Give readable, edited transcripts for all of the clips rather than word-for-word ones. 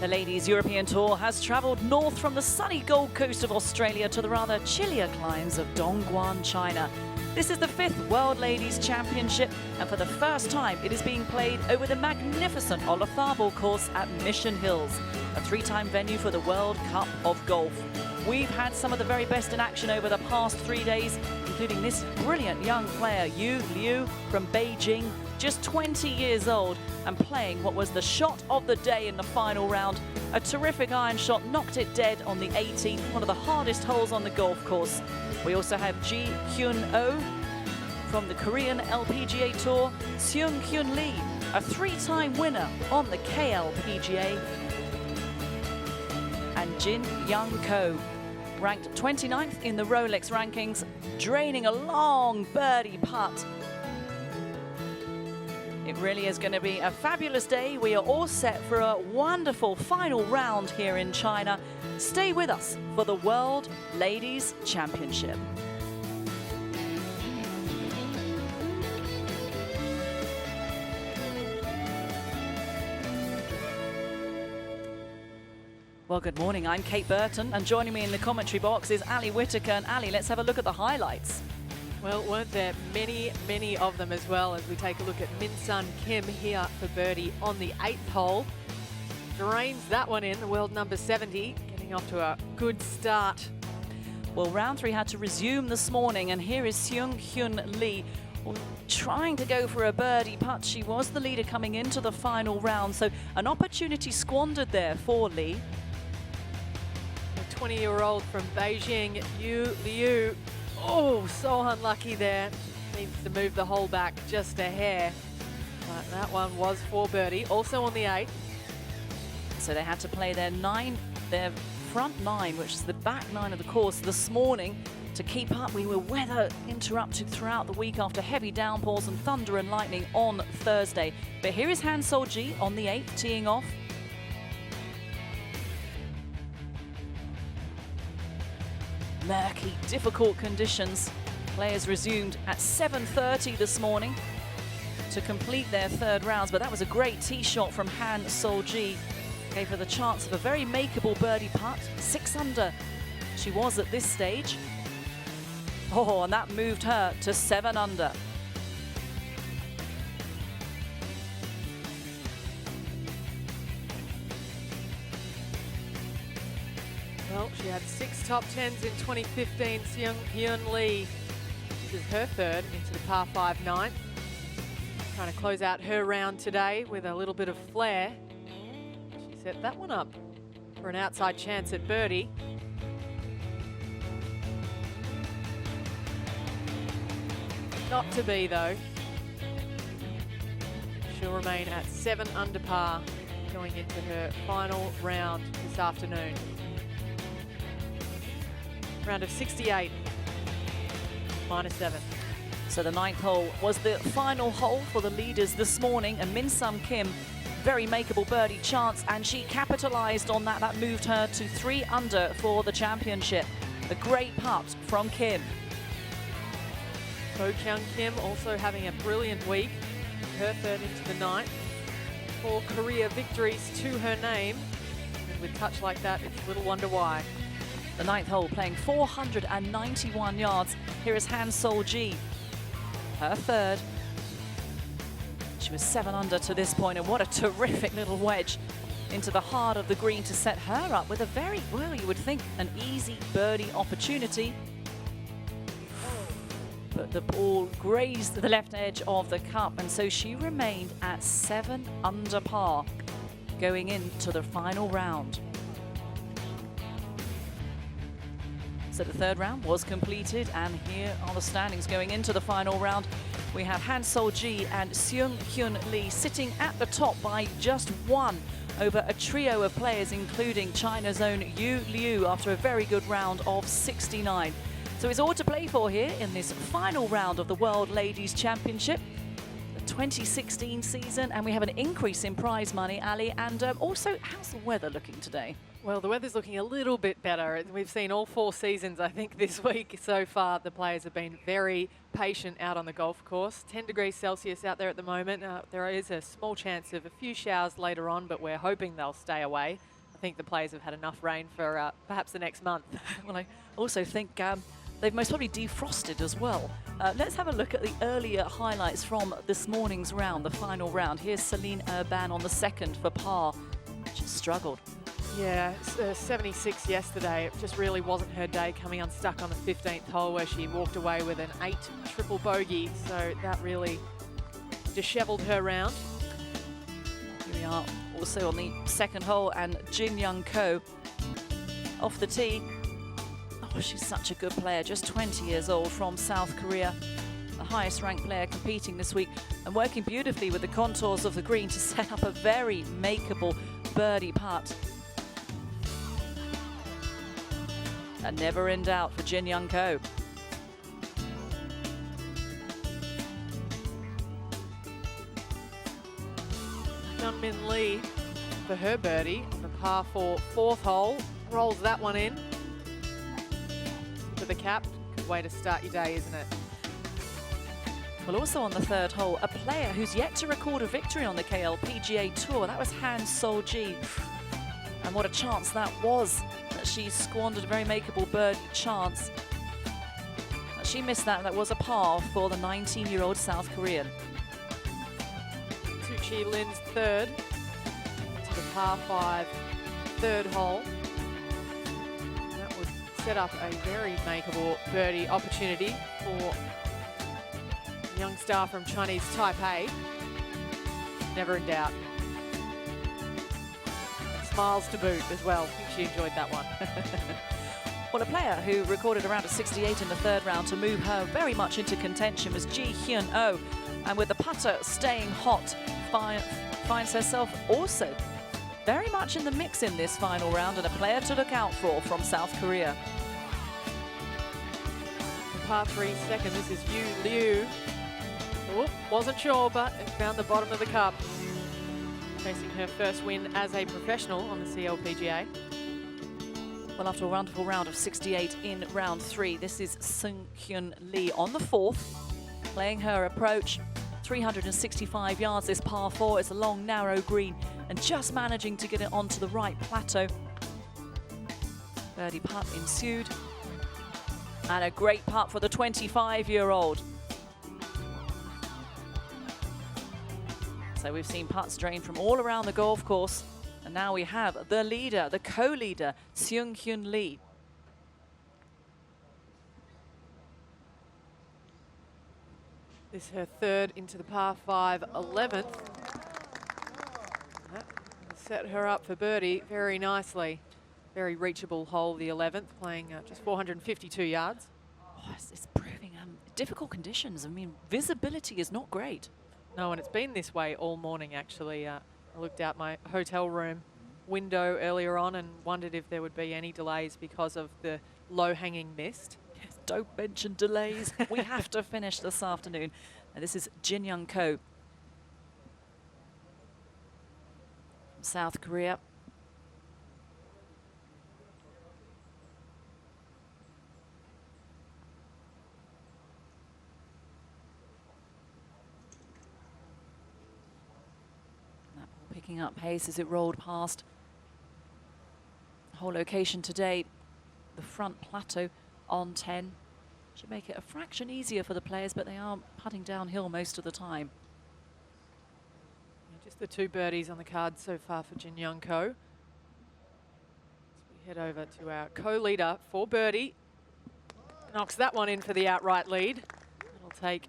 The Ladies European Tour has travelled north from the sunny Gold Coast of Australia to the rather chillier climes of Dongguan, China. This is the 5th World Ladies Championship, and for the first time it is being played over the magnificent Olazabal course at Mission Hills, a 3-time venue for the World Cup of Golf. We've had some of the very best in action over the past 3 days, including this brilliant young player, Yu Liu from Beijing, just 20 years old and playing what was the shot of the day in the final round. A terrific iron shot, knocked it dead on the 18th, one of the hardest holes on the golf course. We also have Ji Hyun-oh from the Korean LPGA Tour, Seung-Hyun Lee, a 3-time winner on the KLPGA, and Jin Young Ko, ranked 29th in the Rolex rankings, draining a long birdie putt. It really is going to be a fabulous day. We are all set for a wonderful final round here in China. Stay with us for the World Ladies Championship. Well, good morning. I'm Kate Burton, and joining me in the commentary box is Ali Whitaker. And Ali, let's have a look at the highlights. Well, weren't there many of them as well, as we take a look at Min Sun Kim here for birdie on the 8th hole. Drains that one in, the world number 70, getting off to a good start. Well, round 3 had to resume this morning, and here is Seung-Hyun Lee trying to go for a birdie putt. She was the leader coming into the final round, so an opportunity squandered there for Lee. The 20-year-old from Beijing, Yu Liu. Oh, so unlucky there. Needs to move the hole back just a hair. But that one was for birdie, also on the 8th. So they had to play their front 9, which is the back 9 of the course this morning, to keep up. We were weather interrupted throughout the week after heavy downpours and thunder and lightning on Thursday. But here is Han Sol-ji on the 8th, teeing off. Murky, difficult conditions. Players resumed at 7:30 this morning to complete their 3rd rounds, but that was a great tee shot from Han Sol-ji. Gave her the chance of a very makeable birdie putt. 6 under she was at this stage. Oh, and that moved her to 7 under. Well, she had 6 top 10s in 2015, Seung-Hyun Lee. This is her 3rd into the par 5 9th. Trying to close out her round today with a little bit of flair. She set that one up for an outside chance at birdie. Not to be, though. She'll remain at 7 under par going into her final round this afternoon. Round of 68, -7. So the 9th hole was the final hole for the leaders this morning, and Min Sun Kim, very makeable birdie chance, and she capitalized on that. That moved her to 3 under for the championship. A great putt from Kim. Ko Kyung Kim also having a brilliant week. Her 3rd into the 9th. 4 career victories to her name. And with touch like that, it's little wonder why. The 9th hole playing 491 yards. Here is Han Sol-ji, her 3rd. She was 7 under to this point, and what a terrific little wedge into the heart of the green to set her up with a very, well, you would think, an easy birdie opportunity. But the ball grazed the left edge of the cup, and so she remained at 7 under par going into the final round. So the 3rd round was completed, and here are the standings going into the final round. We have Han Sol-ji and Seung-Hyun Lee sitting at the top by just 1 over a trio of players, including China's own Yu Liu, after a very good round of 69. So it's all to play for here in this final round of the World Ladies Championship, the 2016 season, and we have an increase in prize money, Ali, and also, how's the weather looking today? Well, the weather's looking a little bit better. We've seen all 4 seasons, I think, this week so far. The players have been very patient out on the golf course. 10 degrees Celsius out there at the moment. There is a small chance of a few showers later on, but we're hoping they'll stay away. I think the players have had enough rain for perhaps the next month. Well, I also think they've most probably defrosted as well. Let's have a look at the earlier highlights from this morning's round, the final round. Here's Celine Urban on the second for par. Just struggled. Yeah, 76 yesterday. It just really wasn't her day, coming unstuck on the 15th hole where she walked away with an 8 triple bogey. So that really dishevelled her round. Here we are also on the second hole, and Jin Young Ko off the tee. Oh, she's such a good player, just 20 years old, from South Korea. The highest ranked player competing this week, and working beautifully with the contours of the green to set up a very makeable birdie putt. And never in doubt for Jin Young Ko. Hyunmin Lee for her birdie on the par 4 fourth hole. Rolls that one in for the cap. Good way to start your day, isn't it? Well, also on the third hole, a player who's yet to record a victory on the KLPGA Tour. That was Han Sol-ji. And what a chance that was. She squandered a very makeable birdie chance. She missed that. That was a par for the 19-year-old South Korean. Chi Lin's third to the par 5 third hole. That would set up a very makeable birdie opportunity for a young star from Chinese Taipei. Never in doubt. Smiles to boot as well. I think she enjoyed that one. Well, a player who recorded around a 68 in the third round to move her very much into contention was Ji Hyun Oh, and with the putter staying hot, finds herself also very much in the mix in this final round, and a player to look out for from South Korea. Par 3 second, this is Yu Liu. Oh, wasn't sure, but it found the bottom of the cup. Facing her first win as a professional on the CLPGA. Well, after a wonderful round of 68 in round 3, this is Seung Hyun Lee on the fourth, playing her approach. 365 yards, this par 4. It's a long, narrow green, and just managing to get it onto the right plateau. Birdie putt ensued. And a great putt for the 25-year-old. So we've seen putts drain from all around the golf course. And now we have the leader, the co-leader, Seung Hyun Lee. This is her third into the par 5 11th. That set her up for birdie very nicely. Very reachable hole, the 11th, playing just 452 yards. Oh, it's proving difficult conditions. I mean, visibility is not great. No, and it's been this way all morning, actually. I looked out my hotel room window earlier on and wondered if there would be any delays because of the low-hanging mist. Yes, don't mention delays. We have to finish this afternoon. And this is Jin Young Ko from South Korea. Picking up pace as it rolled past. Whole location today, the front plateau on 10. Should make it a fraction easier for the players, but they are putting downhill most of the time. Yeah, just the 2 birdies on the card so far for Jin Young Ko. As we head over to our co-leader for birdie. Knocks that one in for the outright lead. It'll take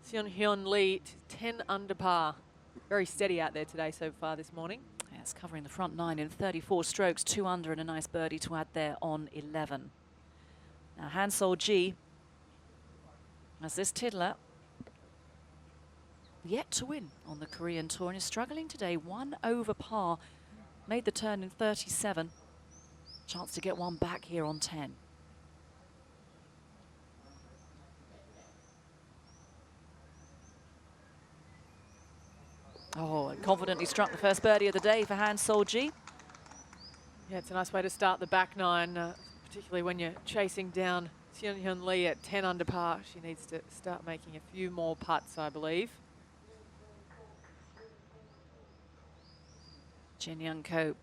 Seung Hyun Lee to 10 under par. Very steady out there today so far this morning. Yeah, it's covering the front 9 in 34 strokes, 2 under, and a nice birdie to add there on 11. Now Han Sol-ji, as this tiddler, yet to win on the Korean Tour, and is struggling today. 1 over par, made the turn in 37. Chance to get one back here on 10. Oh, and confidently struck the first birdie of the day for Han Sol-ji. Yeah, it's a nice way to start the back nine, particularly when you're chasing down Seung-Hyun Lee at 10 under par. She needs to start making a few more putts, I believe. Jin Young Ko.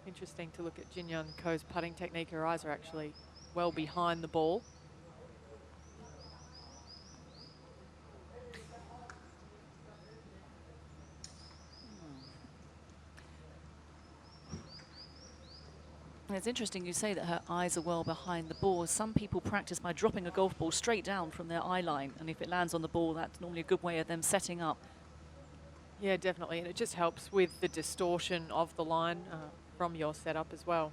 Interesting to look at Jin Young Ko's putting technique. Her eyes are actually well behind the ball. It's interesting you say that her eyes are well behind the ball. Some people practice by dropping a golf ball straight down from their eye line, and if it lands on the ball, that's normally a good way of them setting up. Yeah, definitely, and it just helps with the distortion of the line from your setup as well.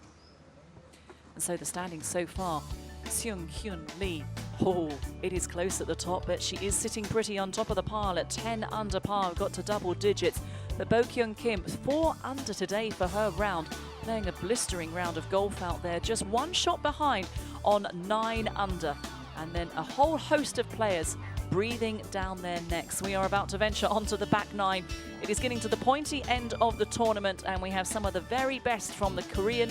And so the standings so far, Seung-Hyun Lee, oh, it is close at the top, but she is sitting pretty on top of the pile at 10 under par, got to double digits. But Bo Kyung Kim, 4 under today for her round, playing a blistering round of golf out there, just one shot behind on 9 under. And then a whole host of players breathing down their necks. We are about to venture onto the back nine. It is getting to the pointy end of the tournament, and we have some of the very best from the Korean,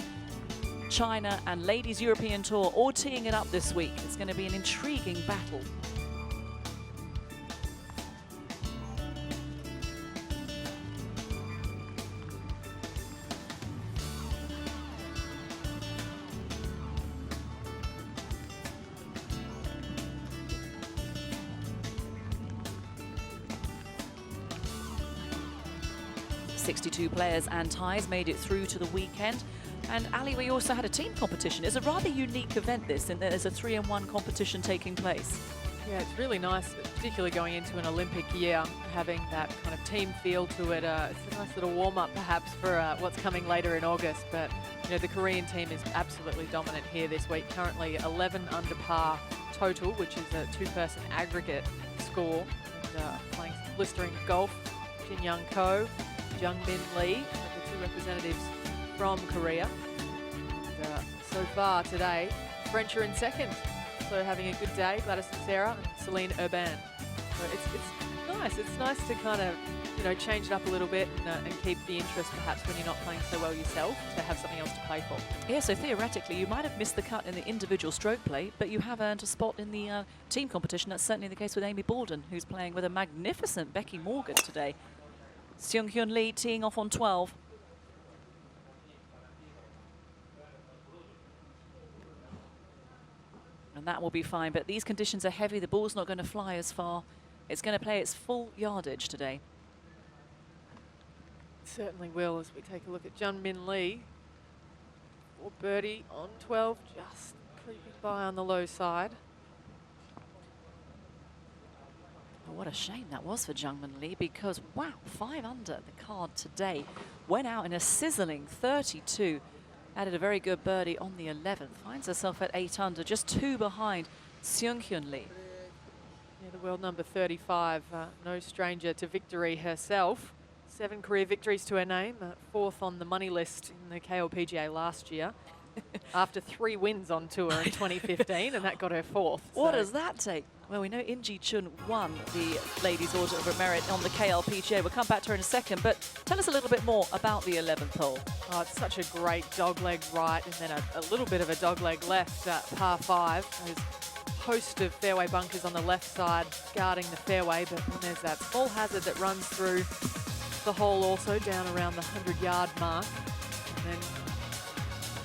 China and Ladies European Tour all teeing it up this week. It's going to be an intriguing battle. .62 players and ties made it through to the weekend. And Ali, we also had a team competition. It's a rather unique event, this, in that there's a 3-in-1 competition taking place. Yeah, it's really nice, particularly going into an Olympic year, having that kind of team feel to it. It's a nice little warm-up perhaps for what's coming later in August. But, you know, the Korean team is absolutely dominant here this week. Currently 11 under par total, which is a 2-person aggregate score. And playing some blistering golf, Jin Young Ko, Jung-Min Lee, the 2 representatives from Korea. And, so far today, French are in second. So having a good day, Gladys and Sarah and Celine Urban. So it's nice. It's nice to kind of, you know, change it up a little bit and keep the interest perhaps when you're not playing so well yourself, to have something else to play for. Yeah, so theoretically you might have missed the cut in the individual stroke play, but you have earned a spot in the team competition. That's certainly the case with Amy Baldwin, who's playing with a magnificent Becky Morgan today. Seung-Hyun Lee teeing off on 12. And that will be fine, but these conditions are heavy. The ball's not going to fly as far. It's going to play its full yardage today. It certainly will, as we take a look at Jung-Min Lee. For birdie on 12, just creeping by on the low side. Oh, what a shame that was for Jung-Min Lee, because, wow, 5 under the card today. Went out in a sizzling 32. Added a very good birdie on the 11th. Finds herself at 8 under, just 2 behind Seung-Hyun Lee. Yeah, the world number 35, no stranger to victory herself. 7 career victories to her name, 4th on the money list in the KLPGA last year. After 3 wins on tour in 2015, and that got her 4th. What does that take? Well, we know In Ji Chun won the Ladies Order of Merit on the KLPGA. We'll come back to her in a second, but tell us a little bit more about the 11th hole. Oh, it's such a great dogleg right and then a little bit of a dogleg left at par 5. There's a host of fairway bunkers on the left side guarding the fairway, but then there's that small hazard that runs through the hole also down around the 100-yard mark. And then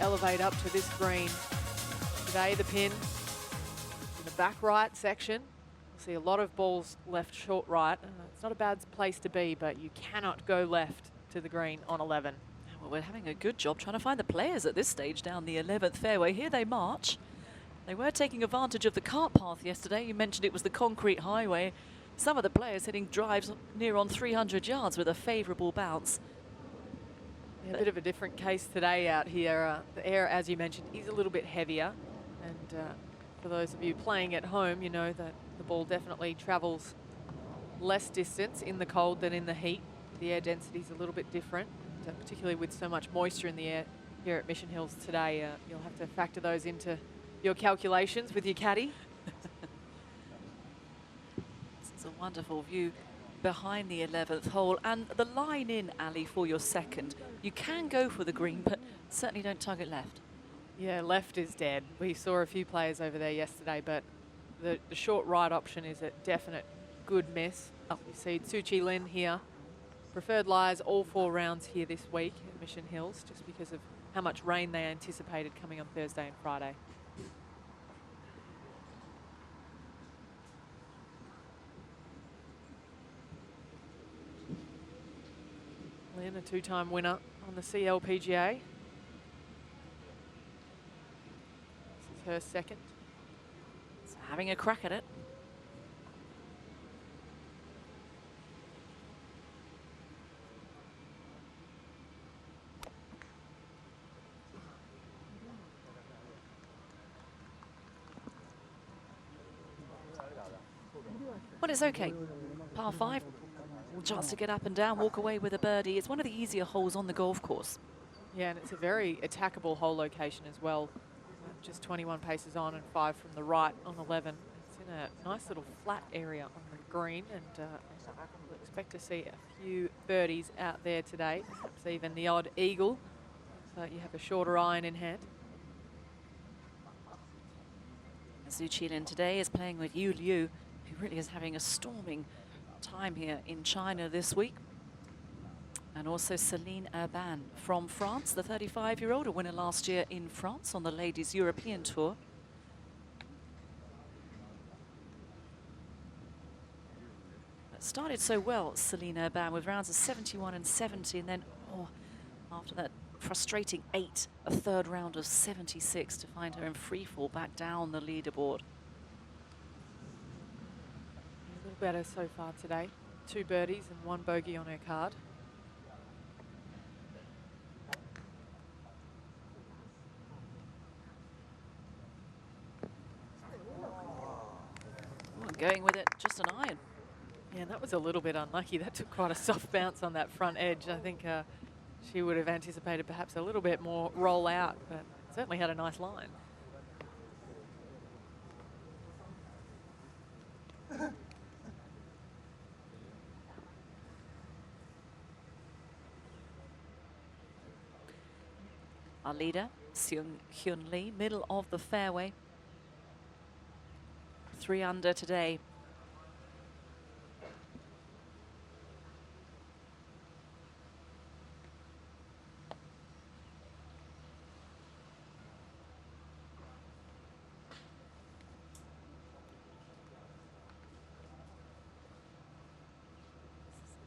elevate up to this green. Today the pin in the back right section. You'll see a lot of balls left short right. It's not a bad place to be, but you cannot go left to the green on 11. Well, we're having a good job trying to find the players at this stage down the 11th fairway. Here they march. They were taking advantage of the cart path yesterday. You mentioned it was the concrete highway. Some of the players hitting drives near on 300 yards with a favourable bounce. Yeah, a bit of a different case today out here. The air, as you mentioned, is a little bit heavier. And for those of you playing at home, you know that the ball definitely travels less distance in the cold than in the heat. The air density is a little bit different, particularly with so much moisture in the air here at Mission Hills today. You'll have to factor those into your calculations with your caddy. It's a wonderful view behind the 11th hole. And the line in, Ali, for your second. You can go for the green, but certainly don't target left. Yeah, left is dead. We saw a few players over there yesterday, but the short right option is a definite good miss. Oh, you see Tzu Chi Lin here. Preferred lies all 4 rounds here this week at Mission Hills, just because of how much rain they anticipated coming on Thursday and Friday. Lin, a 2-time winner on the CLPGA. This is her second. So having a crack at it. Well, it's okay. Par 5, chance to get up and down, walk away with a birdie. It's one of the easier holes on the golf course. Yeah, and it's a very attackable hole location as well. Just 21 paces on and 5 from the right on 11. It's in a nice little flat area on the green, and we'll expect to see a few birdies out there today, perhaps even the odd eagle, so you have a shorter iron in hand. Tzu Chi Lin today is playing with Yu Liu, who really is having a storming time here in China this week. And also Céline Urban from France, the 35-year-old, a winner last year in France on the Ladies European Tour. It started so well, Céline Urban, with rounds of 71 and 70, and then, after that frustrating 8, a third round of 76 to find her in free fall back down the leaderboard. A little better so far today. 2 birdies and 1 bogey on her card. Going with it, just an iron. Yeah, that was a little bit unlucky. That took quite a soft bounce on that front edge. I think she would have anticipated perhaps a little bit more roll out, but certainly had a nice line. Our leader, Seung Hyun Lee, middle of the fairway. 3 under today.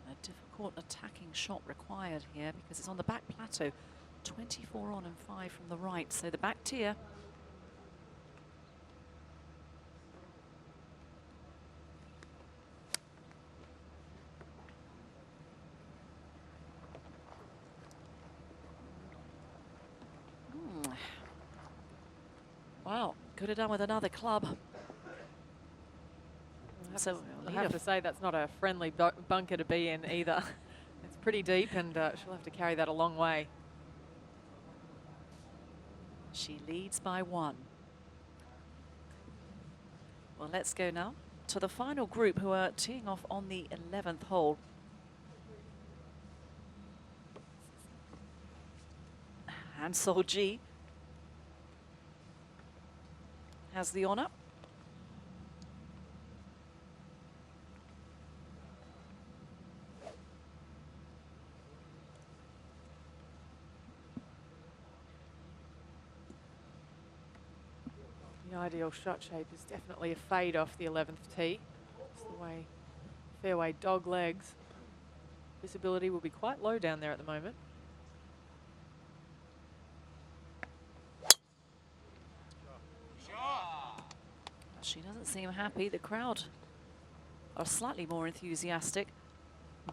A difficult attacking shot required here because it's on the back plateau. 24 on and 5 from the right, so the back tier. Wow, could have done with another club. So I have to say that's not a friendly bunker to be in either. It's pretty deep, and she'll have to carry that a long way. She leads by 1. Well, let's go now to the final group who are teeing off on the 11th hole. Han Sol-ji has the honor. The ideal shot shape is definitely a fade off the 11th tee. Just the way fairway dog legs. Visibility will be quite low down there at the moment. She doesn't seem happy. The crowd are slightly more enthusiastic.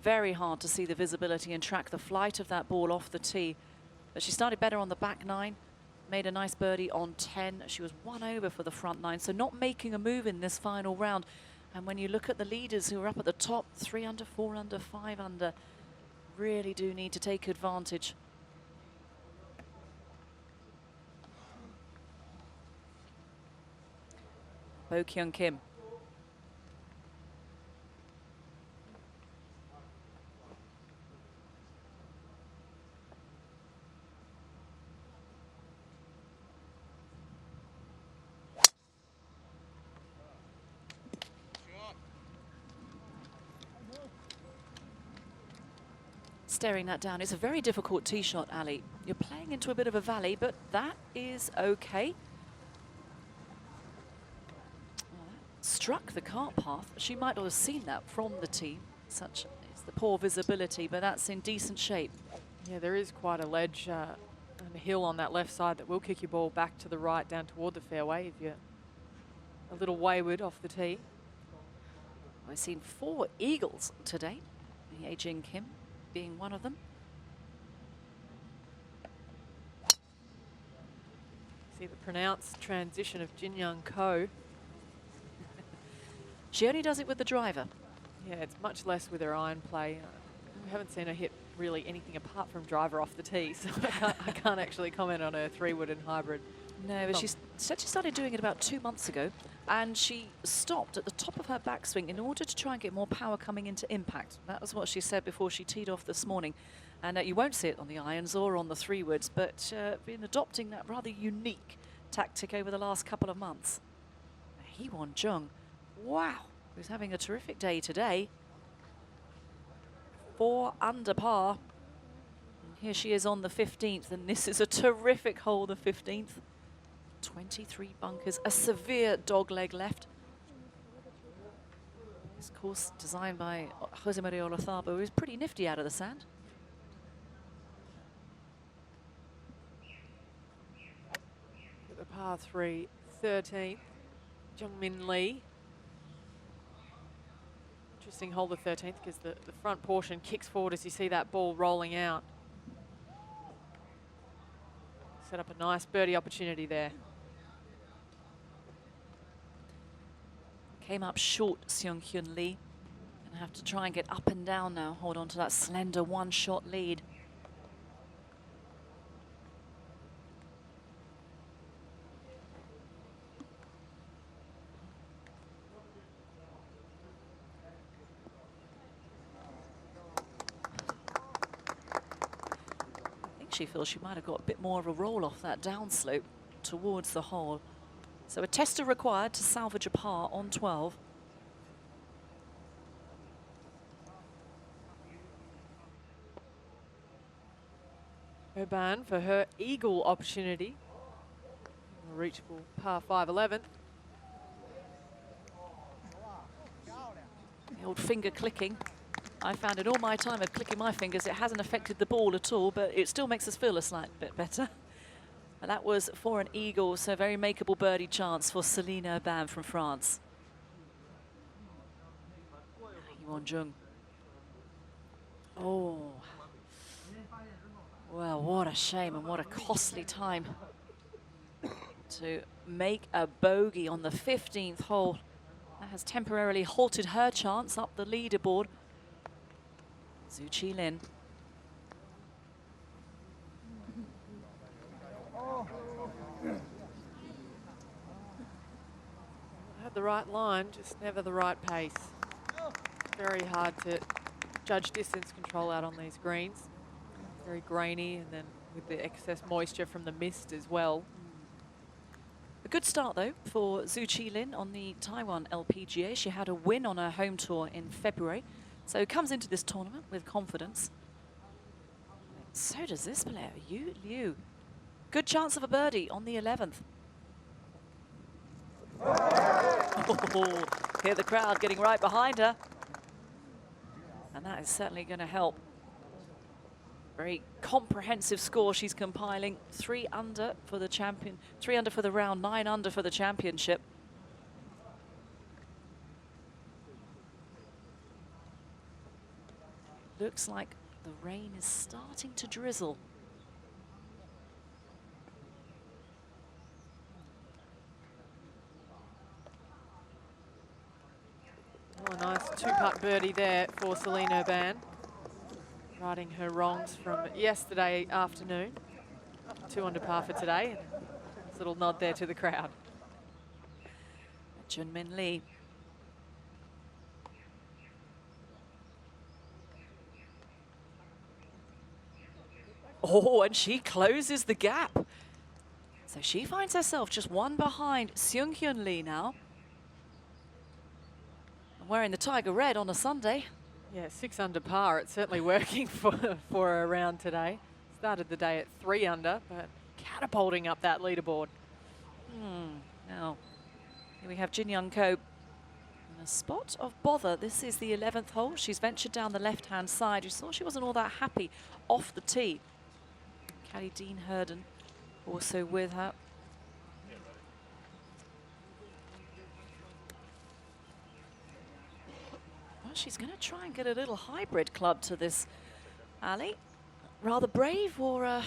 Very hard to see the visibility and track the flight of that ball off the tee. But she started better on the back 9, made a nice birdie on 10. She was 1 over for the front 9, so not making a move in this final round. And when you look at the leaders who are up at the top, 3 under, 4 under, 5 under, really do need to take advantage. Bo Kyung Kim. staring that down. It's a very difficult tee shot, Ali. You're playing into a bit of a valley, but that is okay. Well, that struck the cart path. She might not have seen that from the tee. Such is the poor visibility, but that's in decent shape. Yeah, there is quite a ledge and a hill on that left side that will kick your ball back to the right down toward the fairway if you're a little wayward off the tee. I've seen 4 eagles today, Ye Jin Kim being one of them. See the pronounced transition of Jin Young Ko. She only does it with the driver. Yeah, it's much less with her iron play. We haven't seen her hit really anything apart from driver off the tee, so I can't actually comment on her 3-wood and hybrid. No, but she said she started doing it about 2 months ago, and she stopped at the top of her backswing in order to try and get more power coming into impact. That was what she said before she teed off this morning. And you won't see it on the irons or on the 3-woods, but been adopting that rather unique tactic over the last couple of months. Hee Won Jung, wow, who's having a terrific day today. 4 under par. And here she is on the 15th, and this is a terrific hole, the 15th. 23 bunkers, a severe dogleg left. This course designed by Jose Maria Olazabal is pretty nifty out of the sand. At the par 3, 13th, Jungmin Lee. Interesting hole, the 13th, because the front portion kicks forward as you see that ball rolling out. Set up a nice birdie opportunity there. Came up short, Seung Hyun Lee. Gonna have to try and get up and down now. Hold on to that slender 1-shot lead. I think she feels she might have got a bit more of a roll off that downslope towards the hole. So a tester required to salvage a par on 12. Urban for her eagle opportunity. A reachable par 5, 11th. The old finger clicking. I found in all my time of clicking my fingers, it hasn't affected the ball at all, but it still makes us feel a slight bit better. And that was for an eagle, so a very makeable birdie chance for Céline Urban from France. Hee Won Jung. Oh. Well, what a shame and what a costly time to make a bogey on the 15th hole. That has temporarily halted her chance up the leaderboard. Zhu Qilin. Had the right line, just never the right pace. Very hard to judge distance control out on these greens. Very grainy, and then with the excess moisture from the mist as well. A good start, though, for Zhu Qilin on the Taiwan LPGA. She had a win on her home tour in February, so comes into this tournament with confidence. So does this player, Yu Liu. Good chance of a birdie on the 11th. Oh, hear the crowd getting right behind her. And that is certainly going to help. Very comprehensive score she's compiling. 3 under for the champion, 3 under for the round, 9 under for the championship. Looks like the rain is starting to drizzle. Oh, a nice 2-putt birdie there for Céline Urban. Righting her wrongs from yesterday afternoon. 2 under par for today. Nice little nod there to the crowd. Junmin Lee. Oh, and she closes the gap. So she finds herself just 1 behind Seung Hyun Lee now. Wearing the tiger red on a Sunday. Yeah, 6 under par. It's certainly working for her around today. Started the day at 3 under, but catapulting up that leaderboard. Now, here we have Jin Young Ko in a spot of bother. This is the 11th hole. She's ventured down the left-hand side. You saw she wasn't all that happy off the tee. Caddy Dean Herden also with her. Well, she's going to try and get a little hybrid club to this alley. Rather brave or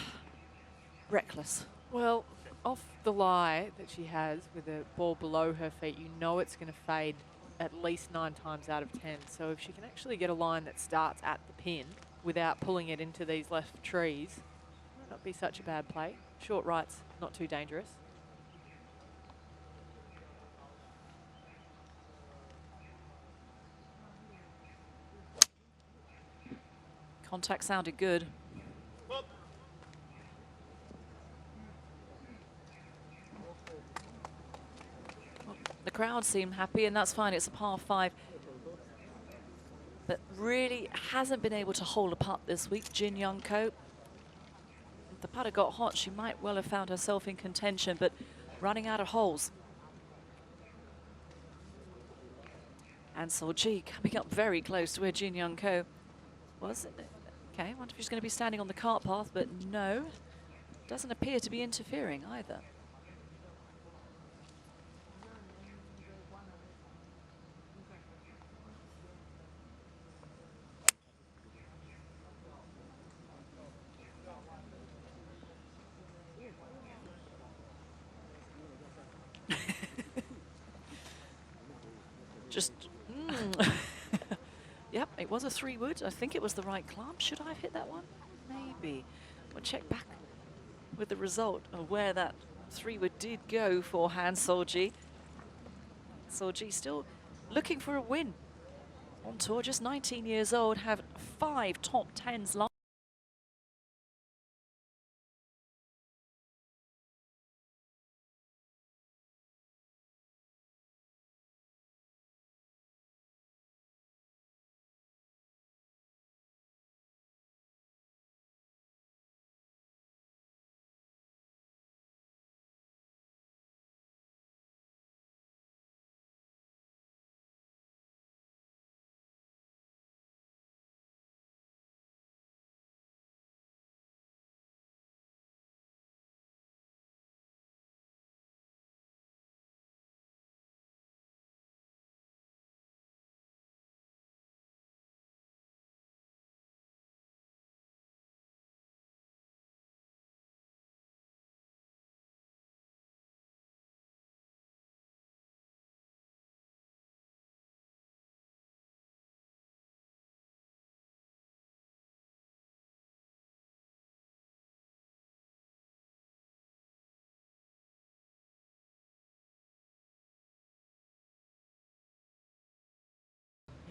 reckless? Well, off the lie that she has with the ball below her feet, you know it's going to fade at least 9 times out of 10. So if she can actually get a line that starts at the pin without pulling it into these left trees, it might not be such a bad play. Short right's not too dangerous. Contact sounded good. The crowd seem happy, and that's fine. It's a par 5. But really hasn't been able to hold a putt this week, Jin Young Ko. If the putter got hot, she might well have found herself in contention, but running out of holes. And Ji coming up very close to where Jin Young Ko was. Okay, I wonder if she's going to be standing on the cart path, but no. Doesn't appear to be interfering either. Just, yep, it was a 3-wood. I think it was the right club. Should I have hit that one? Maybe. We'll check back with the result of where that 3-wood did go for Han Ji. Ji still looking for a win on tour, just 19 years old, have 5 top 10s last.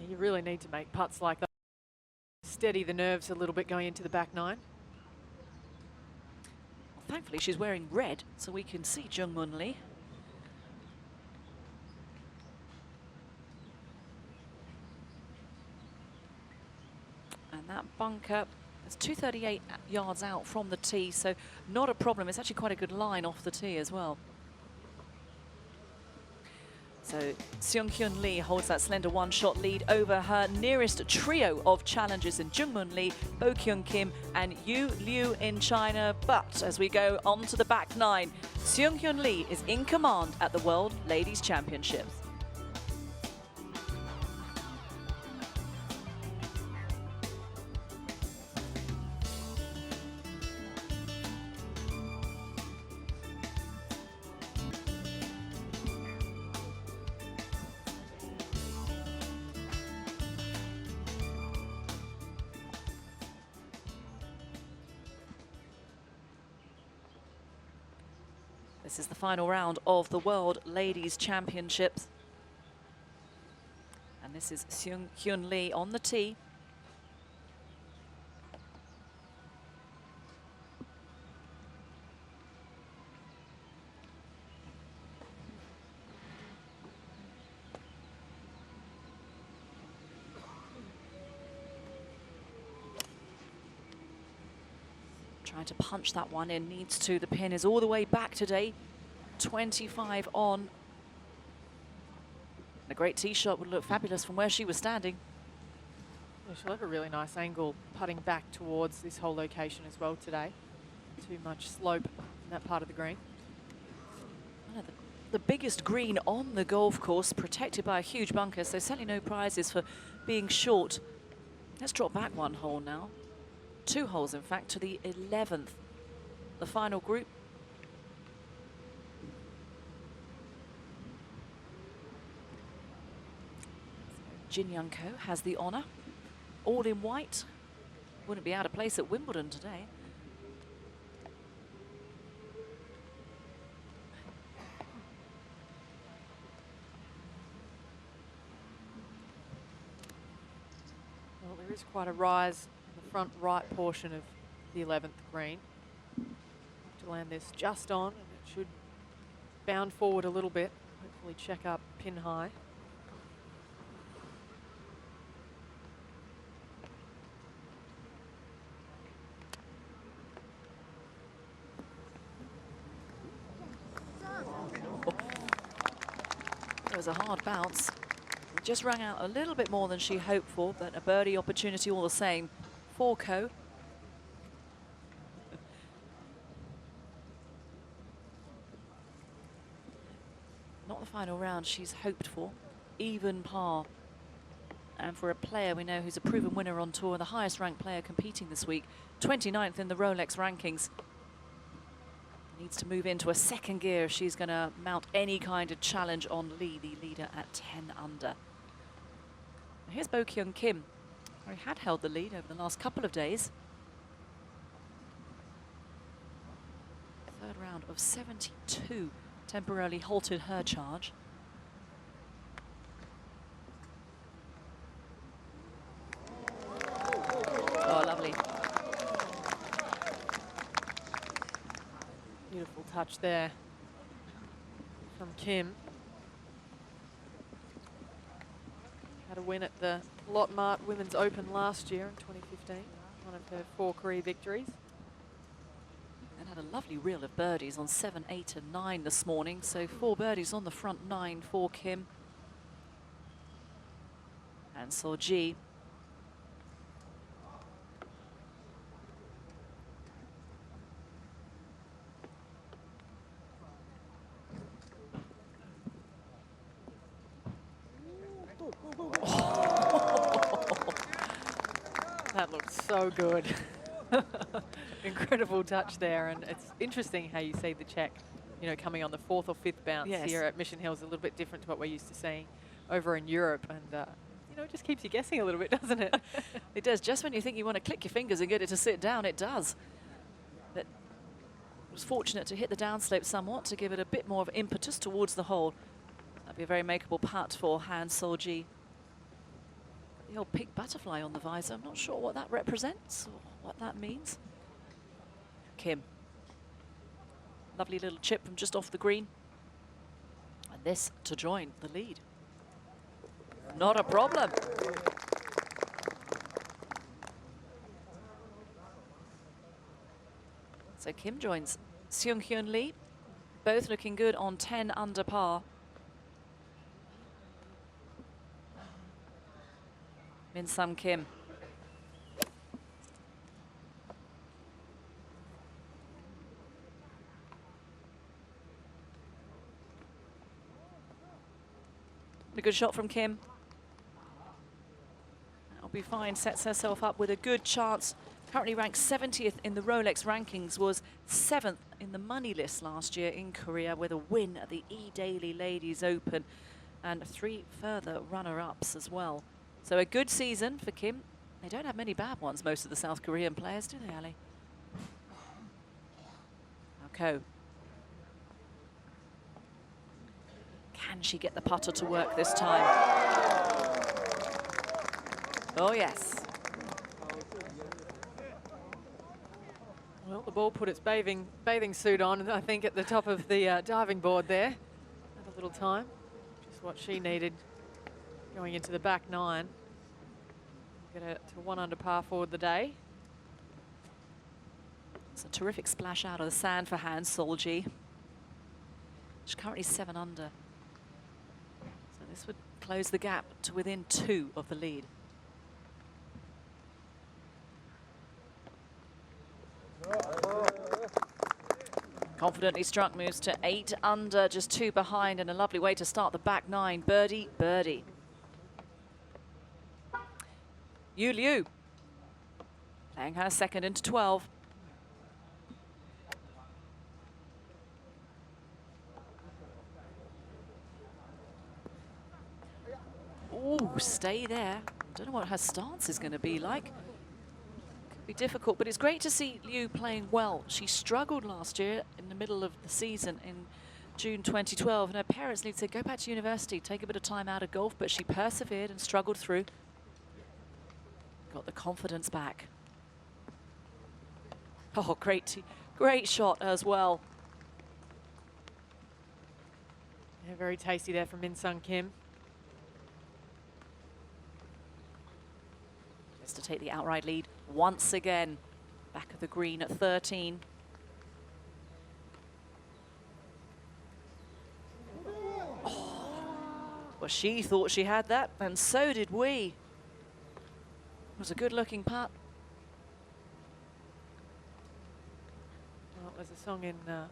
You really need to make putts like that. Steady the nerves a little bit going into the back 9. Well, thankfully, she's wearing red, so we can see Jung Mun Lee. And that bunker is 238 yards out from the tee, so not a problem. It's actually quite a good line off the tee as well. So Seung Hyun Lee holds that slender 1-shot lead over her nearest trio of challengers in Jung Mun Lee, Bo Kyung Kim and Yu Liu in China. But as we go on to the back 9, Seung Hyun Lee is in command at the World Ladies Championships. This is the final round of the World Ladies Championships. And this is Seung Hyun Lee on the tee. Trying to punch that one in, needs to. The pin is all the way back today. 25 on. A great tee shot would look fabulous from where she was standing. Yeah, she'll have a really nice angle putting back towards this whole location as well today. Too much slope in that part of the green. The biggest green on the golf course, protected by a huge bunker, so certainly no prizes for being short. Let's drop back one hole now. 2 holes, in fact, to the 11th, the final group. Jin Young Ko has the honour, all in white. Wouldn't be out of place at Wimbledon today. Well, there is quite a rise in the front right portion of the 11th green. To land this just on, and it should bound forward a little bit. Hopefully check up pin high. It was a hard bounce. It just rang out a little bit more than she hoped for, but a birdie opportunity all the same for Ko. Not the final round she's hoped for. Even par. And for a player we know who's a proven winner on tour, the highest ranked player competing this week, 29th in the Rolex rankings. Needs to move into a second gear if she's going to mount any kind of challenge on Lee, the leader at 10 under. Here's Bo Kyung Kim, who had held the lead over the last couple of days. Third round of 72 temporarily halted her charge. Oh, lovely. Beautiful touch there from Kim. Had a win at the Lot Mart Women's Open last year in 2015, one of her 4 career victories. And had a lovely reel of birdies on 7, 8 and 9 this morning. So 4 birdies on the front 9 for Kim. And Sorji. That looked so good. Incredible touch there, and it's interesting how you see the check, you know, coming on the 4th or 5th bounce. Yes. Here at Mission Hill is a little bit different to what we're used to seeing over in Europe, and you know, it just keeps you guessing a little bit, doesn't it? It does. Just when you think you want to click your fingers and get it to sit down, it does. But was fortunate to hit the downslope somewhat to give it a bit more of impetus towards the hole. That'd be a very makeable putt for Han Sol-ji. The old pink butterfly on the visor. I'm not sure what that represents or what that means. Kim. Lovely little chip from just off the green. And this to join the lead. Not a problem. So Kim joins Seung Hyun Lee. Both looking good on 10 under par. Min Sum Kim. A good shot from Kim. That'll be fine, sets herself up with a good chance. Currently ranked 70th in the Rolex rankings, was 7th in the money list last year in Korea with a win at the E-Daily Ladies Open and 3 further runner-ups as well. So a good season for Kim. They don't have many bad ones, most of the South Korean players, do they, Ali? Ko. Can she get the putter to work this time? Oh, yes. Well, the ball put its bathing suit on, I think, at the top of the diving board there. Had a little time. Just what she needed going into the back 9. Get her to 1 under par forward the day. It's a terrific splash out of the sand for Han Sol-ji. She's currently 7 under. So this would close the gap to within 2 of the lead. Confidently struck, moves to 8 under, just 2 behind, and a lovely way to start the back 9. Birdie, birdie. Yu Liu playing her second into 12. Ooh, stay there. Don't know what her stance is going to be like. Could be difficult, but it's great to see Liu playing well. She struggled last year in the middle of the season in June 2012, and her parents need to say, go back to university, take a bit of time out of golf, but she persevered and struggled through. Got the confidence back. Oh, great shot as well. Yeah, very tasty there from Min Sung Kim. Just to take the outright lead once again. Back of the green at 13. Oh, well, she thought she had that, and so did we. It was a good-looking putt. Well, there's a song in the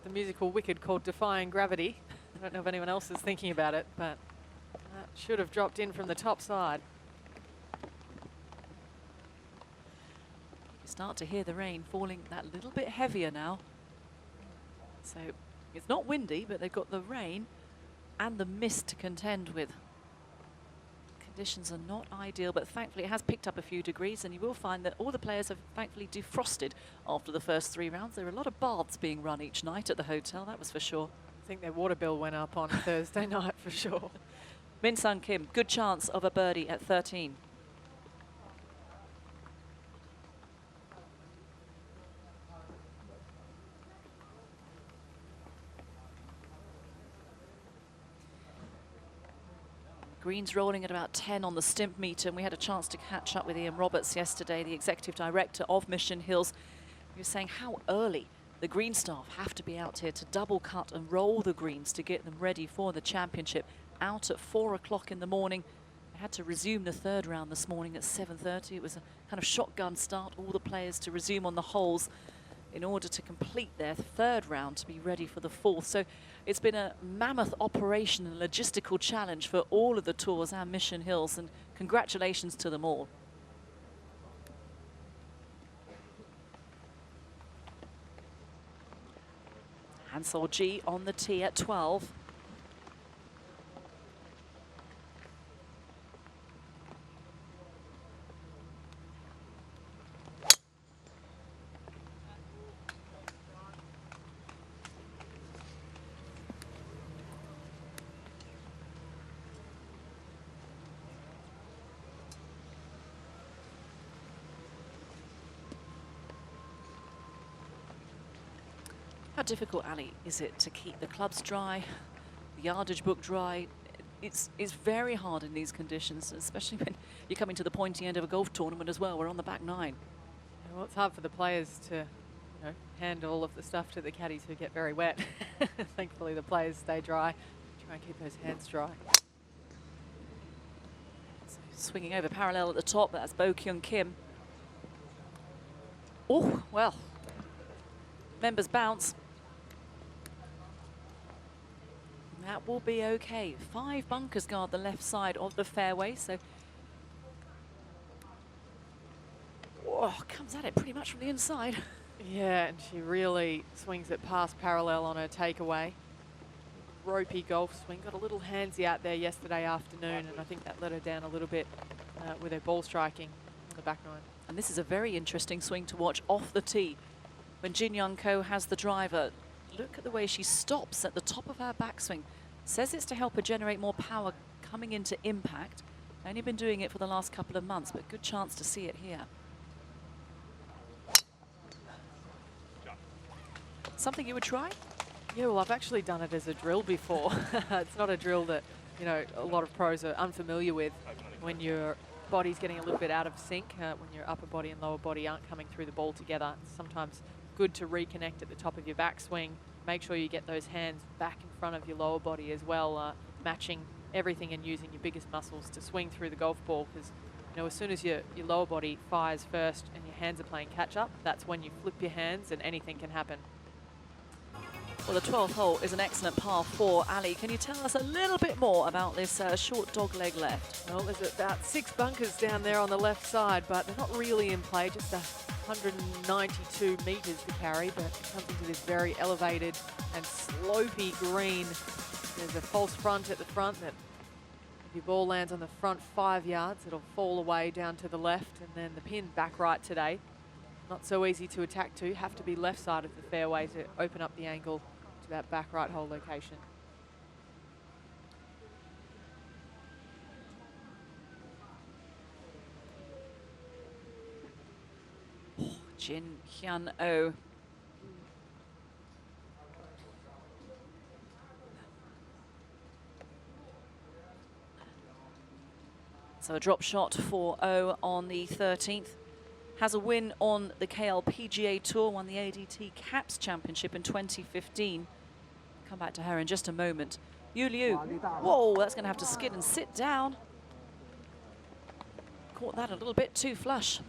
musical Wicked called Defying Gravity. I don't know if anyone else is thinking about it, but that should have dropped in from the top side. You start to hear the rain falling that little bit heavier now. So it's not windy, but they've got the rain and the mist to contend with. Conditions are not ideal, but thankfully it has picked up a few degrees, and you will find that all the players have thankfully defrosted after the first 3 rounds. There were a lot of baths being run each night at the hotel, that was for sure. I think their water bill went up on Thursday night for sure. Min Sung Kim, good chance of a birdie at 13. Green's rolling at about 10 on the stimp meter, and we had a chance to catch up with Ian Roberts yesterday, the executive director of Mission Hills. He was saying how early the green staff have to be out here to double cut and roll the greens to get them ready for the championship. Out at 4 o'clock in the morning. They had to resume the 3rd round this morning at 7:30. It was a kind of shotgun start, all the players to resume on the holes in order to complete their 3rd round to be ready for the 4th. So it's been a mammoth operation and logistical challenge for all of the tours and Mission Hills, and congratulations to them all. Han Sol-ji on the tee at 12. How difficult, Ali, is it to keep the clubs dry, the yardage book dry? It's very hard in these conditions, especially when you're coming to the pointy end of a golf tournament as well. We're on the back 9. Yeah, well, it's hard for the players to hand all of the stuff to the caddies who get very wet. Thankfully, the players stay dry. Try and keep those hands dry. So swinging over parallel at the top, that's Bo Kyung Kim. Oh, well, members bounce. That will be okay. 5 bunkers guard the left side of the fairway, so comes at it pretty much from the inside. Yeah, and she really swings it past parallel on her takeaway. Ropey golf swing. Got a little handsy out there yesterday afternoon, and I think that let her down a little bit with her ball striking on the back 9. And this is a very interesting swing to watch off the tee. When Jin Young Ko has the driver, look at the way she stops at the top of her backswing. Says it's to help her generate more power coming into impact. Only been doing it for the last couple of months, but good chance to see it here. Something you would try? Yeah, well, I've actually done it as a drill before. It's not a drill that, a lot of pros are unfamiliar with. When your body's getting a little bit out of sync, when your upper body and lower body aren't coming through the ball together, sometimes good to reconnect at the top of your backswing. Make sure you get those hands back in front of your lower body as well, matching everything and using your biggest muscles to swing through the golf ball, because you know, as soon as your lower body fires first and your hands are playing catch up, that's when you flip your hands and anything can happen. Well, the 12th hole is an excellent par 4. Ali, can you tell us a little bit more about this short dog leg left? Well, there's about 6 bunkers down there on the left side, but they're not really in play, just 192 metres to carry, but it comes into this very elevated and slopey green. There's a false front at the front that if your ball lands on the front 5 yards, it'll fall away down to the left, and then the pin back right today. Not so easy to attack to, have to be left side of the fairway to open up the angle to that back right hole location. Jin Hyun Oh. So a drop shot for Oh on the 13th. Has a win on the KLPGA Tour, won the ADT Caps Championship in 2015. Come back to her in just a moment. Yu Liu, whoa, that's going to have to skid and sit down. Caught that a little bit too flush.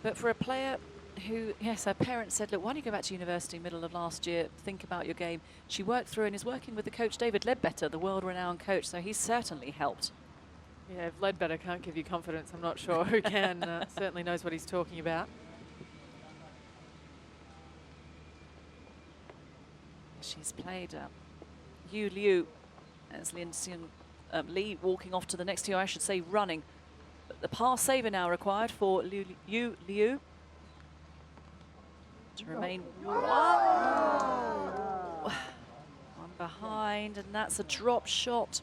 But for a player who, yes, her parents said, look, why don't you go back to university middle of last year, think about your game. She worked through and is working with the coach David Ledbetter, the world-renowned coach, so he's certainly helped. Yeah, if Ledbetter can't give you confidence, I'm not sure who can. Certainly knows what he's talking about. She's played Yu Liu as Lin Seung Lee walking off to the next tee, I should say running. But the par saver now required for Yu Liu to remain one behind, and that's a drop shot.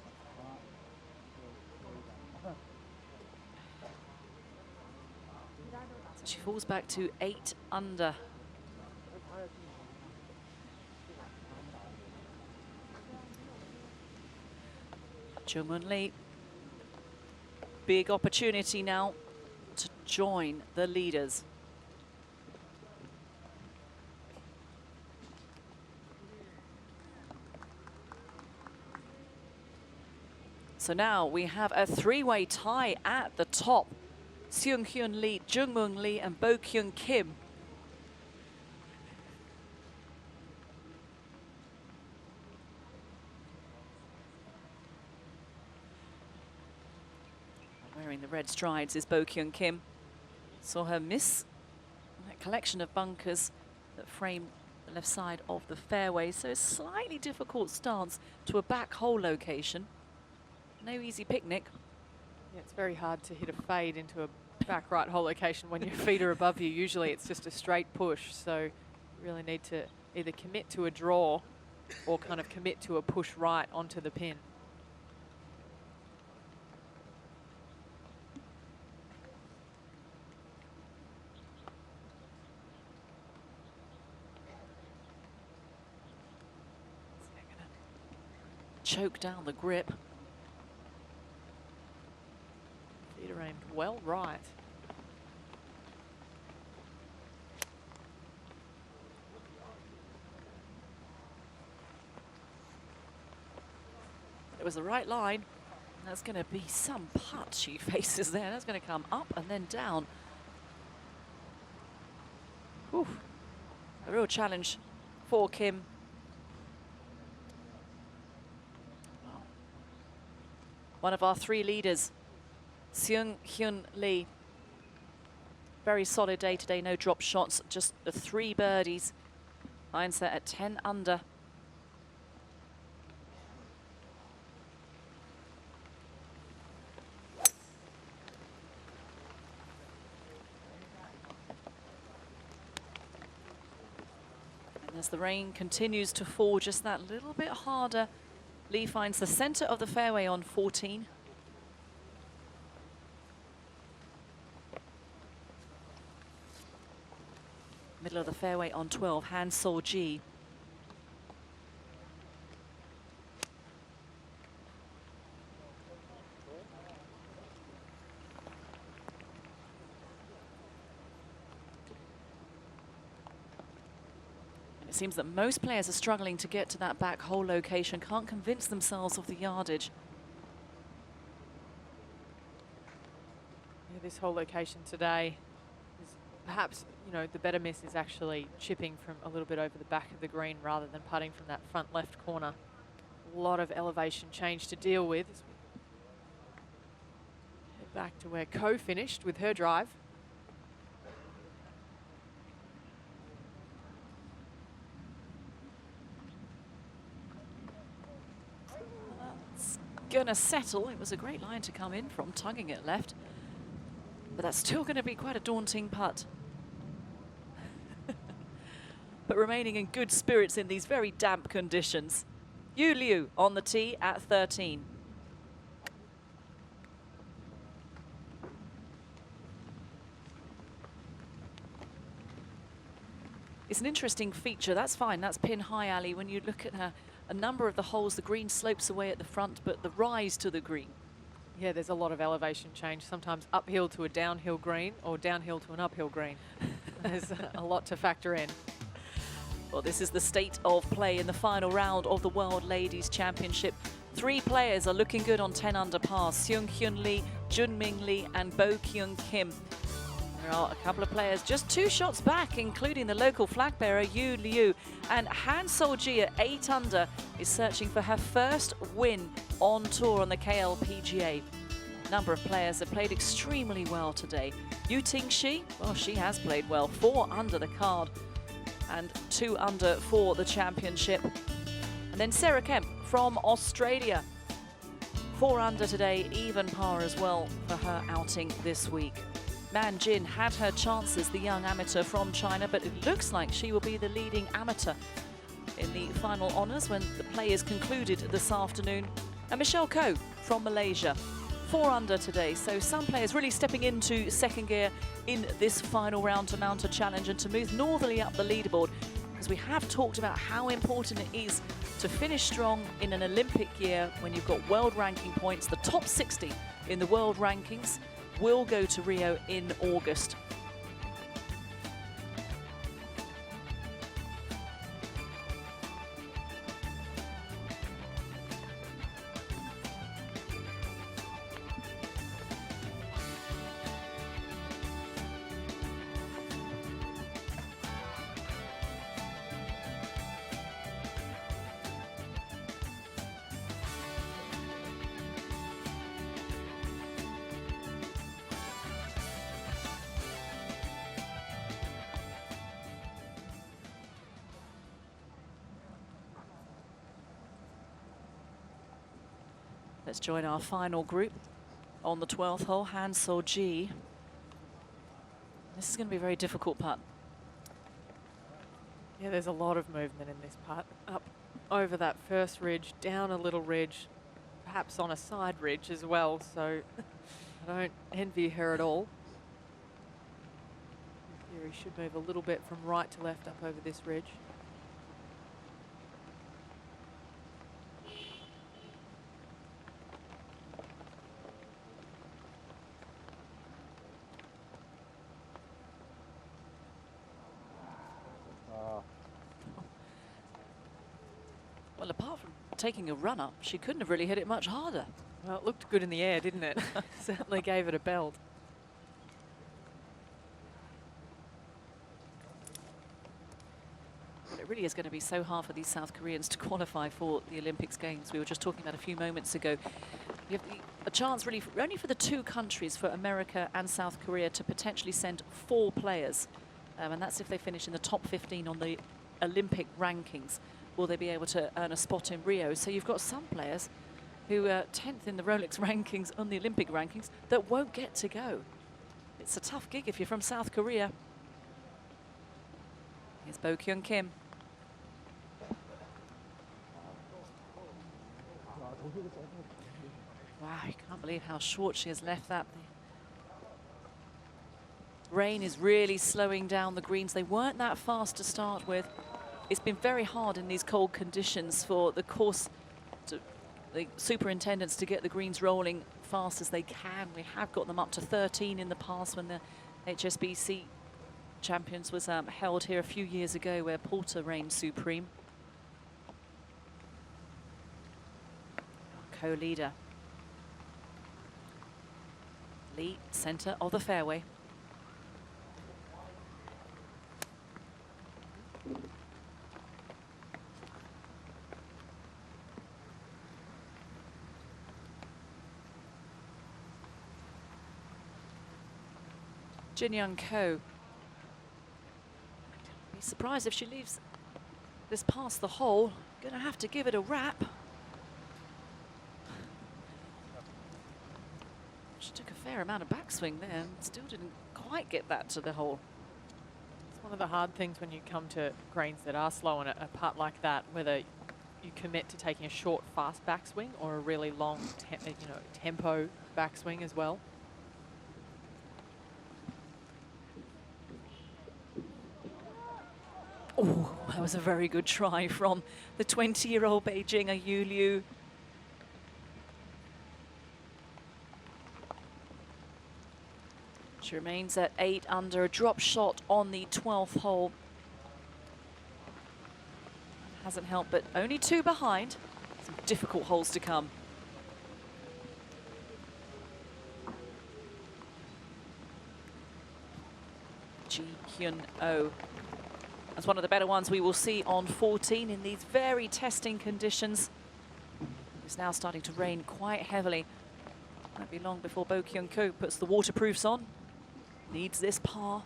So she falls back to 8 under. Jung-Moon Lee, big opportunity now to join the leaders. So now we have a 3-way tie at the top. Seung Hyun Lee, Jung-Moon Lee and Bo Kyung Kim. Wearing the red strides is Bo Kyung Kim. Saw her miss that collection of bunkers that frame the left side of the fairway. So a slightly difficult stance to a back hole location. No easy picnic. Yeah, it's very hard to hit a fade into a back right hole location when your feet are above you. Usually it's just a straight push. So you really need to either commit to a draw or kind of commit to a push right onto the pin. Choke down the grip. Feet are aimed well right. It was the right line. That's going to be some putt she faces there. That's going to come up and then down. Whew. A real challenge for Kim. One of our 3 leaders, Seung Hyun Lee. Very solid day today, no drop shots, just the 3 birdies. Line set at 10 under. And as the rain continues to fall just that little bit harder, Lee finds the center of the fairway on 14. Middle of the fairway on 12, Han So-ji. It seems that most players are struggling to get to that back hole location, can't convince themselves of the yardage. Yeah, this whole location today is perhaps, you know, the better miss is actually chipping from a little bit over the back of the green rather than putting from that front left corner. A lot of elevation change to deal with. Head back to where Ko finished with her drive. It's gonna settle. It was a great line to come in from, tugging it left. But that's still going to be quite a daunting putt. But remaining in good spirits in these very damp conditions. Yu Liu on the tee at 13. It's an interesting feature. That's fine. That's pin high alley. When you look at a number of the holes, the green slopes away at the front, but the rise to the green. Yeah, there's a lot of elevation change, sometimes uphill to a downhill green or downhill to an uphill green. There's a lot to factor in. Well, this is the state of play in the final round of the World Ladies Championship. 3 players are looking good on 10 under par. Seung Hyun Lee, Jun Ming Lee and Bo Kyung Kim. There are a couple of players just 2 shots back, including the local flag bearer, Yu Liu. And Han Sol-ji at 8 under is searching for her first win on tour on the KLPGA. A number of players have played extremely well today. Yu Ting-shi, well, she has played well. 4 under the card and 2 under for the championship. And then Sarah Kemp from Australia. 4 under today, even par as well for her outing this week. Man Jin had her chances, the young amateur from China, but it looks like she will be the leading amateur in the final honours when the play is concluded this afternoon. And Michelle Ko from Malaysia, 4 under today. So some players really stepping into second gear in this final round to mount a challenge and to move northerly up the leaderboard, because we have talked about how important it is to finish strong in an Olympic year when you've got world ranking points. The top 60 in the world rankings will go to Rio in August. Let's join our final group on the 12th hole, Han Sol-ji. This is going to be a very difficult putt. Yeah, there's a lot of movement in this putt. Up over that first ridge, down a little ridge, perhaps on a side ridge as well, so I don't envy her at all. In theory, should move a little bit from right to left up over this ridge. Well, apart from taking a run up, she couldn't have really hit it much harder. Well, it looked good in the air, didn't it? Certainly gave it a belt. But it really is going to be so hard for these South Koreans to qualify for the Olympics Games. We were just talking about a few moments ago. You have a chance really only for the 2 countries, for America and South Korea, to potentially send 4 players. And that's if they finish in the top 15 on the Olympic rankings. Will they be able to earn a spot in Rio? So you've got some players who are 10th in the Rolex rankings, on the Olympic rankings, that won't get to go. It's a tough gig if you're from South Korea. Here's Bo Kyung Kim. Wow, you can't believe how short she has left that. The rain is really slowing down the greens. They weren't that fast to start with. It's been very hard in these cold conditions for the the superintendents to get the greens rolling fast as they can. We have got them up to 13 in the past when the HSBC Champions was held here a few years ago, where Porter reigned supreme. Co-leader. Lee, centre of the fairway. Jin Young Ko. Be surprised if she leaves this past the hole. Gonna have to give it a wrap. She took a fair amount of backswing there and still didn't quite get that to the hole. It's one of the hard things when you come to greens that are slow on a putt like that, whether you commit to taking a short, fast backswing or a really long, tempo backswing as well. Oh, that was a very good try from the 20-year-old Beijinger Yu Liu. She remains at 8 under, a drop shot on the 12th hole. Hasn't helped, but only 2 behind. Some difficult holes to come. Ji Hyun Oh. That's one of the better ones we will see on 14 in these very testing conditions. It's now starting to rain quite heavily. Won't be long before Bo Kyung Ko puts the waterproofs on. Needs this par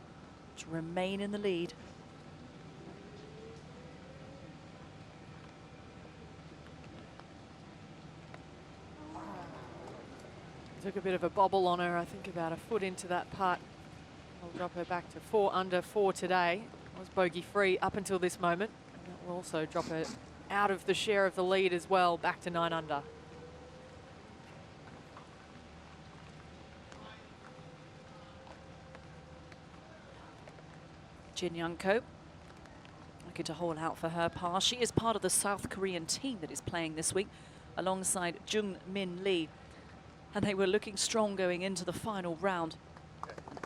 to remain in the lead. Took a bit of a bobble on her, I think about a foot into that putt. I'll drop her back to 4 under 4 today. Was bogey free up until this moment. And that will also drop her out of the share of the lead as well, back to 9 under. Jin Young Ko looking to hole out for her par. She is part of the South Korean team that is playing this week alongside Jung Min Lee. And they were looking strong going into the final round.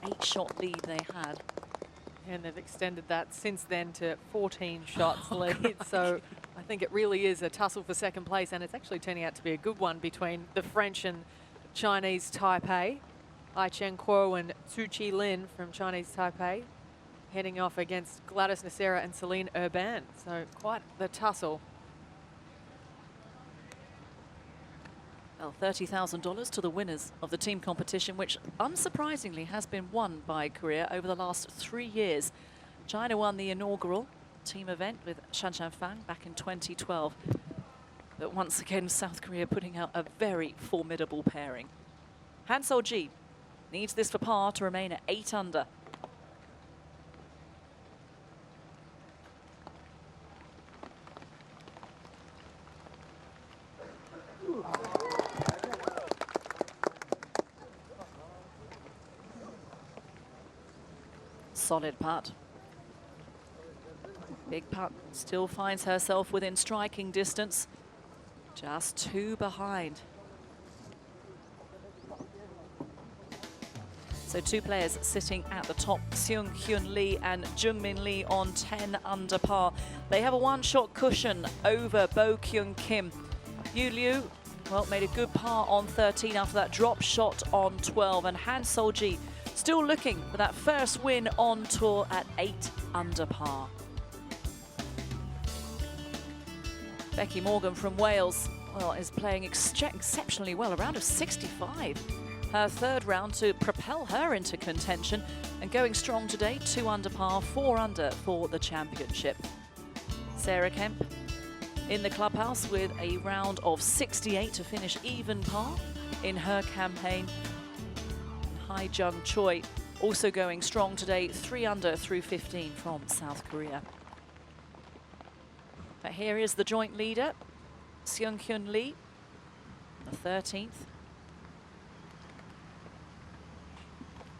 An 8-shot lead they had. And they've extended that since then to 14 shots lead. Crikey. So I think it really is a tussle for second place, and it's actually turning out to be a good one between the French and Chinese Taipei. Ai Chen Kuo and Tzu Chi Lin from Chinese Taipei heading off against Gladys Nacera and Celine Urban. So quite the tussle. Well, $30,000 to the winners of the team competition, which unsurprisingly has been won by Korea over the last 3 years. China won the inaugural team event with Shan Fang back in 2012. But once again, South Korea putting out a very formidable pairing. Han Sol-ji needs this for par to remain at 8 under. Solid putt. Big putt still finds herself within striking distance. Just 2 behind. So 2 players sitting at the top, Seung Hyun Lee and Jung Min Lee on 10 under par. They have a 1-shot cushion over Bo Kyung Kim. Yu Liu, well, made a good par on 13 after that drop shot on 12. And Han Sol-ji still looking for that first win on tour at 8 under par. Becky Morgan from Wales, well, is playing exceptionally well, a round of 65. Her 3rd round to propel her into contention, and going strong today, 2 under par, 4 under for the championship. Sarah Kemp in the clubhouse with a round of 68 to finish even par in her campaign. Hai Jung Choi also going strong today, 3 under through 15 from South Korea. But here is the joint leader, Seung Hyun Lee, the 13th.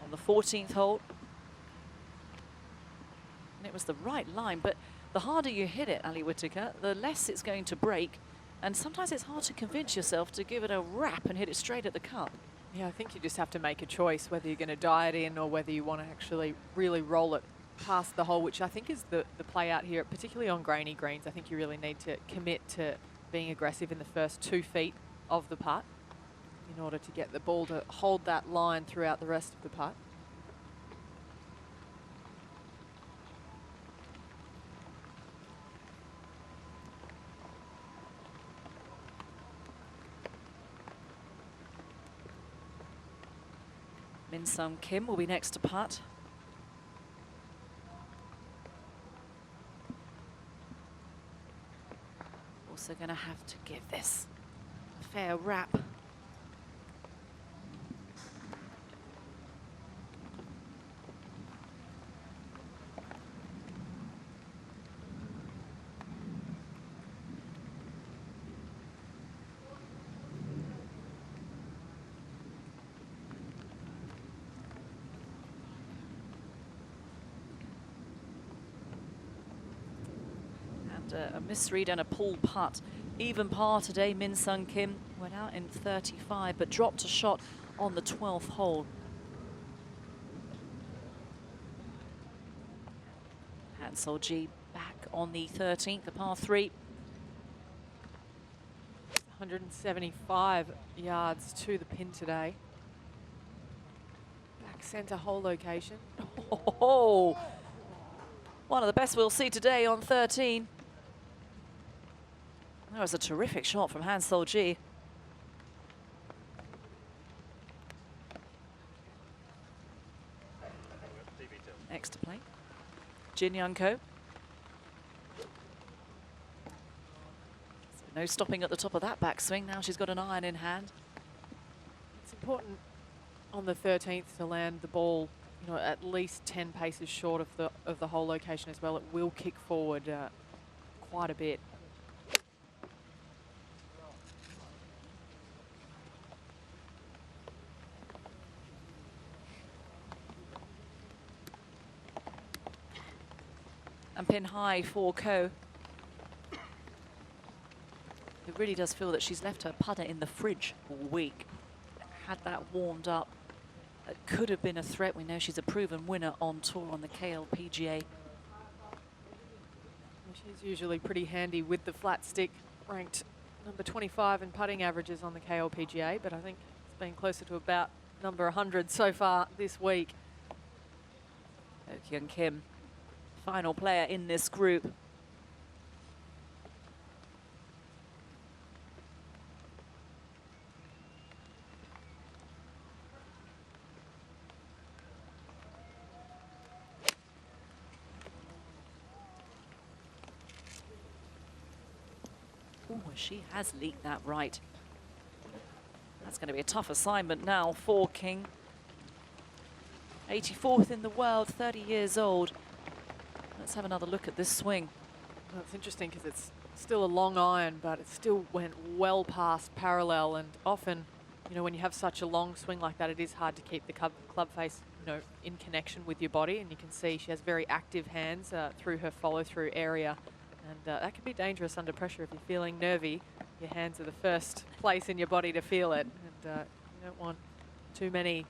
On the 14th hole. And it was the right line, but the harder you hit it, Ali Whittaker, the less it's going to break. And sometimes it's hard to convince yourself to give it a wrap and hit it straight at the cup. Yeah, I think you just have to make a choice whether you're going to dive it in or whether you want to actually really roll it past the hole, which I think is the play out here, particularly on grainy greens. I think you really need to commit to being aggressive in the first 2 feet of the putt in order to get the ball to hold that line throughout the rest of the putt. Min Sung Kim will be next to putt. Also going to have to give this a fair wrap. A misread and a pull putt. Even par today, Min Sung Kim went out in 35, but dropped a shot on the 12th hole. Han Sol-ji back on the 13th, the par 3. 175 yards to the pin today. Back centre hole location. Oh, one of the best we'll see today on 13. That was a terrific shot from Han Sol-ji. Next to play, Jin Young Ko. So no stopping at the top of that backswing. Now she's got an iron in hand. It's important on the 13th to land the ball, you know, at least 10 paces short of the hole location as well. It will kick forward quite a bit. And pin high for Ko. It really does feel that she's left her putter in the fridge all week. Had that warmed up, it could have been a threat. We know she's a proven winner on tour on the KLPGA. She's usually pretty handy with the flat stick, ranked number 25 in putting averages on the KLPGA, but I think it's been closer to about number 100 so far this week. Oh Kyung Kim, final player in this group. Oh, she has leaked that right. That's going to be a tough assignment now for King. 84th in the world, 30 years old. Let's have another look at this swing. Well, it's interesting because it's still a long iron, but it still went well past parallel. And often, you know, when you have such a long swing like that, it is hard to keep the club face, you know, in connection with your body. And you can see she has very active hands through her follow-through area. And that can be dangerous under pressure if you're feeling nervy. Your hands are the first place in your body to feel it. And you don't want too many, you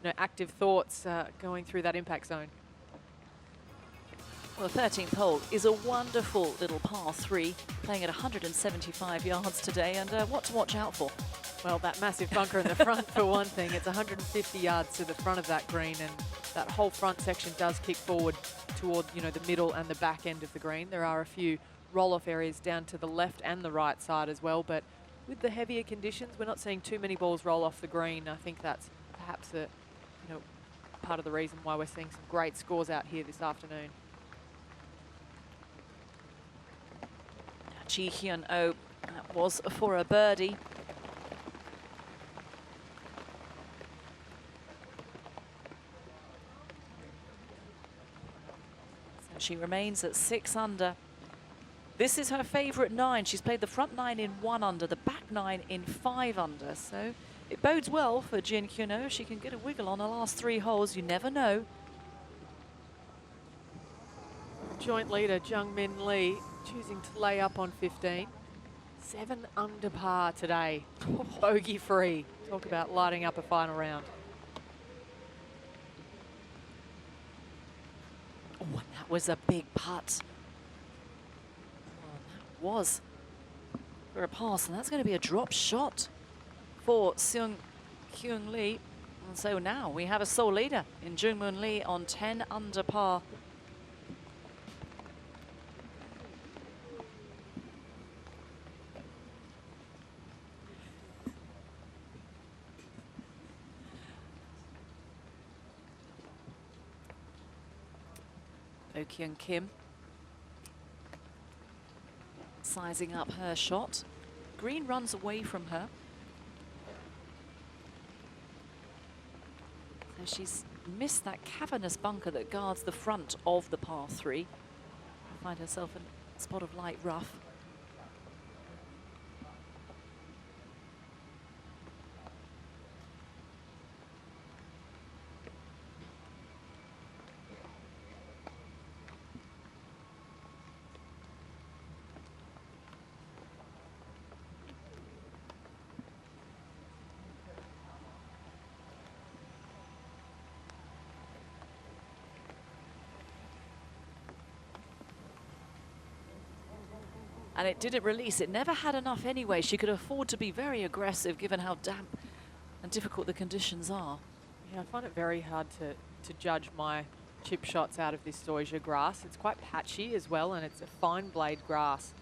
know, active thoughts going through that impact zone. Well, the 13th hole is a wonderful little par 3, playing at 175 yards today, and what to watch out for? Well, that massive bunker in the front, for one thing. It's 150 yards to the front of that green, and that whole front section does kick forward toward, you know, the middle and the back end of the green. There are a few roll-off areas down to the left and the right side as well, but with the heavier conditions, we're not seeing too many balls roll off the green. I think that's perhaps you know, part of the reason why we're seeing some great scores out here this afternoon. Ji Hyun Oh, that was for a birdie. So she remains at 6 under. This is her favourite 9. She's played the front 9 in 1 under, the back 9 in 5 under. So it bodes well for Jin Hyun Oh. She can get a wiggle on the last 3 holes. You never know. Joint leader Jung Min Lee choosing to lay up on 15. 7 under par today. Bogey free. Talk about lighting up a final round. Oh, was a big putt. Well, that was for a pass, and that's going to be a drop shot for Seung Hyun Lee. And so now we have a sole leader in Jung Moon Lee on 10 under par. Oh Kyung Kim sizing up her shot. Green runs away from her. So she's missed that cavernous bunker that guards the front of the par 3. Find herself in a spot of light rough. And it didn't release. It never had enough anyway. She could afford to be very aggressive given how damp and difficult the conditions are. Yeah, I find it very hard to judge my chip shots out of this zoysia grass. It's quite patchy as well, and it's a fine blade grass.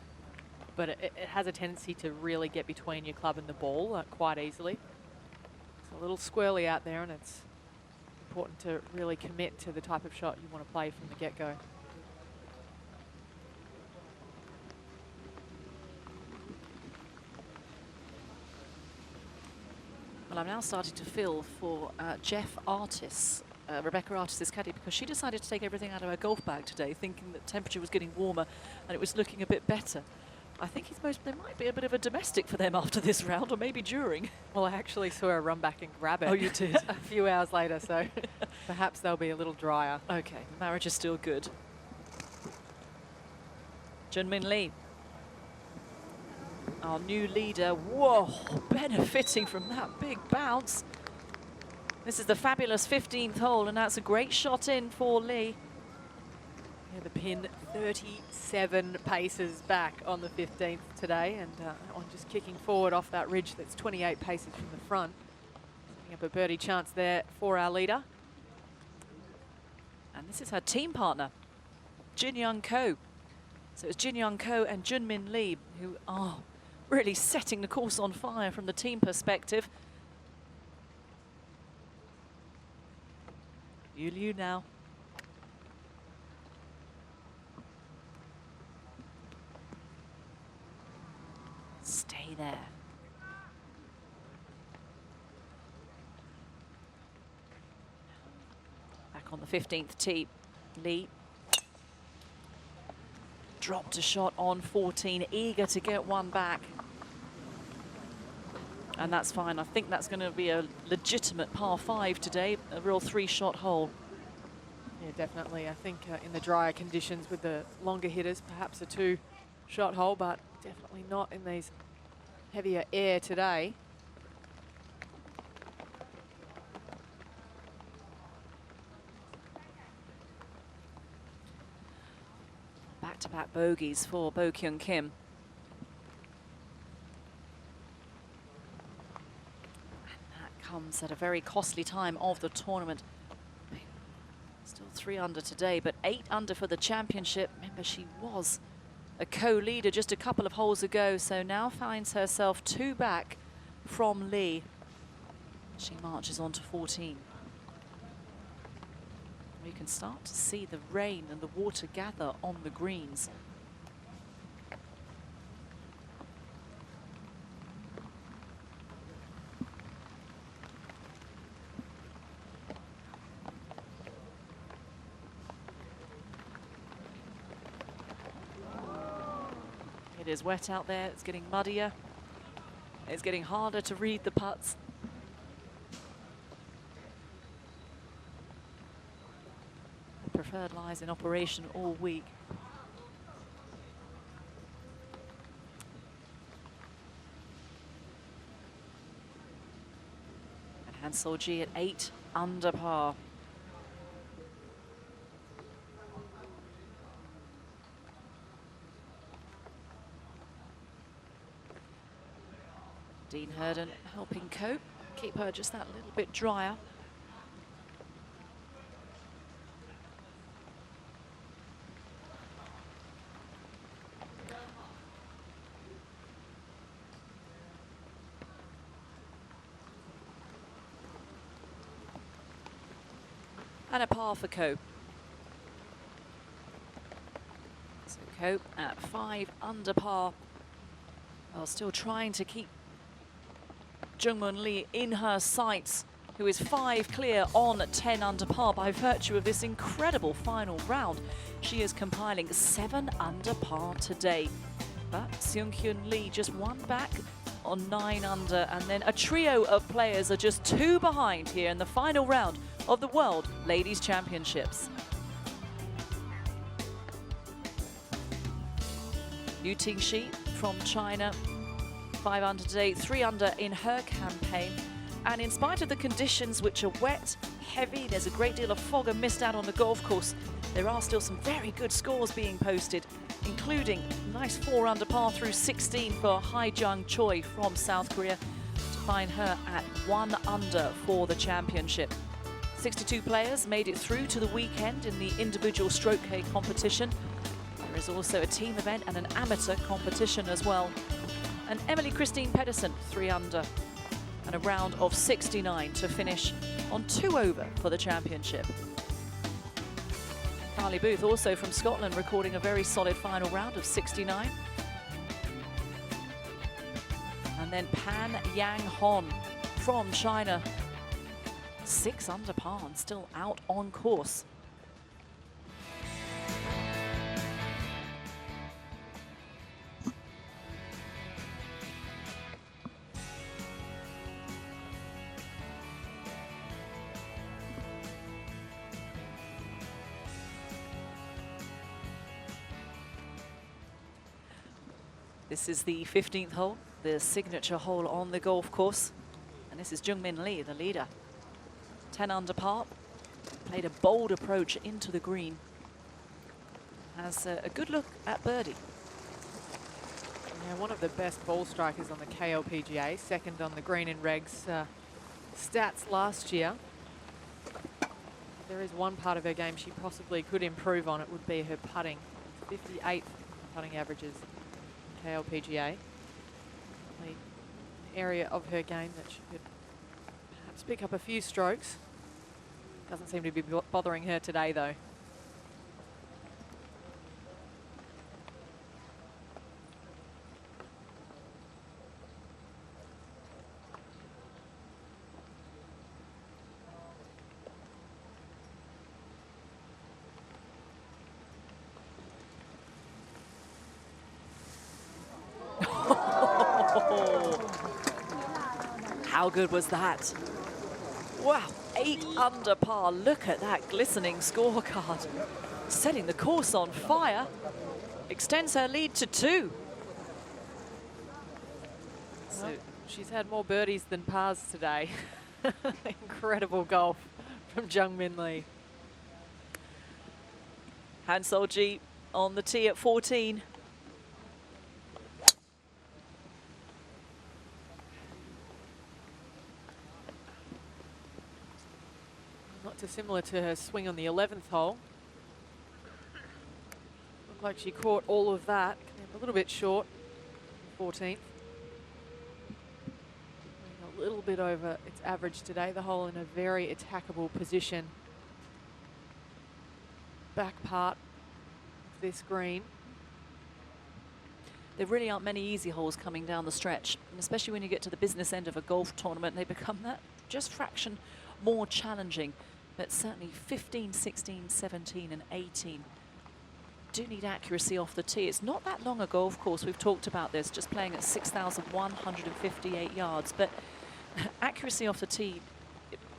But it has a tendency to really get between your club and the ball quite easily. It's a little squirrely out there, and it's important to really commit to the type of shot you want to play from the get-go. Well, I'm now starting to feel for Jeff Artis, Rebecca Artis' caddy, because she decided to take everything out of her golf bag today, thinking that temperature was getting warmer and it was looking a bit better. I think there might be a bit of a domestic for them after this round, or maybe during. Well, I actually saw her run back and grab it. Oh, you did? A few hours later, so perhaps they'll be a little drier. Okay, marriage is still good. Junmin Lee, our new leader. Whoa, benefiting from that big bounce. This is the fabulous 15th hole, and that's a great shot in for Lee. Yeah, the pin 37 paces back on the 15th today, and on just kicking forward off that ridge that's 28 paces from the front. Setting up a birdie chance there for our leader. And this is her team partner, Jin Young Ko. So it's Jin Young Ko and Junmin Lee who are really setting the course on fire from the team perspective. Yu Liu now. Stay there. Back on the 15th tee, Lee dropped a shot on 14, eager to get one back. And that's fine. I think that's going to be a legitimate par 5 today, a real 3-shot hole. Yeah, definitely. I think in the drier conditions with the longer hitters, perhaps a 2-shot hole, but definitely not in these heavier air today. Back-to-back bogeys for Bo Kyung Kim. And that comes at a very costly time of the tournament. Still 3 under today, but 8 under for the championship. Remember, she was a co-leader just a couple of holes ago, so now finds herself 2 back from Lee. She marches on to 14. You can start to see the rain and the water gather on the greens. It is wet out there, it's getting muddier. It's getting harder to read the putts. Preferred lies in operation all week. And Han So-ji at 8 under par. Dean Herden helping cope, keep her just that little bit drier. And a par for Ko. So Ko at 5 under par, while still trying to keep Jungmin Lee in her sights, who is 5 clear on 10 under par by virtue of this incredible final round. She is compiling 7 under par today. But Seung-Hyun Lee just 1 back on 9 under, and then a trio of players are just 2 behind here in the final round of the World Ladies Championships. Yu Tingshi from China, 5 under today, 3 under in her campaign. And in spite of the conditions, which are wet, heavy, there's a great deal of fog and mist out on the golf course, there are still some very good scores being posted, including a nice 4 under par through 16 for Hae-Jung Choi from South Korea, to find her at 1 under for the championship. 62 players made it through to the weekend in the individual stroke play competition. There is also a team event and an amateur competition as well. And Emily Christine Pedersen, 3 under, and a round of 69 to finish on 2 over for the championship. Carly Booth, also from Scotland, recording a very solid final round of 69. And then Pan Yang Hon from China, 6 under par and still out on course. This is the 15th hole, the signature hole on the golf course. And this is Jungmin Lee, the leader. 10 under par, played a bold approach into the green. Has a good look at birdie. Yeah, one of the best ball strikers on the KLPGA, second on the green and regs stats last year. There is one part of her game she possibly could improve on. It would be her putting. 58th putting averages in KLPGA. An area of her game that she could perhaps pick up a few strokes. Doesn't seem to be bothering her today, though. How good was that? Wow, 8 under par. Look at that glistening scorecard. Setting the course on fire. Extends her lead to 2. So she's had more birdies than pars today. Incredible golf from Jungmin Lee. Han Sol-ji on the tee at 14. Not dissimilar to her swing on the 11th hole. Looked like she caught all of that. A little bit short, 14th. A little bit over its average today. The hole in a very attackable position. Back part of this green. There really aren't many easy holes coming down the stretch, and especially when you get to the business end of a golf tournament, they become that just fraction more challenging. But certainly 15, 16, 17 and 18 do need accuracy off the tee. It's not that long a golf course. We've talked about this, just playing at 6,158 yards. But accuracy off the tee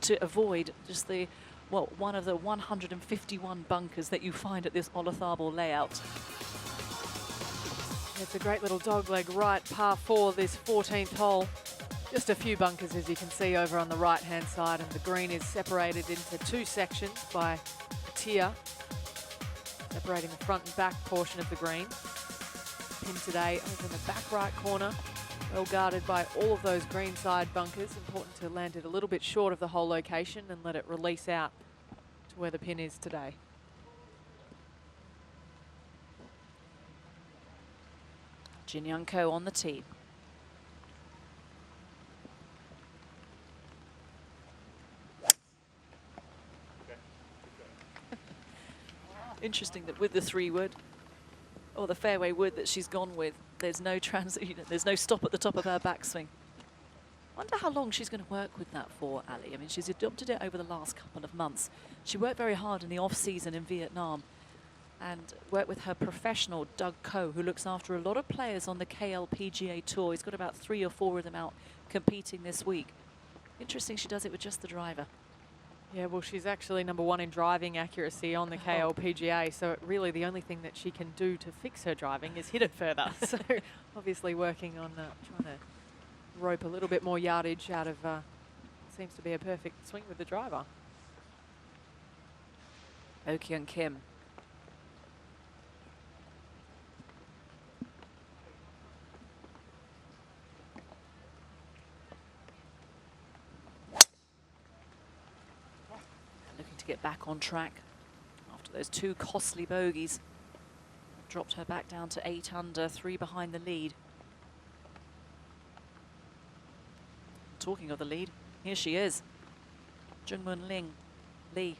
to avoid just the, well, one of the 151 bunkers that you find at this Olatharbor layout. It's a great little dogleg right par 4 this 14th hole. Just a few bunkers, as you can see over on the right-hand side, and the green is separated into 2 sections by a tier, separating the front and back portion of the green. Pin today over in the back right corner. Well guarded by all of those greenside bunkers. Important to land it a little bit short of the hole location and let it release out to where the pin is today. Jin Young Ko on the tee. Interesting that with the 3-wood, or the fairway wood that she's gone with, there's no there's no stop at the top of her backswing. Wonder how long she's going to work with that for, Ali. I mean, she's adopted it over the last couple of months. She worked very hard in the off-season in Vietnam and worked with her professional, Doug Ko, who looks after a lot of players on the KLPGA Tour. He's got about 3 or 4 of them out competing this week. Interesting she does it with just the driver. Yeah, well, she's actually #1 in driving accuracy on the KLPGA, so really the only thing that she can do to fix her driving is hit it further. So obviously working on trying to rope a little bit more yardage out of, seems to be a perfect swing with the driver. Oh Kyung Kim. Looking to get back on track after those 2 costly bogeys. Dropped her back down to 8 under, 3 behind the lead. Talking of the lead, here she is. Jungmoon Lee.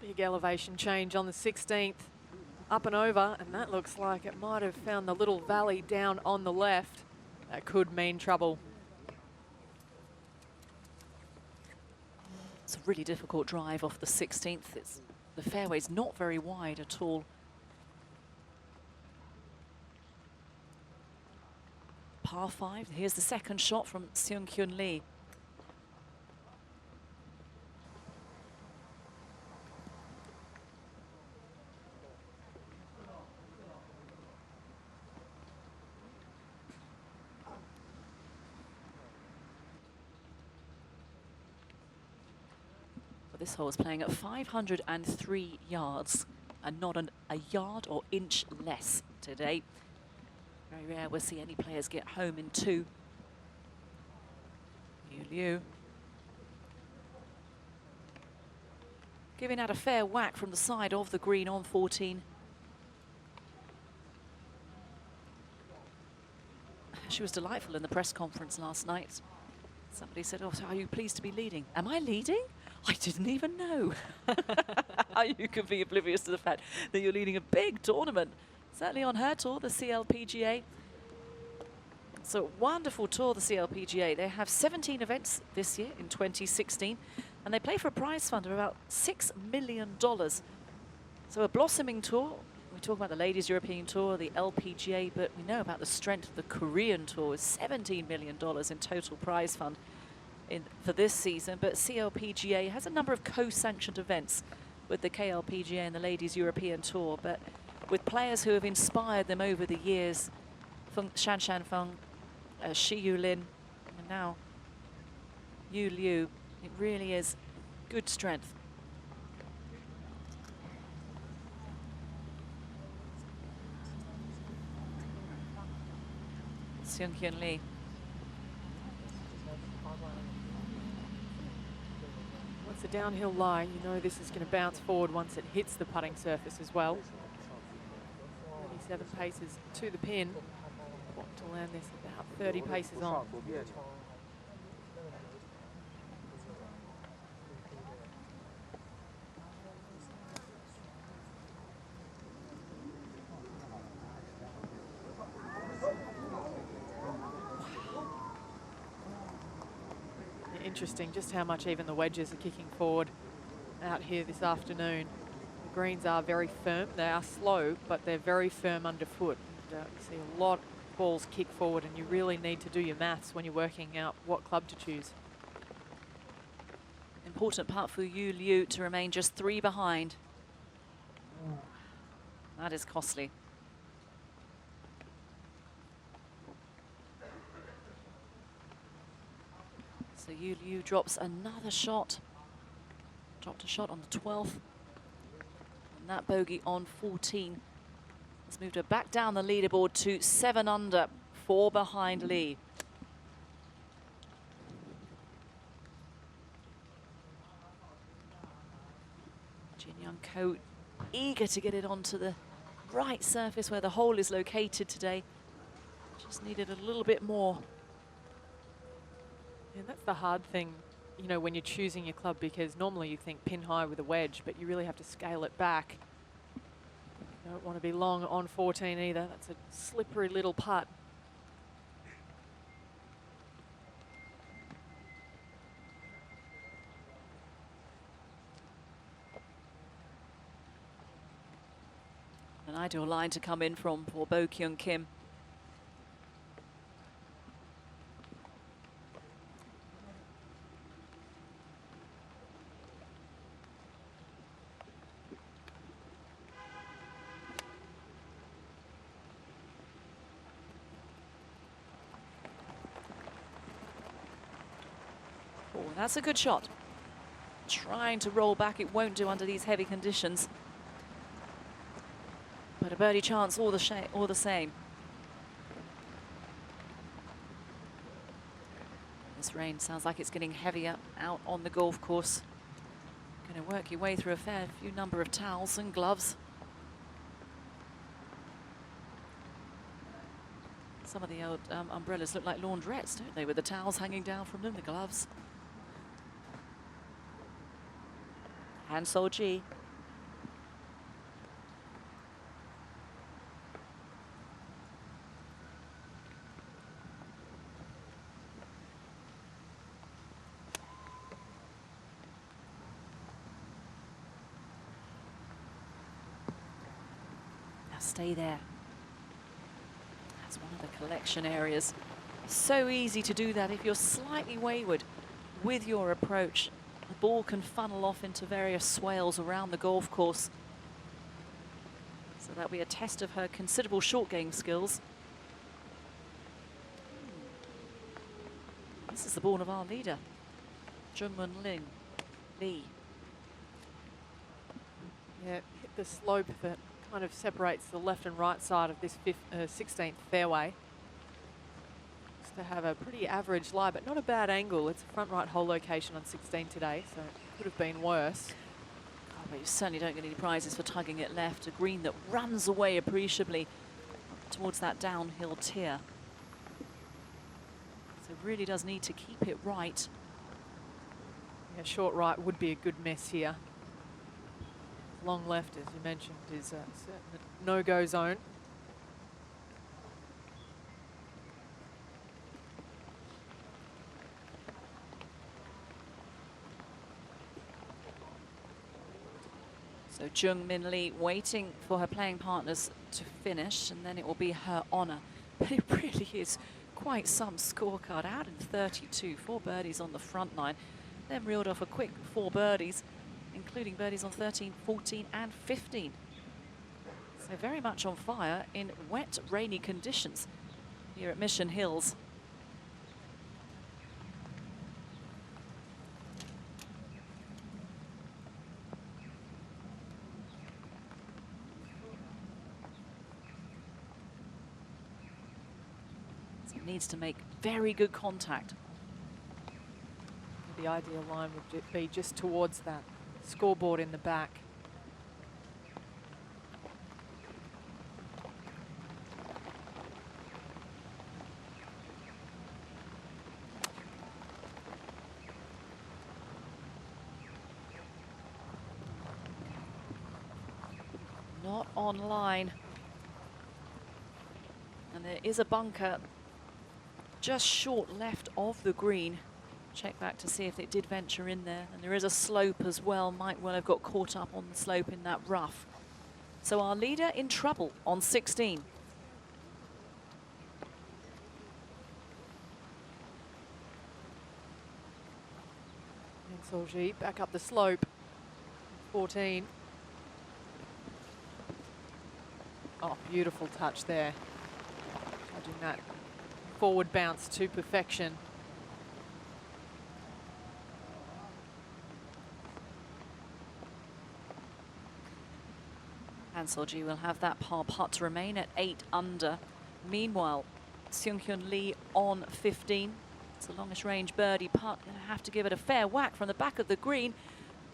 Big elevation change on the 16th. Up and over, and that looks like it might have found the little valley down on the left. That could mean trouble. It's a really difficult drive off the 16th. The fairway's not very wide at all. Par 5. Here's the second shot from Seung Kyun Lee. This hole is playing at 503 yards and not a yard or inch less today. Very rare we'll see any players get home in 2. Yu Liu giving out a fair whack from the side of the green on 14. She was delightful in the press conference last night. Somebody said, "Oh, so are you pleased to be leading?" Am I leading? I didn't even know. How you can be oblivious to the fact that you're leading a big tournament. Certainly on her tour, the CLPGA. It's a wonderful tour, the CLPGA. They have 17 events this year in 2016, and they play for a prize fund of about $6 million. So a blossoming tour. We talk about the Ladies European Tour, the LPGA, but we know about the strength of the Korean Tour with $17 million in total prize fund for this season. But CLPGA has a number of co-sanctioned events with the KLPGA and the Ladies European Tour, but with players who have inspired them over the years, Shan Shanfeng, Shi Yulin, and now Yu Liu. It really is good strength. Seung Kyun Lee. Once a downhill lie, you know this is going to bounce forward once it hits the putting surface as well. 37 paces to the pin. Want to land this about 30 paces on. Interesting just how much even the wedges are kicking forward out here this afternoon. The greens are very firm. They are slow, but they're very firm underfoot. And, you see a lot of balls kick forward, and you really need to do your maths when you're working out what club to choose. Important part for Yu Liu to remain just 3 behind. That is costly. So Yu Liu drops another shot. Dropped a shot on the 12th. And that bogey on 14 has moved her back down the leaderboard to 7 under, 4 behind Lee. Jin Young Ko eager to get it onto the right surface where the hole is located today. Just needed a little bit more. And that's the hard thing, you know, when you're choosing your club, because normally you think pin high with a wedge, but you really have to scale it back. You don't want to be long on 14 either. That's a slippery little putt. An ideal line to come in from for Bo Kyung Kim. Oh, that's a good shot. Trying to roll back, it won't do under these heavy conditions. But a birdie chance all the same. This rain sounds like it's getting heavier out on the golf course. Going to work your way through a fair few number of towels and gloves. Some of the old umbrellas look like laundrettes, don't they, with the towels hanging down from them, the gloves. Han So-ji. Now stay there. That's one of the collection areas. So easy to do that if you're slightly wayward with your approach. The ball can funnel off into various swales around the golf course. So that'll be a test of her considerable short game skills. This is the ball of our leader, Jungmun Lee. Yeah, hit the slope that kind of separates the left and right side of this 16th fairway. To have a pretty average lie, but not a bad angle. It's a front right hole location on 16 today, so it could have been worse. Oh, but you certainly don't get any prizes for tugging it left. A green that runs away appreciably towards that downhill tier. So it really does need to keep it right. Yeah, short right would be a good mess here. Long left, as you mentioned, is a certain no-go zone. So Jungmin Lee waiting for her playing partners to finish, and then it will be her honour. But it really is quite some scorecard. Out in 32, 4 birdies on the front line. Then reeled off a quick 4 birdies, including birdies on 13, 14 and 15. So very much on fire in wet, rainy conditions here at Mission Hills. Needs to make very good contact. The ideal line would be just towards that scoreboard in the back. Not on line. And there is a bunker just short left of the green. Check back to see if it did venture in there. And there is a slope as well. Might well have got caught up on the slope in that rough. So our leader in trouble on 16. And So-ji back up the slope. 14. Oh, beautiful touch there. Judging that forward bounce to perfection. Han Sol-ji will have that par putt to remain at 8 under. Meanwhile, Seung-hyun Lee on 15. It's the longest range birdie putt. Going to have to give it a fair whack from the back of the green,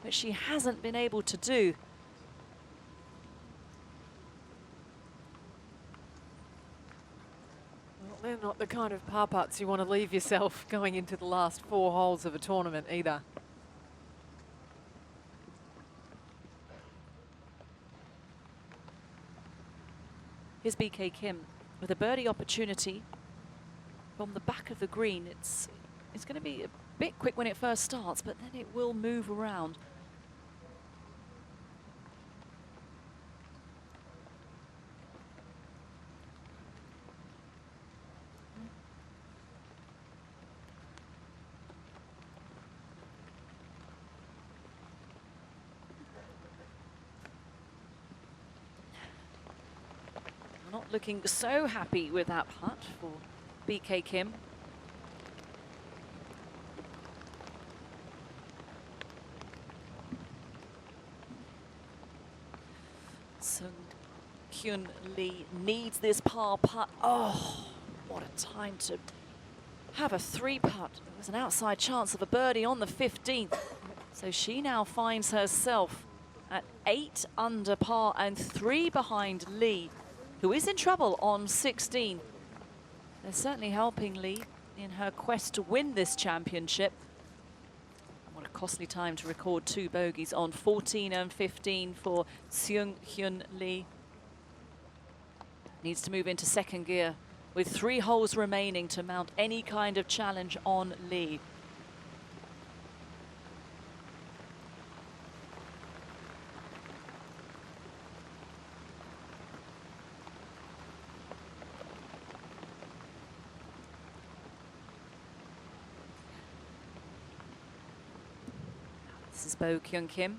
which she hasn't been able to do. Well, they're not the kind of par putts you want to leave yourself going into the last 4 holes of a tournament either. Here's BK Kim with a birdie opportunity from the back of the green. It's going to be a bit quick when it first starts, but then it will move around. Not looking so happy with that putt for BK Kim. Seung-hyun Lee needs this par putt. Oh, what a time to have a 3 putt. There was an outside chance of a birdie on the 15th. So she now finds herself at 8 under par and 3 behind Lee, who is in trouble on 16. They're certainly helping Lee in her quest to win this championship. What a costly time to record 2 bogeys on 14 and 15 for Seung-hyun Lee. Needs to move into second gear with 3 holes remaining to mount any kind of challenge on Lee. This is Bo Kyung Kim.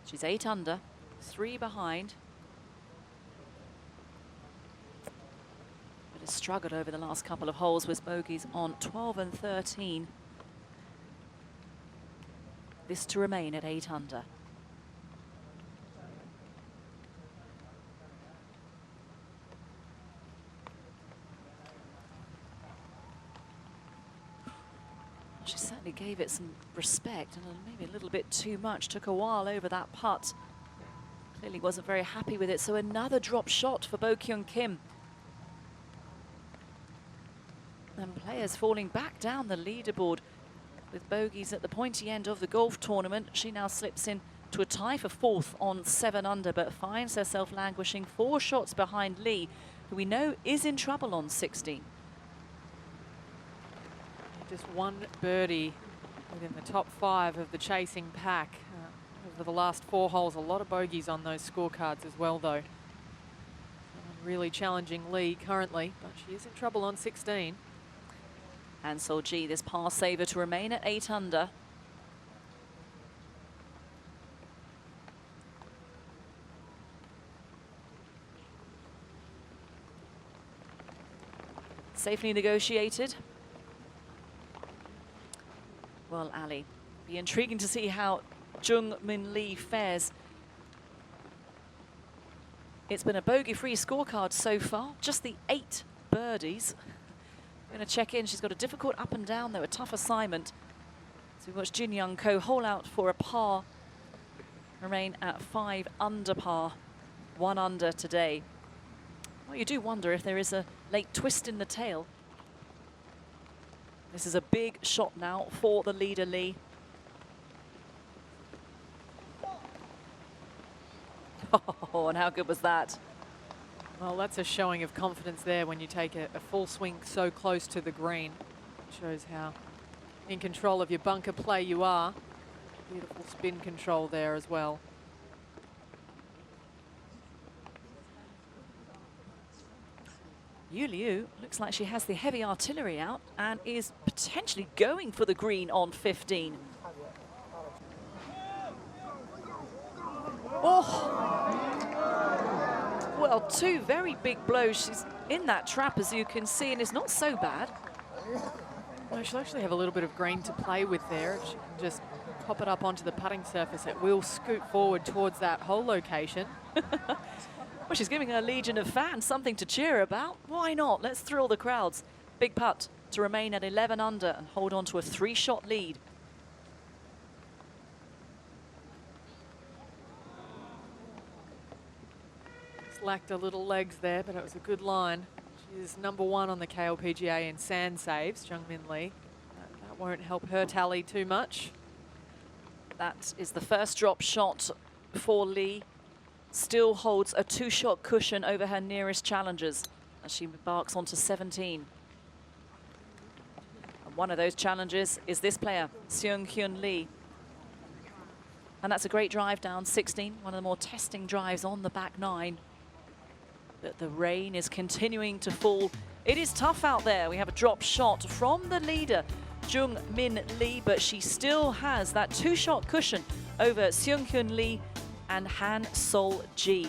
She's 8 under, 3 behind. But has struggled over the last couple of holes with bogeys on 12 and 13. This to remain at 8 under. She certainly gave it some respect, and maybe a little bit too much. Took a while over that putt. Clearly wasn't very happy with it. So another drop shot for Bo Kyung Kim. And players falling back down the leaderboard with bogeys at the pointy end of the golf tournament. She now slips in to a tie for 4th on 7 under, but finds herself languishing 4 shots behind Lee, who we know is in trouble on 16. Just 1 birdie within the top 5 of the chasing pack over the last 4 holes. A lot of bogeys on those scorecards as well, though. Really challenging Lee currently, but she is in trouble on 16. Han Sol-ji, this par saver to remain at 8 under. Safely negotiated. Well, Ali, be intriguing to see how Jung-min Lee fares. It's been a bogey-free scorecard so far, just the 8 birdies. We're going to check in. She's got a difficult up and down, though, a tough assignment. So we watch Jin Young Ko hole out for a par, remain at 5 under par, 1 under today. Well, you do wonder if there is a late twist in the tail. This is a big shot now for the leader, Lee. Oh, and how good was that? Well, that's a showing of confidence there when you take a full swing so close to the green. It shows how in control of your bunker play you are. Beautiful spin control there as well. Yu Liu looks like she has the heavy artillery out and is potentially going for the green on 15. Oh! Well, 2 very big blows. She's in that trap, as you can see, and it's not so bad. Well, she'll actually have a little bit of green to play with there. If she can just pop it up onto the putting surface, it will scoot forward towards that hole location. Well, she's giving her legion of fans something to cheer about. Why not? Let's thrill the crowds. Big putt to remain at 11 under and hold on to a 3-shot lead. Just lacked a little legs there, but it was a good line. She's #1 on the KLPGA in sand saves, Jung-Min Lee. That won't help her tally too much. That is the first drop shot for Lee. Still holds a 2-shot cushion over her nearest challengers as she embarks onto 17. And one of those challenges is this player, Seung-Hyun Lee. And that's a great drive down 16, one of the more testing drives on the back 9. But the rain is continuing to fall. It is tough out there. We have a drop shot from the leader, Jung-Min Lee, but she still has that 2-shot cushion over Seung-Hyun Lee and Han Sol-ji.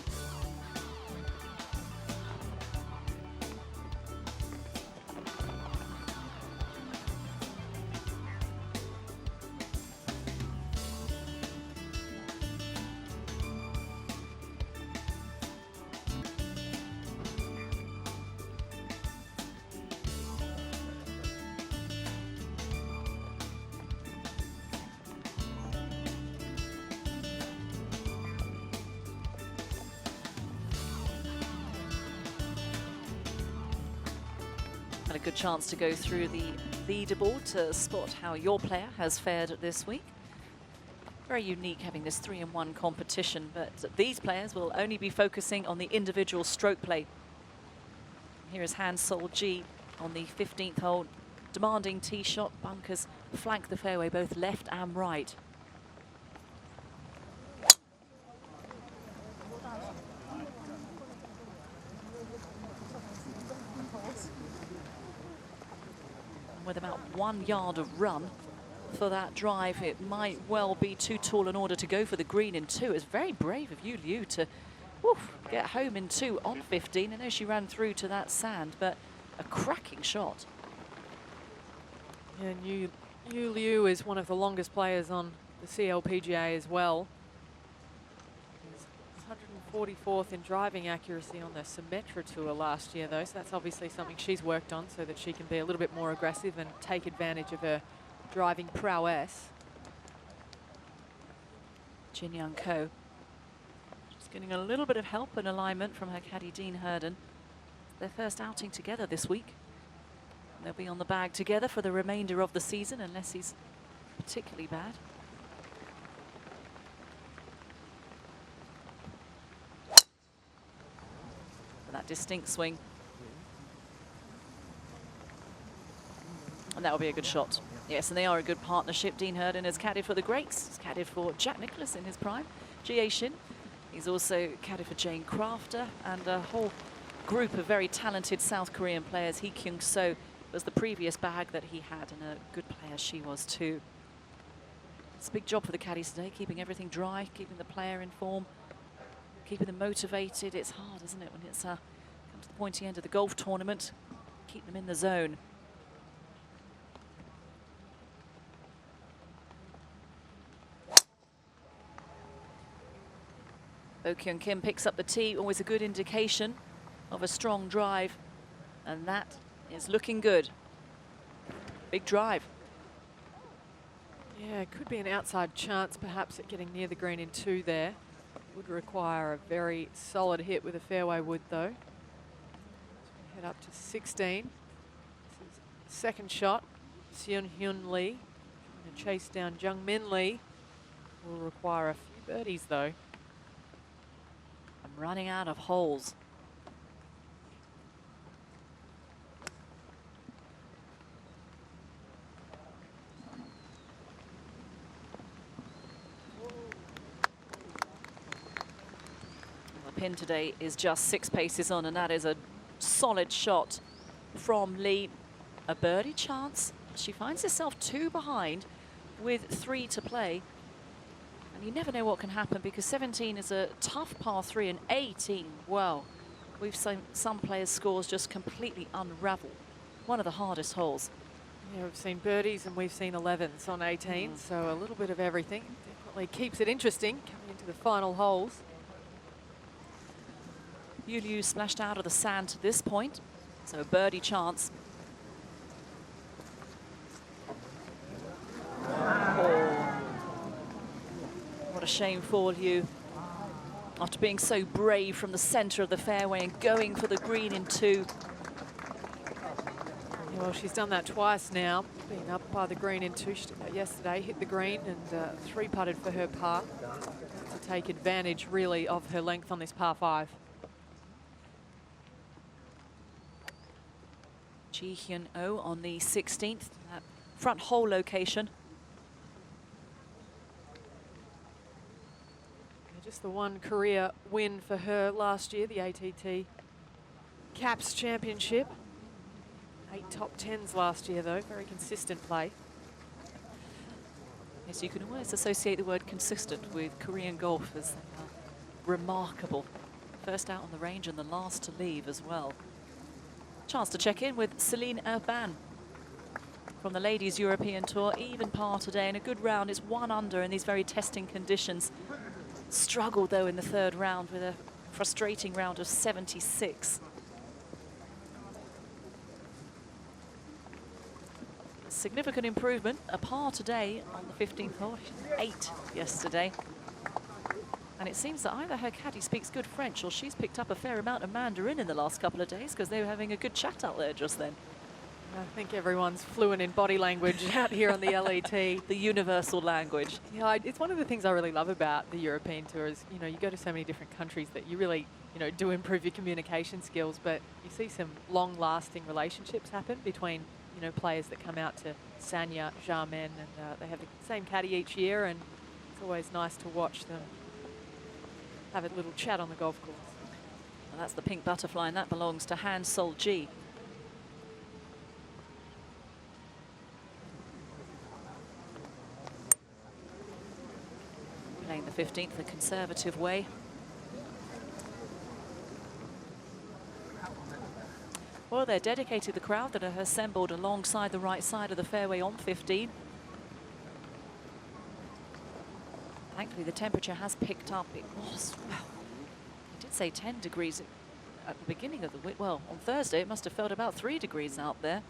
Had a good chance to go through the leaderboard to spot how your player has fared this week. Very unique having this 3-in-1 competition, but these players will only be focusing on the individual stroke play. Here is Han Sol-ji on the 15th hole, demanding tee shot. Bunkers flank the fairway both left and right. With about 1 yard of run for that drive, it might well be too tall in order to go for the green in 2. It's very brave of you, Liu, to get home in 2 on 15. I know she ran through to that sand, but a cracking shot. And Yu Liu is one of the longest players on the CLPGA as well. He's 144th in driving accuracy on the Symetra Tour last year, though, so that's obviously something she's worked on so that she can be a little bit more aggressive and take advantage of her driving prowess. Jin Young Ko just getting a little bit of help and alignment from her caddy Dean Herden. Their first outing together this week. They'll be on the bag together for the remainder of the season unless he's particularly bad. That distinct swing. And that will be a good shot. Yes, and they are a good partnership. Dean Herden has caddied for the greats. He's caddied for Jack Nicklaus in his prime. Jie Shin. He's also caddied for Jane Crafter and a whole group of very talented South Korean players. Hee Kyung-so was the previous bag that he had, and a good player she was too. It's a big job for the caddies today, keeping everything dry, keeping the player in form, keeping them motivated. It's hard, isn't it, when it's come to the pointy end of the golf tournament, keep them in the zone. Oh Kyung Kim picks up the tee, always a good indication of a strong drive, and that is looking good. Big drive. Yeah, it could be an outside chance perhaps at getting near the green in 2 there. Would require a very solid hit with a fairway wood though. Head up to 16. This is second shot. Seung-Hyun Lee trying to chase down Jung-Min Lee. Will require a few birdies though. I'm running out of holes. The pin today is just 6 paces on, and that is a solid shot from Lee. A birdie chance. She finds herself 2 behind with 3 to play. And you never know what can happen because 17 is a tough par 3 and 18, well, we've seen some players' scores just completely unravel. One of the hardest holes. Yeah, we've seen birdies and we've seen 11s on 18, so a little bit of everything. Definitely keeps it interesting coming into the final holes. Yuliu splashed out of the sand to this point, so a birdie chance. Oh, what a shame for Liu. After being so brave from the centre of the fairway and going for the green in 2. Yeah, well, she's done that twice now, being up by the green in 2. She did that yesterday, hit the green and 3-putted for her par to take advantage really of her length on this par 5. Ji Hyun-oh on the 16th, that front hole location. Just the one career win for her last year, the ATT Caps Championship. 8 top 10s last year, though. Very consistent play. Yes, you can always associate the word consistent with Korean golf as remarkable. First out on the range and the last to leave as well. Chance to check in with Celine Urban from the Ladies European Tour. Even par today and a good round. It's 1 under in these very testing conditions. Struggled, though, in the 3rd round with a frustrating round of 76. Significant improvement. A par today on the 15th hole. 8 yesterday. And it seems that either her caddy speaks good French or she's picked up a fair amount of Mandarin in the last couple of days because they were having a good chat out there just then. I think everyone's fluent in body language out here on the LET. The universal language. Yeah, it's one of the things I really love about the European Tour is, you know, you go to so many different countries that you really, you know, do improve your communication skills, but you see some long-lasting relationships happen between, you know, players that come out to Sanya, Xiamen, and they have the same caddy each year, and it's always nice to watch them have a little chat on the golf course. Well, that's the pink butterfly, and that belongs to Han Sol-ji. Playing the 15th the conservative way. Well, they're dedicated, the crowd that are assembled alongside the right side of the fairway on 15. Thankfully, the temperature has picked up. It was, well, I did say 10 degrees at the beginning of the week. Well, on Thursday, it must have felt about 3 degrees out there.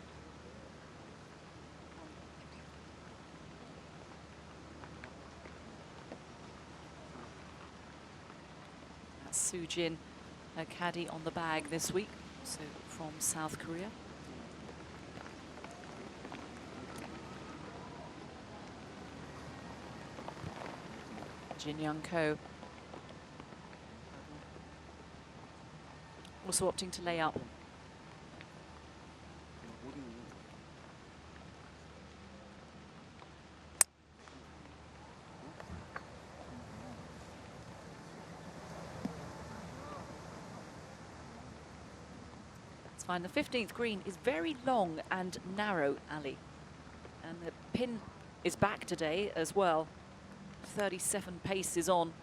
That's Soo-jin, her caddy on the bag this week, so from South Korea. Jin Young Ko also opting to lay up. That's fine. The 15th green is very long and narrow, Ali. And the pin is back today as well. 37 paces on.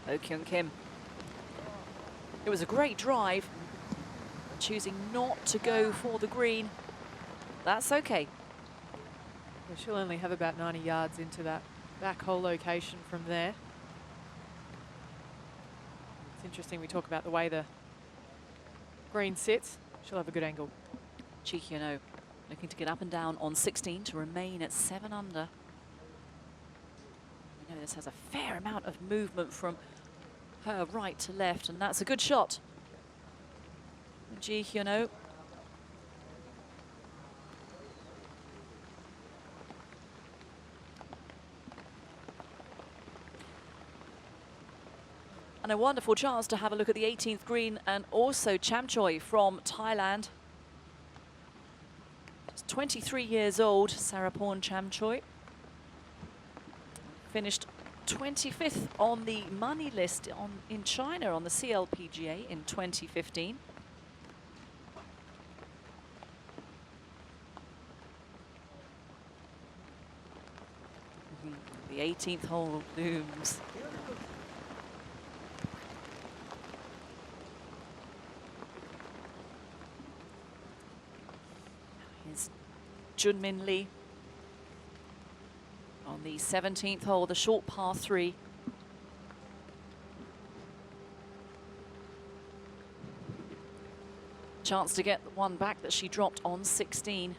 Oh Kyung Kim. It was a great drive, choosing not to go for the green. That's okay. Yeah, she'll only have about 90 yards into that back hole location from there. It's interesting, we talk about the way the green sits. She'll have a good angle. Ji Hyun-oh looking to get up and down on 16 to remain at 7 under. We know this has a fair amount of movement from her right to left, and that's a good shot. Ji Hyun-oh. And a wonderful chance to have a look at the 18th green and also Chamchoi from Thailand. Just 23 years old, Saraporn Chamchoi. Finished 25th on the money list in China on the CLPGA in 2015. The 18th hole looms. Here's Junmin Lee on the 17th hole, the short par 3. Chance to get the one back that she dropped on 16.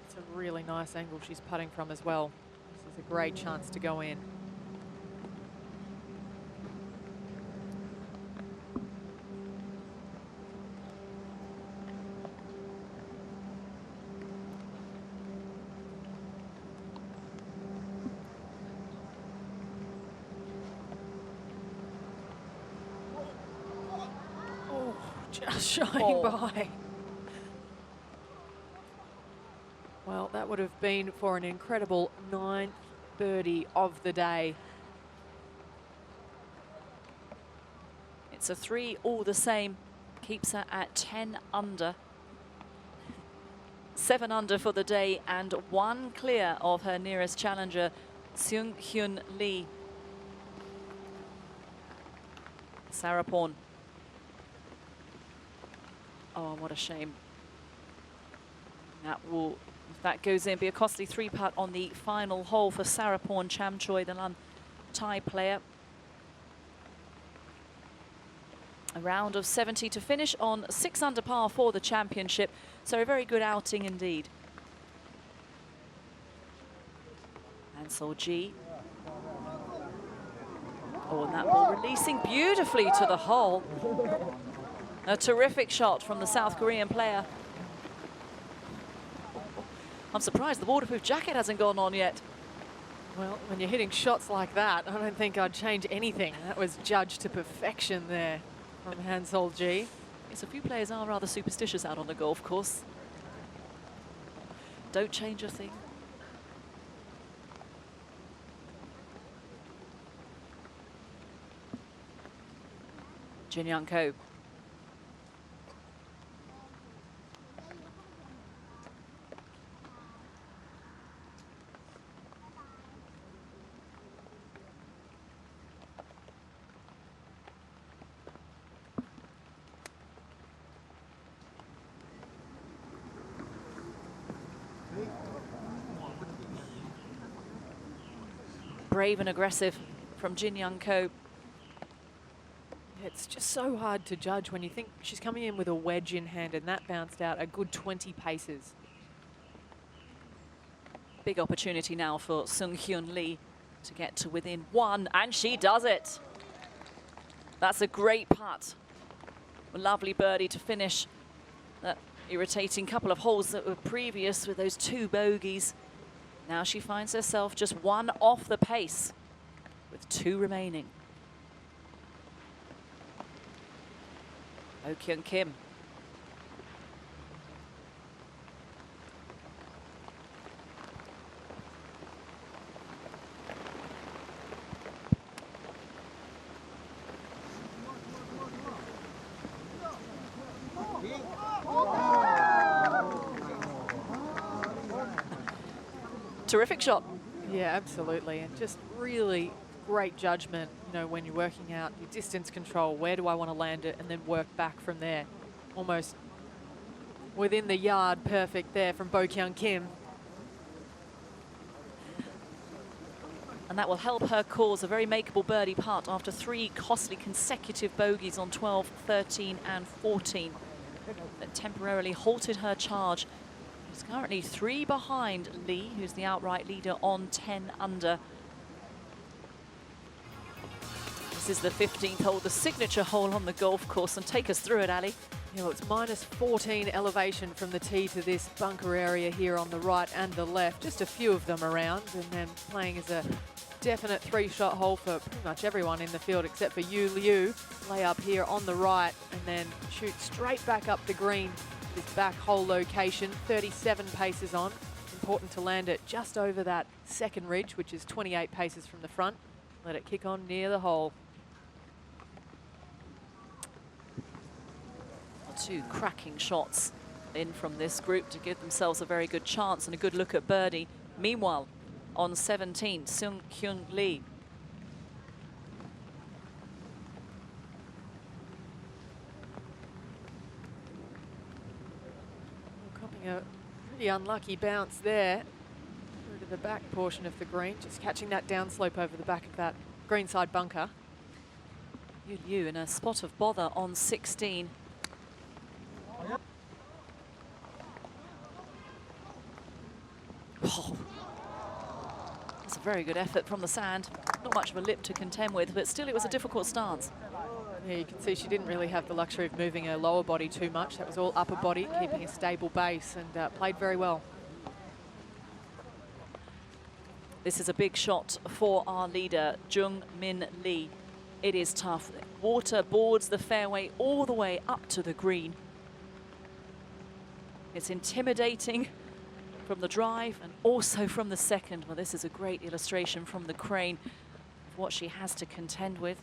It's a really nice angle she's putting from as well. This is a great chance to go in. Just shining by. Well, that would have been for an incredible 9th birdie of the day. It's a 3 all the same. Keeps her at 10 under. 7 under for the day and 1 clear of her nearest challenger, Seung-Hyun Lee. Sarapon. Oh, what a shame. That will, if that goes in, be a costly 3-putt on the final hole for Sarapon Chamchoi, the Lun Thai player. A round of 70 to finish on 6 under par for the championship. So a very good outing indeed. And So Ji. Oh, and that ball releasing beautifully to the hole. A terrific shot from the South Korean player. I'm surprised the waterproof jacket hasn't gone on yet. Well, when you're hitting shots like that, I don't think I'd change anything. That was judged to perfection there from Han-Sol Ji. Yes, a few players are rather superstitious out on the golf course. Don't change a thing. Jin Young Ko. Brave and aggressive from Jin Young Ko. It's just so hard to judge when you think she's coming in with a wedge in hand, and that bounced out a good 20 paces. Big opportunity now for Seung-Hyun Lee to get to within 1, and she does it. That's a great putt. A lovely birdie to finish that irritating couple of holes that were previous with those 2 bogeys. Now she finds herself just 1 off the pace with 2 remaining. Oh Kyung Kim. Terrific shot. Yeah, absolutely. And just really great judgment, you know, when you're working out your distance control, where do I want to land it, and then work back from there. Almost within the yard, perfect there from Bo Kyung Kim. And that will help her cause a very makeable birdie putt after 3 costly consecutive bogeys on 12, 13 and 14 that temporarily halted her charge. She's currently 3 behind Lee, who's the outright leader on 10 under. This is the 15th hole, the signature hole on the golf course, and take us through it, Ali. You know, it's -14 elevation from the tee to this bunker area here on the right and the left. Just a few of them around, and then playing as a definite 3-shot hole for pretty much everyone in the field except for Yu Liu. Lay up here on the right and then shoot straight back up the green. This back hole location, 37 paces on. Important to land it just over that second ridge, which is 28 paces from the front. Let it kick on near the hole. 2 cracking shots in from this group to give themselves a very good chance and a good look at birdie. Meanwhile, on 17, Seung Hyun Lee. Copying a pretty unlucky bounce there through to the back portion of the green, just catching that downslope over the back of that greenside bunker. Yu Liu in a spot of bother on 16. Oh. That's a very good effort from the sand. Not much of a lip to contend with, but still it was a difficult stance. Yeah, you can see she didn't really have the luxury of moving her lower body too much. That was all upper body, keeping a stable base, and played very well. This is a big shot for our leader, Jung Min Lee. It is tough. Water boards the fairway all the way up to the green. It's intimidating from the drive and also from the second. Well, this is a great illustration from the crane of what she has to contend with.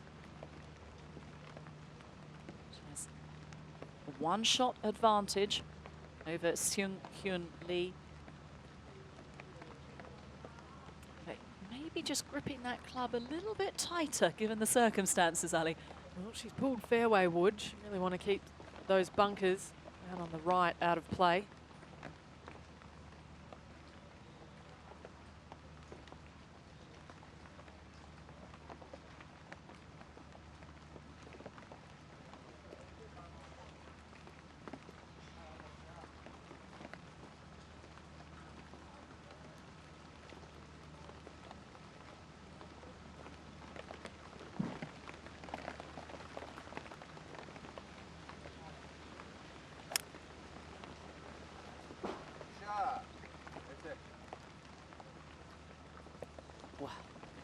She has a one-shot advantage over Seung Hyun Lee. Maybe just gripping that club a little bit tighter given the circumstances, Ali. Well, she's pulled fairway wood. She really want to keep those bunkers out on the right out of play.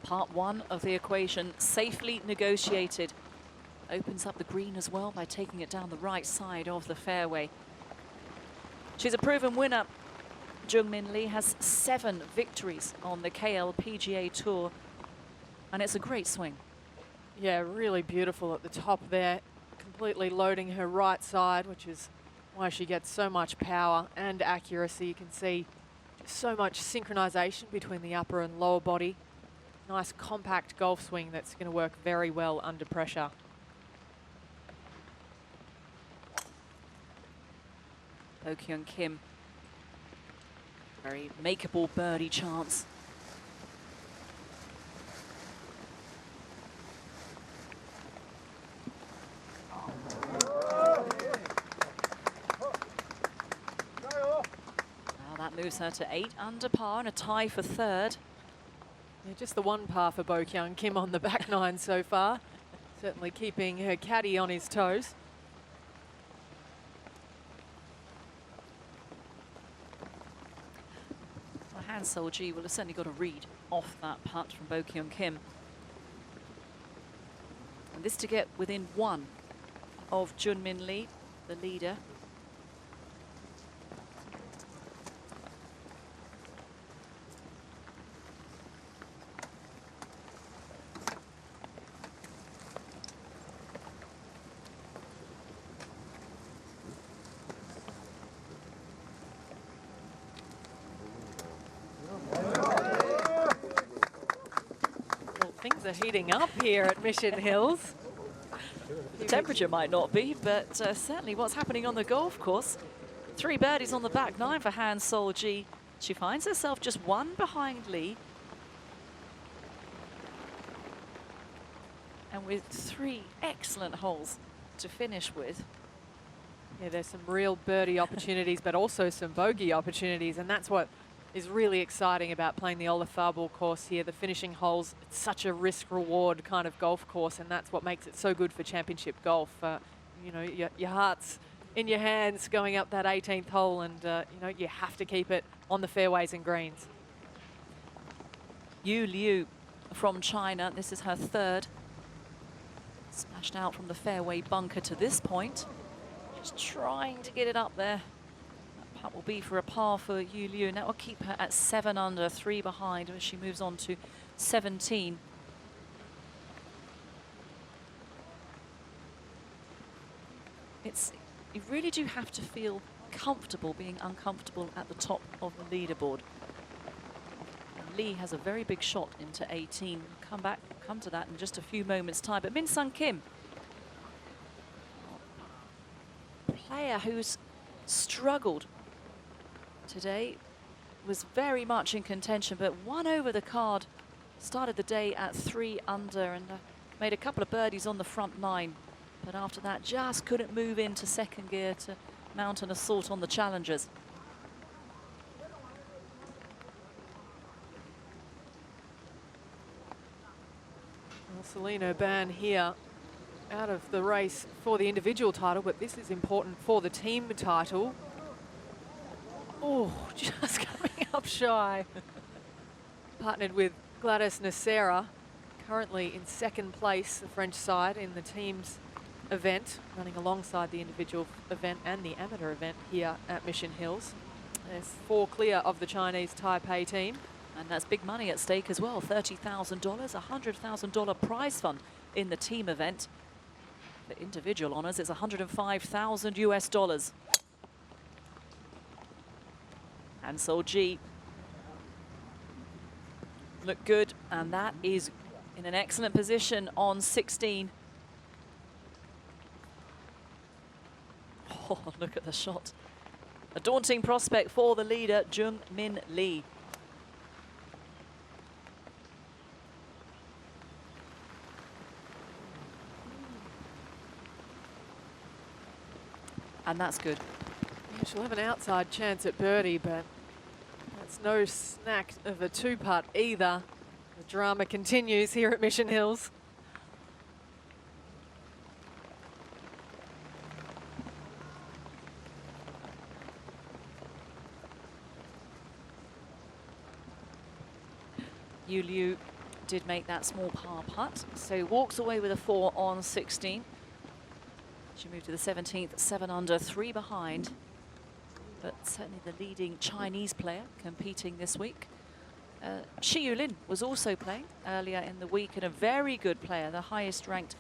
Part one of the equation safely negotiated. Opens up the green as well by taking it down the right side of the fairway. She's a proven winner. Jung Min Lee has 7 victories on the KL PGA Tour, and it's a great swing. Yeah, really beautiful at the top there. Completely loading her right side, which is why she gets so much power and accuracy. You can see just so much synchronization between the upper and lower body. Nice compact golf swing that's going to work very well under pressure. Oh Kyung Kim, very makeable birdie chance. Now that moves her to 8 under par and a tie for third. Yeah, just the one par for Bo Kyung Kim on the back nine so far. Certainly keeping her caddy on his toes. Well, Han Sol-ji will have certainly got a read off that putt from Bo Kyung Kim. And this to get within 1 of Jun Min Lee, the leader. Things are heating up here at Mission Hills. The temperature might not be, but certainly what's happening on the golf course. 3 birdies on the back nine for Han Sol-ji. She finds herself just 1 behind Lee. And with 3 excellent holes to finish with. Yeah, there's some real birdie opportunities, but also some bogey opportunities, and that's what is really exciting about playing the Olafable course here. The finishing holes, it's such a risk-reward kind of golf course, and that's what makes it so good for championship golf. You know, your heart's in your hands going up that 18th hole, and you know, you have to keep it on the fairways and greens. Yu Liu from China, this is her 3rd. Smashed out from the fairway bunker to this point. Just trying to get it up there. That putt will be for a par for Yu Liu, and that will keep her at 7 under, 3 behind as she moves on to 17. You really do have to feel comfortable being uncomfortable at the top of the leaderboard. And Lee has a very big shot into 18. Come to that in just a few moments' time. But Min Sung Kim, player who's struggled today, was very much in contention, but won over the card. Started the day at 3 under and made a couple of birdies on the front 9. But after that, just couldn't move into second gear to mount an assault on the challengers. Well, Celine Urban here out of the race for the individual title, but this is important for the team title. Oh, just coming up shy. Partnered with Gladys Nacera, currently in second place, the French side in the team's event, running alongside the individual event and the amateur event here at Mission Hills. There's 4 clear of the Chinese Taipei team. And that's big money at stake as well, $30,000, $100,000 prize fund in the team event. The individual honors, it's 105,000 US dollars. And So Ji look good, and that is in an excellent position on 16. Oh, look at the shot. A daunting prospect for the leader, Jung Min Lee. And that's good. Yeah, she'll have an outside chance at birdie, but that's no snack of a 2-putt either. The drama continues here at Mission Hills. Yu Liu did make that small par putt, so walks away with a 4 on 16. She moved to the 17th, 7 under, 3 behind. But certainly the leading Chinese player competing this week. Shi Yulin was also playing earlier in the week, and a very good player, the highest ranked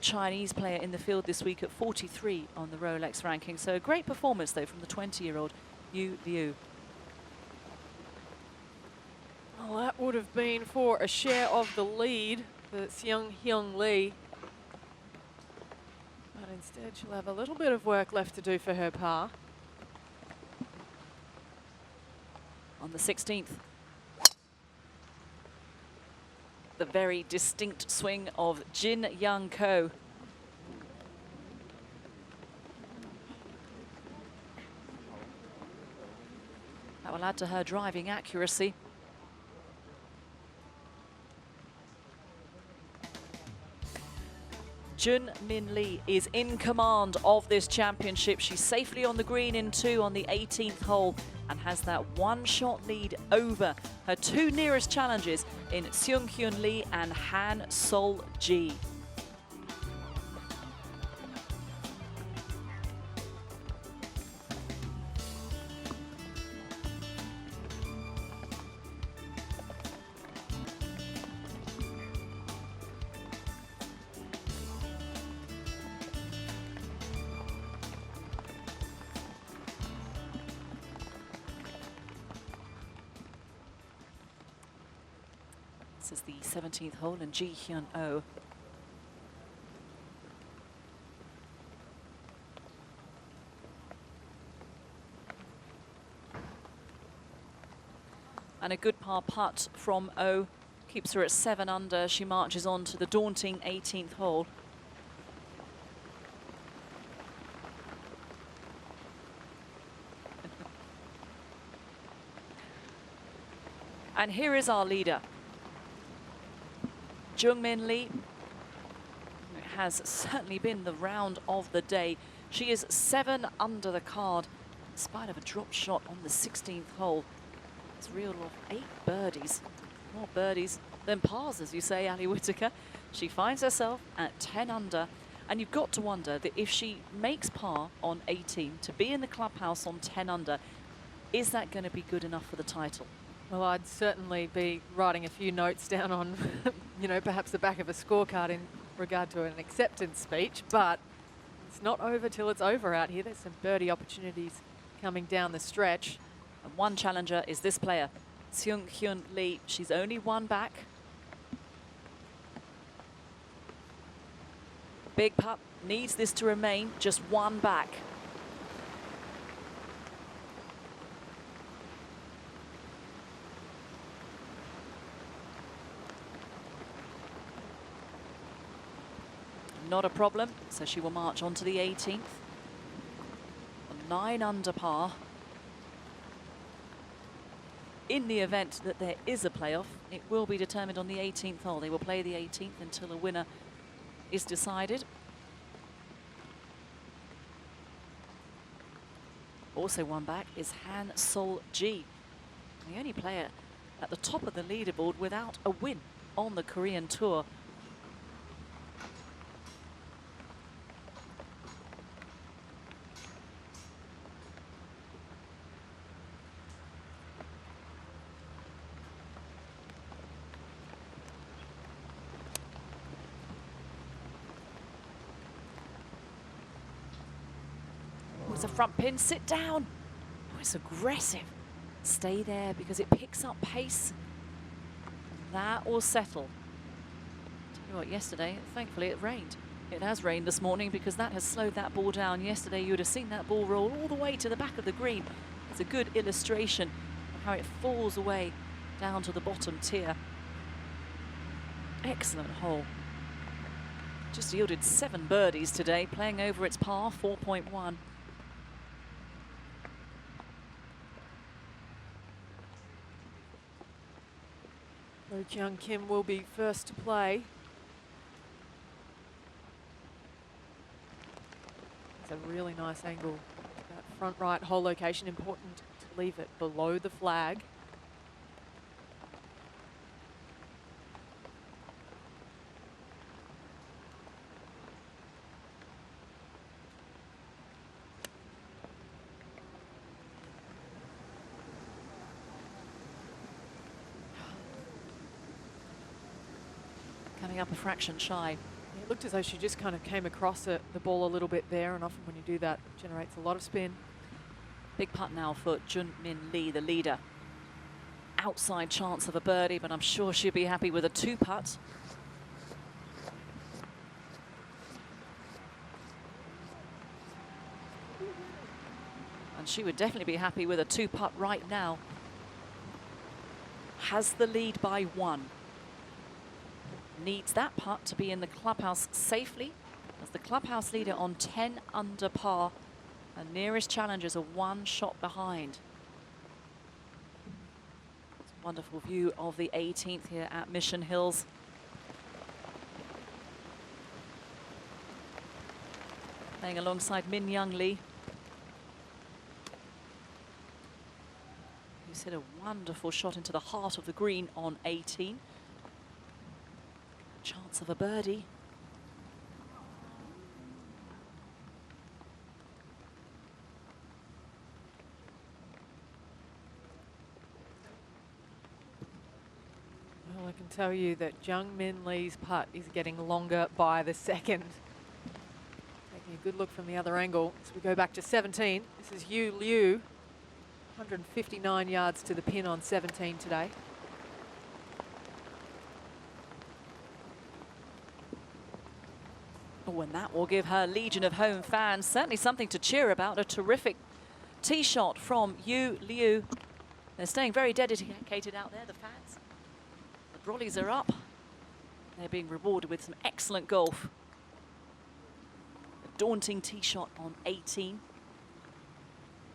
Chinese player in the field this week at 43 on the Rolex ranking. So a great performance though from the 20-year-old Yu Liu. Well, that would have been for a share of the lead for Seung Hyung Lee. But instead she'll have a little bit of work left to do for her par. On the 16th. The very distinct swing of Jin Young Ko. That will add to her driving accuracy. Jun Min Lee is in command of this championship. She's safely on the green in 2 on the 18th hole and has that 1-shot lead over her 2 nearest challenges in Seung Hyun Lee and Han Sol Ji. This is the 17th hole in Ji Hyun Oh. And a good par putt from Oh keeps her at 7 under. She marches on to the daunting 18th hole. And here is our leader. Jung Min Lee has certainly been the round of the day. She is 7 under the card, in spite of a drop shot on the 16th hole. It's reeled off 8 birdies, more birdies than pars, as you say, Ali Whitaker. She finds herself at 10 under, and you've got to wonder that if she makes par on 18 to be in the clubhouse on 10 under, is that going to be good enough for the title? Well, I'd certainly be writing a few notes down on, you know, perhaps the back of a scorecard in regard to an acceptance speech, but It's not over till it's over out here. There's some birdie opportunities coming down the stretch. And one challenger is this player, Seung-hyun Lee. She's only one back. Big putt, needs this to remain just one back. Not a problem, so she will march on to the 18th. 9 under par. In the event that there is a playoff, it will be determined on the 18th hole. They will play the 18th until a winner is decided. Also one back is Han Sol Ji, the only player at the top of the leaderboard without a win on the Korean Tour. It's a front pin, sit down. Oh, it's aggressive. Stay there because it picks up pace. That will settle. Tell you what, yesterday, thankfully it rained. It has rained this morning because that has slowed that ball down. Yesterday you would have seen that ball roll all the way to the back of the green. It's a good illustration of how it falls away down to the bottom tier. Excellent hole. Just yielded 7 birdies today, playing over its par, 4.1. Lo Kyung Kim will be first to play. It's a really nice angle. That front right hole location, important to leave it below the flag. Coming up a fraction shy. It looked as though she just kind of came across the ball a little bit there, and often when you do that, it generates a lot of spin. Big putt now for Jun-Min Lee, the leader. Outside chance of a birdie, but I'm sure she'll be happy with a 2-putt. And she would definitely be happy with a 2-putt right now. Has the lead by 1. Needs that putt to be in the clubhouse safely, as the clubhouse leader on 10 under par. And nearest challengers are 1 shot behind. It's a wonderful view of the 18th here at Mission Hills. Playing alongside Min Young Lee, who's hit a wonderful shot into the heart of the green on 18. Chance of a birdie. Well, I can tell you that Jung-Min Lee's putt is getting longer by the second. Taking a good look from the other angle as we go back to 17. This is Yu Liu, 159 yards to the pin on 17 today. Oh, and that will give her legion of home fans certainly something to cheer about. A terrific tee shot from Yu Liu. They're staying very dedicated out there, the fans. The brollies are up. They're being rewarded with some excellent golf. A daunting tee shot on 18.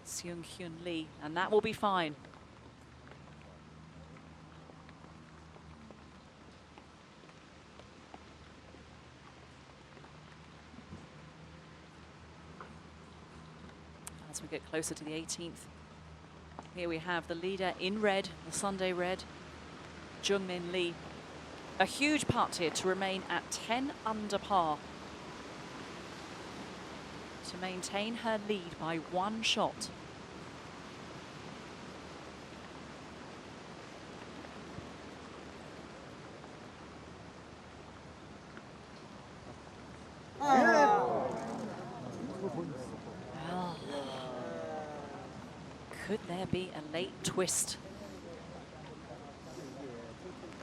Seung-hyun Lee, and that will be fine. As we get closer to the 18th, here we have the leader in red, the Sunday red, Jung-Min Lee. A huge putt here to remain at 10 under par, to maintain her lead by 1 shot. Could there be a late twist?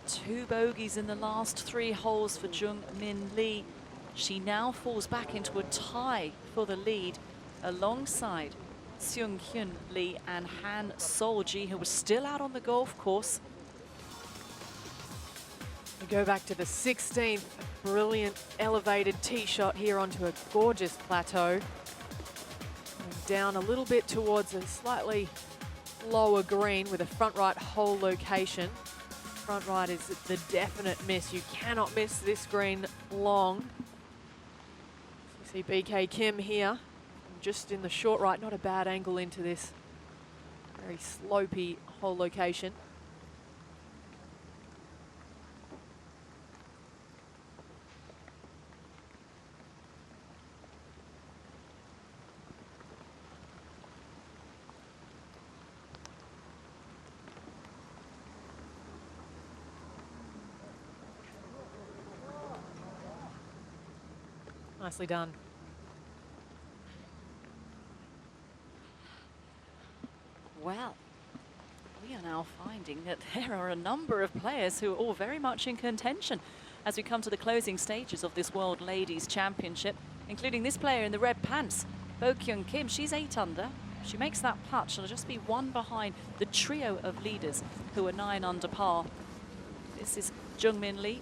2 bogeys in the last 3 holes for Jung-Min Lee. She now falls back into a tie for the lead alongside Seung-Hyun Lee and Han Sol-ji, who was still out on the golf course. We go back to the 16th. Brilliant elevated tee shot here onto a gorgeous plateau. And down a little bit towards a slightly lower green with a front right hole location. Front right is the definite miss. You cannot miss this green long. You see BK Kim here, just in the short right, not a bad angle into this very slopey hole location. Nicely done. Well, we are now finding that there are a number of players who are all very much in contention as we come to the closing stages of this World Ladies Championship, including this player in the red pants, Bo Kyung Kim. She's 8 under. She makes that putt. She'll just be 1 behind the trio of leaders who are 9 under par. This is Jung-Min Lee.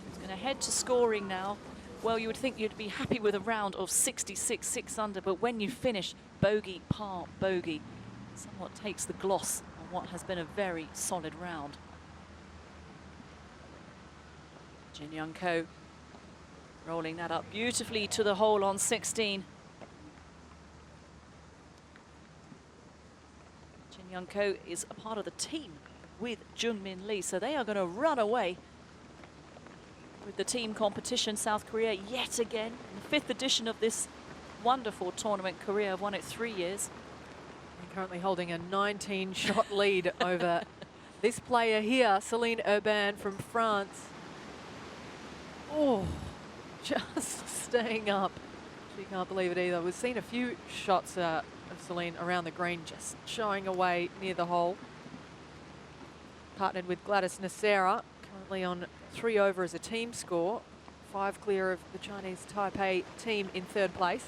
She's going to head to scoring now. Well, you would think you'd be happy with a round of 66, 6 under, but when you finish bogey, par, bogey, somewhat takes the gloss on what has been a very solid round. Jin Young Ko rolling that up beautifully to the hole on 16. Jin Young Ko is a part of the team with Jung-Min Lee, so they are going to run away with the team competition. South Korea yet again, the 5th edition of this wonderful tournament. Korea have won it 3 years. And currently holding a 19-shot lead over this player here, Céline Urbain from France. Oh, just staying up. She can't believe it either. We've seen a few shots of Céline around the green, just showing away near the hole. Partnered with Gladys Nacera, currently on 3 over as a team score, 5 clear of the Chinese Taipei team in 3rd place.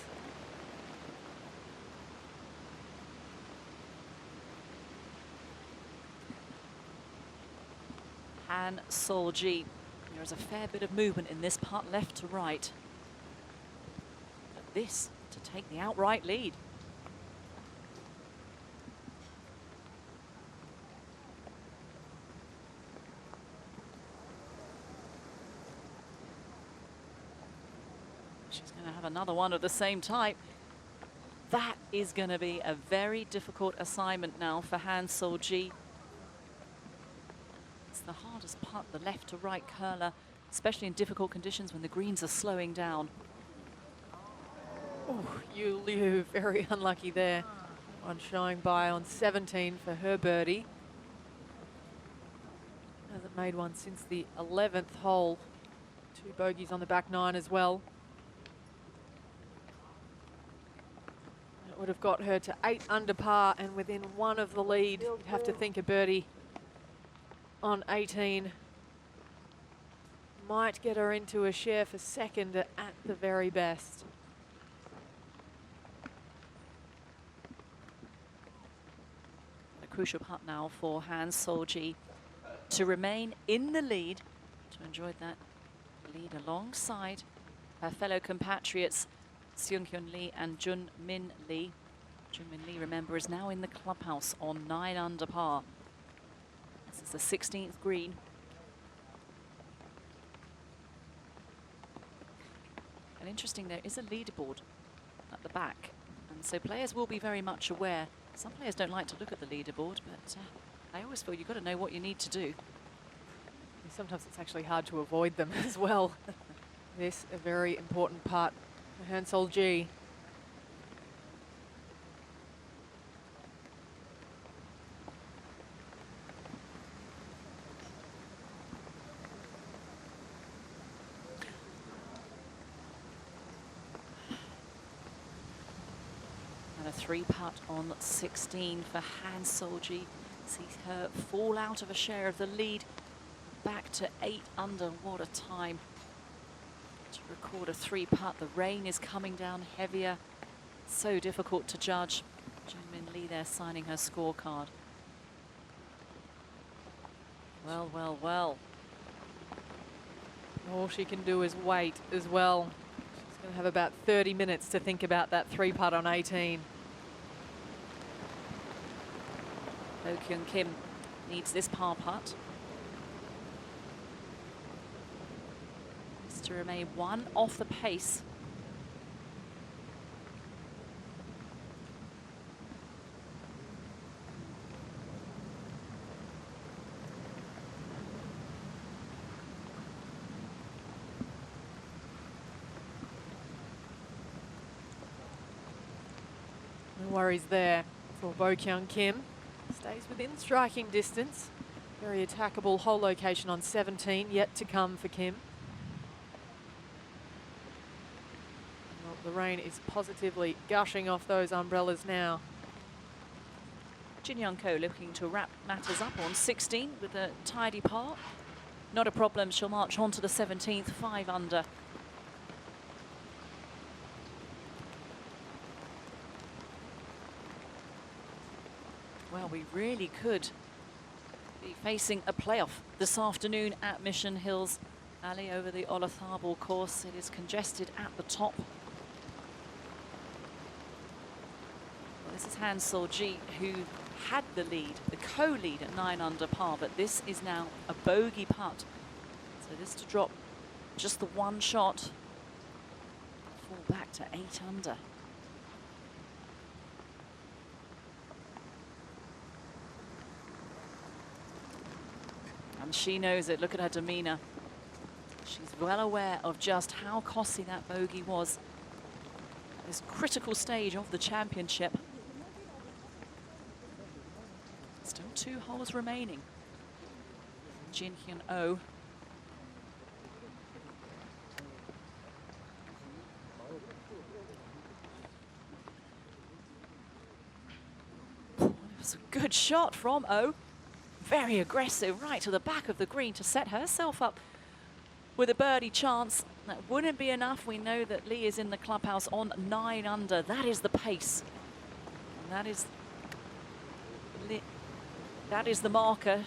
Han Sol-ji. There is a fair bit of movement in this putt, left to right. But this to take the outright lead. She's going to have another one of the same type. That is going to be a very difficult assignment now for Han Sol-ji. It's the hardest putt, the left to right curler, especially in difficult conditions when the greens are slowing down. Oh, Yu Liu, very unlucky there on showing by on 17 for her birdie. Hasn't made one since the 11th hole. 2 bogeys on the back 9 as well. It would have got her to 8 under par and within 1 of the lead. You'd have to think a birdie on 18 might get her into a share for 2nd at the very best. A crucial putt now for Han Sol-ji to remain in the lead, to enjoy that lead alongside her fellow compatriots Seung-Hyun Lee and Jun-Min Lee. Jun-Min Lee, remember, is now in the clubhouse on 9 under par. This is the 16th green. And interesting, there is a leaderboard at the back, and so players will be very much aware. Some players don't like to look at the leaderboard, but I always feel you've got to know what you need to do. Sometimes it's actually hard to avoid them as well. This a very important part for Han Sol-ji. And a 3-putt on 16 for Han Solji. Sees her fall out of a share of the lead. Back to 8 under. What a time to record a 3-putt. The rain is coming down heavier. So difficult to judge. Jung-Min Lee there signing her scorecard. Well, well, well. All she can do is wait as well. She's going to have about 30 minutes to think about that 3-putt on 18. Oh Kyung Kim needs this par putt. Needs to remain 1 off the pace. No worries there for Bo Kyung Kim. Stays within striking distance. Very attackable hole location on 17, yet to come for Kim. Well, the rain is positively gushing off those umbrellas now. Jin Young Ko looking to wrap matters up on 16 with a tidy par. Not a problem, she'll march on to the 17th, 5 under. Well, we really could be facing a playoff this afternoon at Mission Hills. Ali over the Olatharbal course. It is congested at the top. Well, this is Han Solji, who had the lead, the co-lead at 9 under par, but this is now a bogey putt. So this to drop just the 1 shot, fall back to 8 under. And she knows it. Look at her demeanor. She's well aware of just how costly that bogey was at this critical stage of the championship. Still 2 holes remaining. Jin Hyun Oh. It was a good shot from Oh. Very aggressive, right to the back of the green to set herself up with a birdie chance. That wouldn't be enough. We know that Lee is in the clubhouse on 9 under. That is the pace. And that is the marker.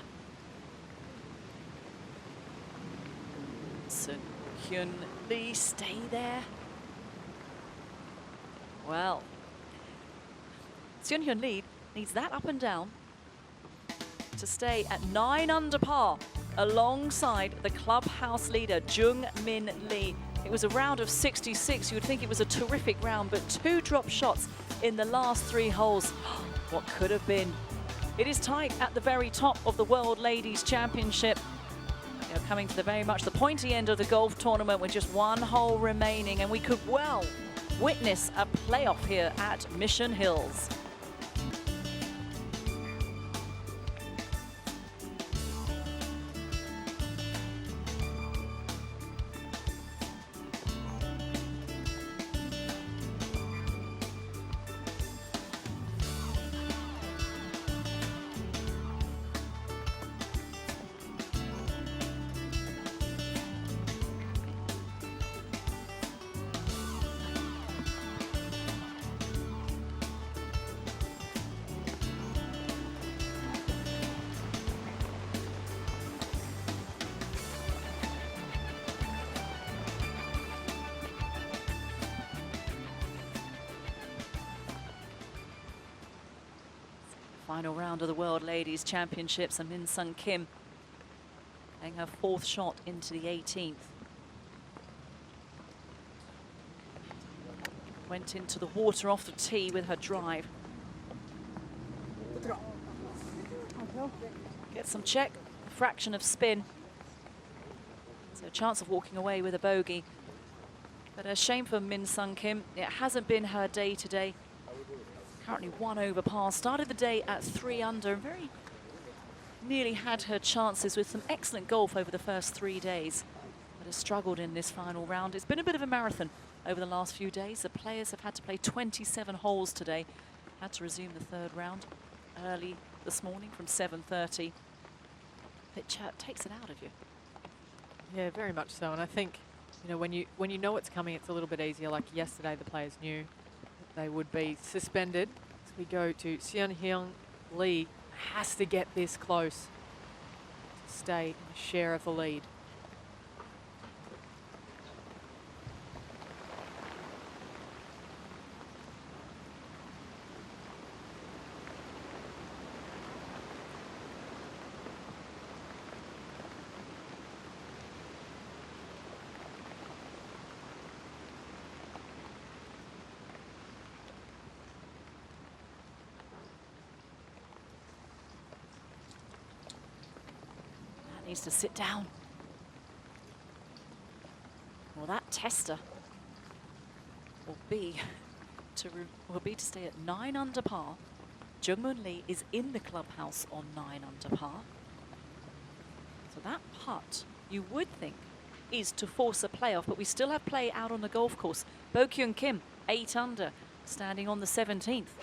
Sun Hyun Lee, stay there. Well, Sun Hyun Lee needs that up and down to stay at 9 under par alongside the clubhouse leader Jung-Min Lee. It was a round of 66. You would think it was a terrific round, but 2 drop shots in the last 3 holes. What could have been? It is tight at the very top of the World Ladies Championship. We are coming to the very much the pointy end of the golf tournament with just 1 hole remaining, and we could well witness a playoff here at Mission Hills. Final round of the World Ladies Championships, and Min Sung Kim playing her 4th shot into the 18th. Went into the water off the tee with her drive. Get some check, a fraction of spin. So a chance of walking away with a bogey. But a shame for Min Sung Kim. It hasn't been her day today. Currently 1 over par. Started the day at 3 under and very nearly had her chances with some excellent golf over the first 3 days, but has struggled in this final round. It's been a bit of a marathon over the last few days. The players have had to play 27 holes today, had to resume the third round early this morning from 7:30. It takes it out of you. Yeah, very much so. And I think, you know, when you know it's coming, it's a little bit easier. Like yesterday, the players knew that they would be suspended. As we go to Seung-hyun Lee, has to get this close to stay in a share of the lead. Needs to sit down. Well, that tester will be to stay at 9 under par. Jungmoon Lee is in the clubhouse on 9 under par. So that putt, you would think, is to force a playoff, but we still have play out on the golf course. Bo Kyung Kim, 8 under, standing on the 17th.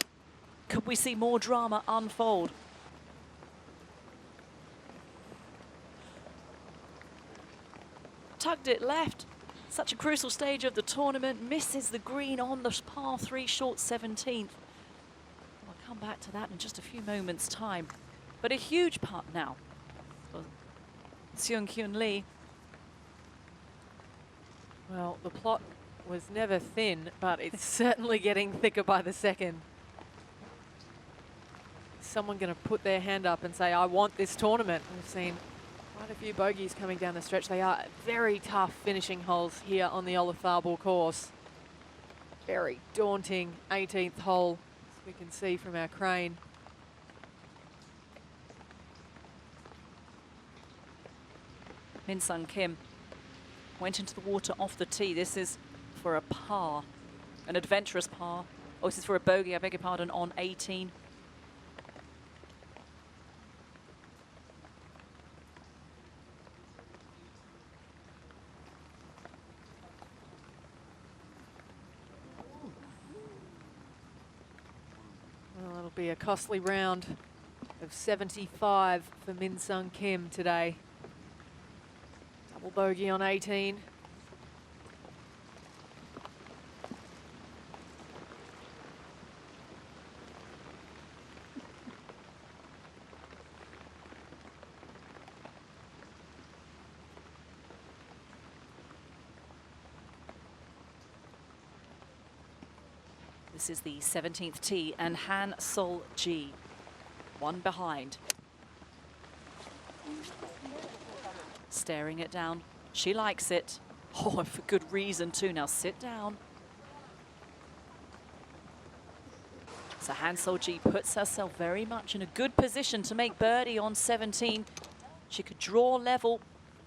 Could we see more drama unfold? Tugged it left. Such a crucial stage of the tournament. Misses the green on the par 3 short 17th. I'll come back to that in just a few moments' time. But a huge putt now for Seung-hyun Lee. Well, the plot was never thin, but it's certainly getting thicker by the second. Is someone going to put their hand up and say, I want this tournament? We've seen quite a few bogeys coming down the stretch. They are very tough finishing holes here on the Olafable course. Very daunting 18th hole, as we can see from our crane. Min Sung Kim went into the water off the tee. This is for a par, an adventurous par. Oh, this is for a bogey, I beg your pardon, on 18. Well, it'll be a costly round of 75 for Min Sung Kim today. Double bogey on 18. This is the 17th tee, and Han Sol-ji, one behind. Staring it down. She likes it. Oh, and for good reason too. Now sit down. So Han Sol-ji puts herself very much in a good position to make birdie on 17. She could draw level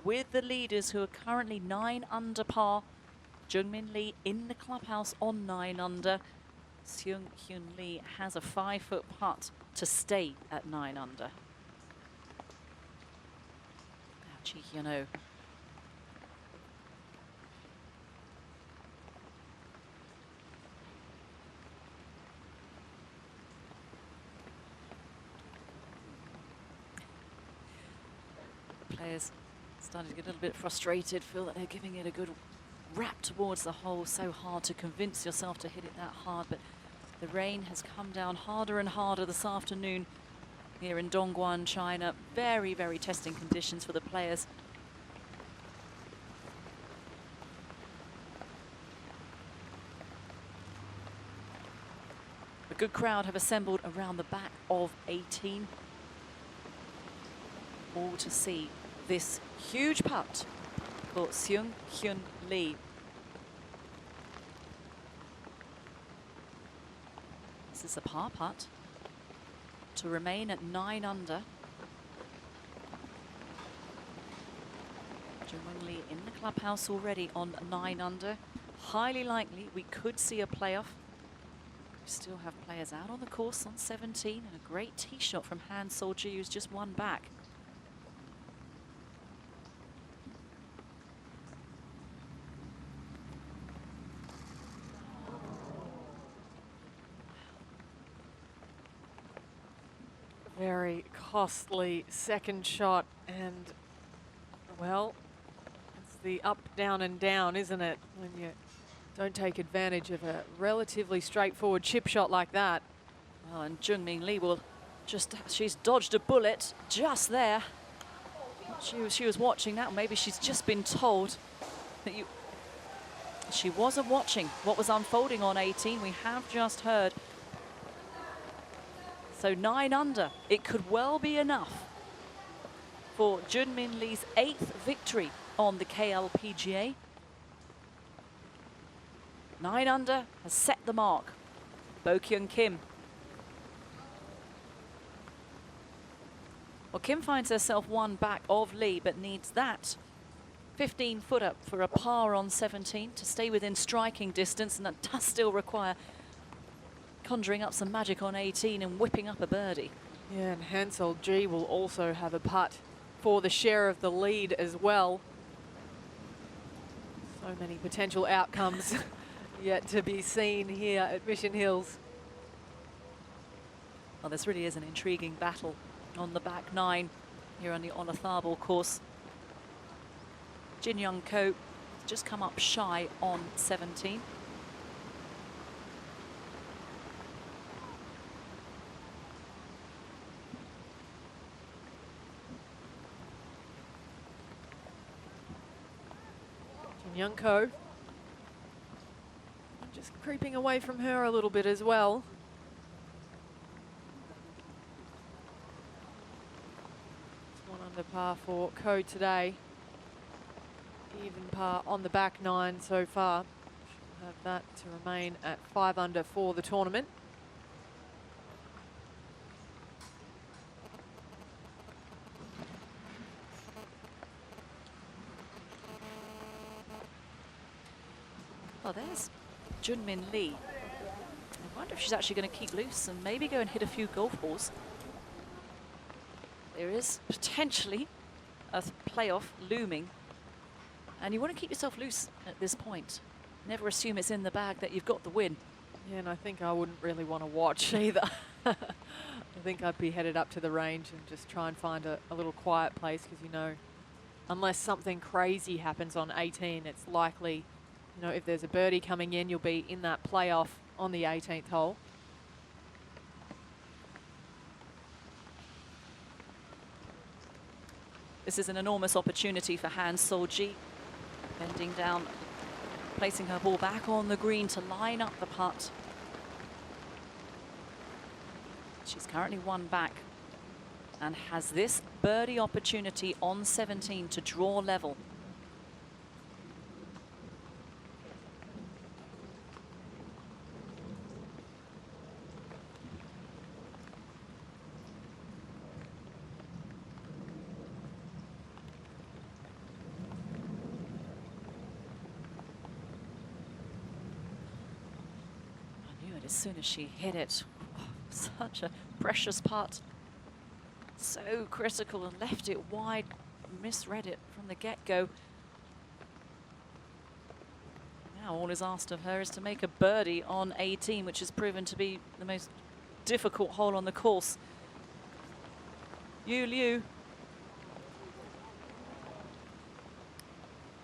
with the leaders, who are currently 9 under par. Jungmin Lee in the clubhouse on 9 under. Seung-hyun Lee has a 5-foot putt to stay at 9 under. How cheeky, you know. Players starting to get a little bit frustrated, feel that they're giving it a good wrap towards the hole. So hard to convince yourself to hit it that hard, but the rain has come down harder and harder this afternoon here in Dongguan, China. Very, very testing conditions for the players. A good crowd have assembled around the back of 18, all to see this huge putt for Seung-hyun Lee. This is a par putt to remain at 9 under. Jungmin Lee in the clubhouse already on 9 under. Highly likely we could see a playoff. We still have players out on the course on 17, and a great tee shot from Han Sol-ji, who's just one back. Very costly second shot, and well, it's the up, down and down, isn't it? When you don't take advantage of a relatively straightforward chip shot like that. Well, and Junmin Lee will she's dodged a bullet just there. She was watching that. Maybe she's just been told that she wasn't watching what was unfolding on 18. We have just heard. So 9 under. It could well be enough for Junmin Lee's 8th victory on the KLPGA. 9 under has set the mark. Bo-Kyung Kim. Well, Kim finds herself one back of Lee, but needs that 15-footer for a par on 17 to stay within striking distance, and that does still require conjuring up some magic on 18 and whipping up a birdie. Yeah, and Hansel G will also have a putt for the share of the lead as well. So many potential outcomes yet to be seen here at Mission Hills. Well, this really is an intriguing battle on the back 9 here on the Olathable course. Jin Young Ko has just come up shy on 17. Jin Young Ko just creeping away from her a little bit as well. It's 1 under par for Ko today. Even par on the back 9 so far. Should have that to remain at 5 under for the tournament. Well, there's Junmin Lee. I wonder if she's actually going to keep loose and maybe go and hit a few golf balls. There is potentially a playoff looming. And you want to keep yourself loose at this point. Never assume it's in the bag that you've got the win. Yeah, and I think I wouldn't really want to watch either. I think I'd be headed up to the range and just try and find a little quiet place, because, you know, unless something crazy happens on 18, it's likely, you know, if there's a birdie coming in, you'll be in that playoff on the 18th hole. This is an enormous opportunity for Han Sol-ji. Bending down, placing her ball back on the green to line up the putt. She's currently 1 back and has this birdie opportunity on 17 to draw level. As soon as she hit it, such a precious putt. So critical, and left it wide, misread it from the get-go. Now all is asked of her is to make a birdie on 18, which has proven to be the most difficult hole on the course. Yu Liu.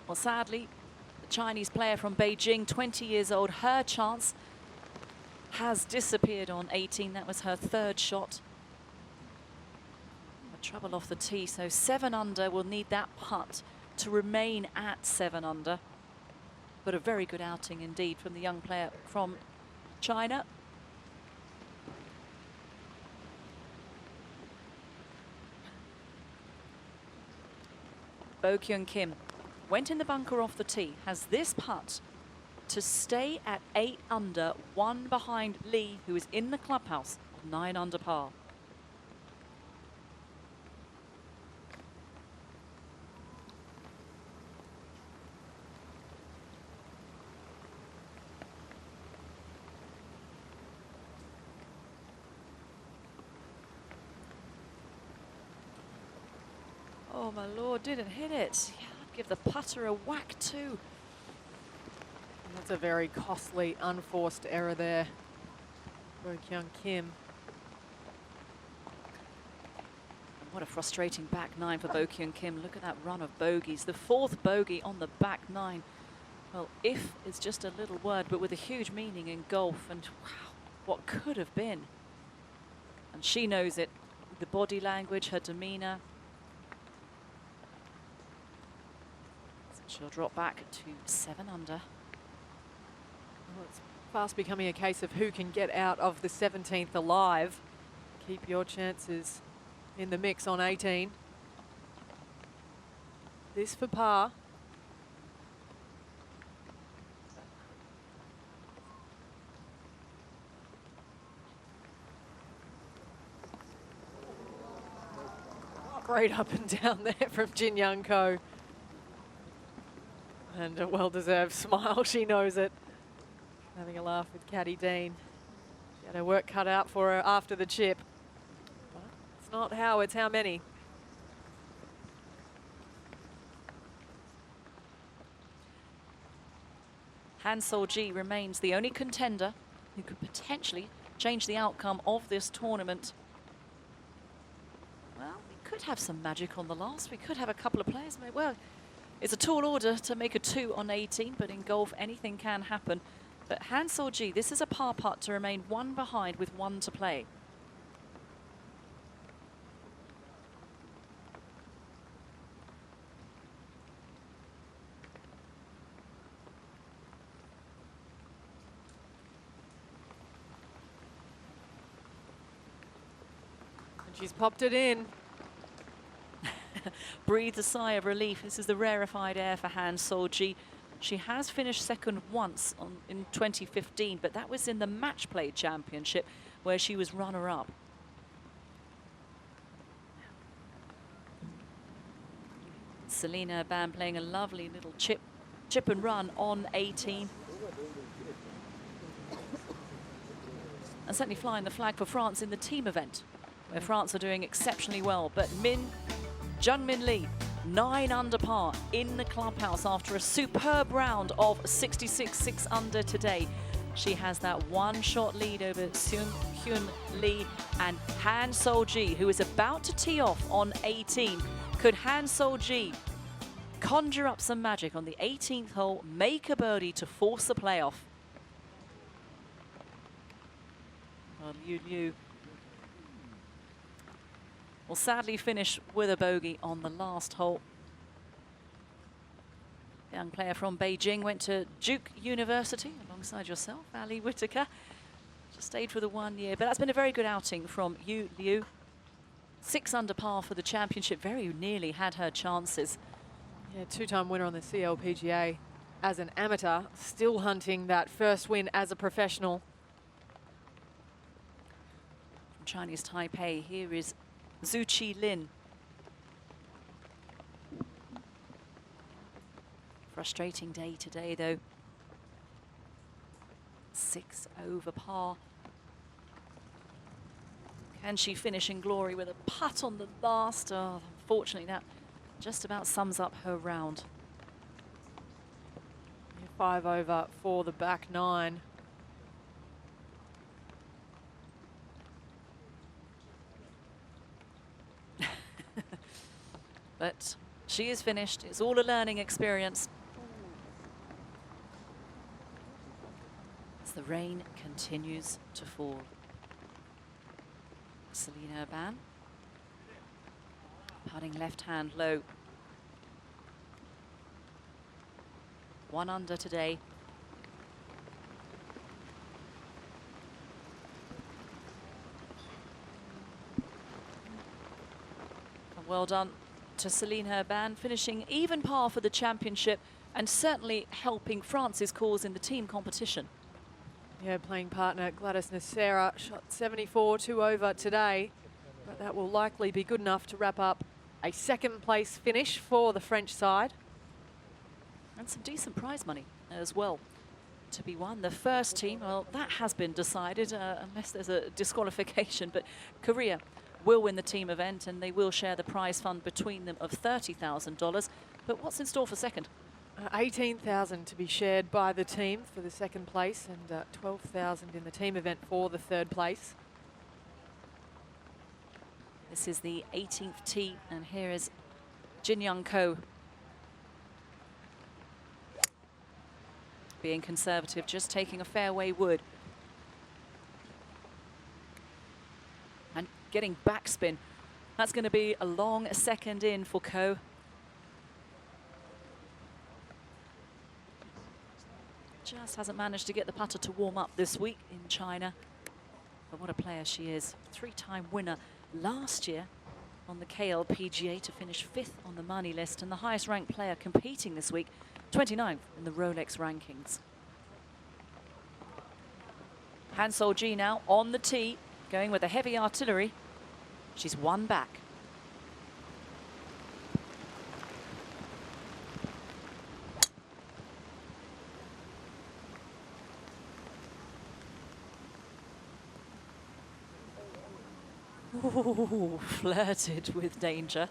Well, sadly, the Chinese player from Beijing, 20 years old, her chance has disappeared on 18. That was her 3rd shot. But trouble off the tee, so 7 under will need that putt to remain at 7 under. But a very good outing indeed from the young player from China. Bo-Kyung Kim went in the bunker off the tee, has this putt to stay at 8 under, 1 behind Lee, who is in the clubhouse, 9 under par. Oh my lord, didn't hit it. Yeah, I'd give the putter a whack too. That's a very costly, unforced error there for Bo-Kyung Kim. What a frustrating back nine for Bo Kyung Kim. Look at that run of bogeys. The fourth bogey on the back nine. Well, if is just a little word, but with a huge meaning in golf. And wow, what could have been. And she knows it. The body language, her demeanour. So she'll drop back to 7 under. Well, it's fast becoming a case of who can get out of the 17th alive. Keep your chances in the mix on 18. This for par. Great up and down there from Jin Young Ko. And a well-deserved smile, she knows it. Having a laugh with Caddy Dean. She had her work cut out for her after the chip. But it's not how, it's how many. Han Sol-ji remains the only contender who could potentially change the outcome of this tournament. Well, we could have some magic on the last. We could have a couple of players. Well, it's a tall order to make a 2 on 18, but in golf, anything can happen. But Han Sol-ji, this is a par putt to remain 1 behind with 1 to play. And she's popped it in. Breathed a sigh of relief. This is the rarefied air for Han Sol-ji. She has finished second once in 2015, but that was in the match play championship where she was runner-up. Selena Ban playing a lovely little chip and run on 18. And certainly flying the flag for France in the team event, where France are doing exceptionally well. But Jungmin Lee, 9 under par in the clubhouse after a superb round of 66, 6 under today. She has that 1-shot lead over Seung Hyun Lee and Han Sol-ji, who is about to tee off on 18. Could Han Sol-ji conjure up some magic on the 18th hole, make a birdie to force the playoff? Well, Liu will sadly finish with a bogey on the last hole. Young player from Beijing, went to Duke University alongside yourself, Ali Whitaker. Just stayed for the 1 year, but that's been a very good outing from Yu Liu. 6 under par for the championship, very nearly had her chances. Yeah, 2-time winner on the CLPGA as an amateur, still hunting that first win as a professional. From Chinese Taipei, here is Zhu Qi Lin. Frustrating day today, though. 6 over par. Can she finish in glory with a putt on the last? Oh, unfortunately, that just about sums up her round. 5 over for the back 9. But she is finished. It's all a learning experience. As the rain continues to fall. Selena Ban, putting left hand low. 1 under today. And well done to Selena Ban, finishing even par for the championship and certainly helping France's cause in the team competition. Yeah, playing partner Gladys Nacera shot 74, 2 over today, but that will likely be good enough to wrap up a 2nd place finish for the French side. And some decent prize money as well to be won. The first team, well, that has been decided unless there's a disqualification, but Korea will win the team event and they will share the prize fund between them of $30,000. But what's in store for second? 18,000 to be shared by the team for the 2nd place and 12,000 in the team event for the 3rd place. This is the 18th tee, and here is Jin Young Ko. Being conservative, just taking a fairway wood. And getting backspin. That's going to be a long second in for Ko. Just hasn't managed to get the putter to warm up this week in China. But what a player she is. Three-time winner last year on the KLPGA to finish 5th on the money list, and the highest ranked player competing this week, 29th in the Rolex rankings. Han Sol-ji now on the tee, going with a heavy artillery. She's one back. Ooh, flirted with danger.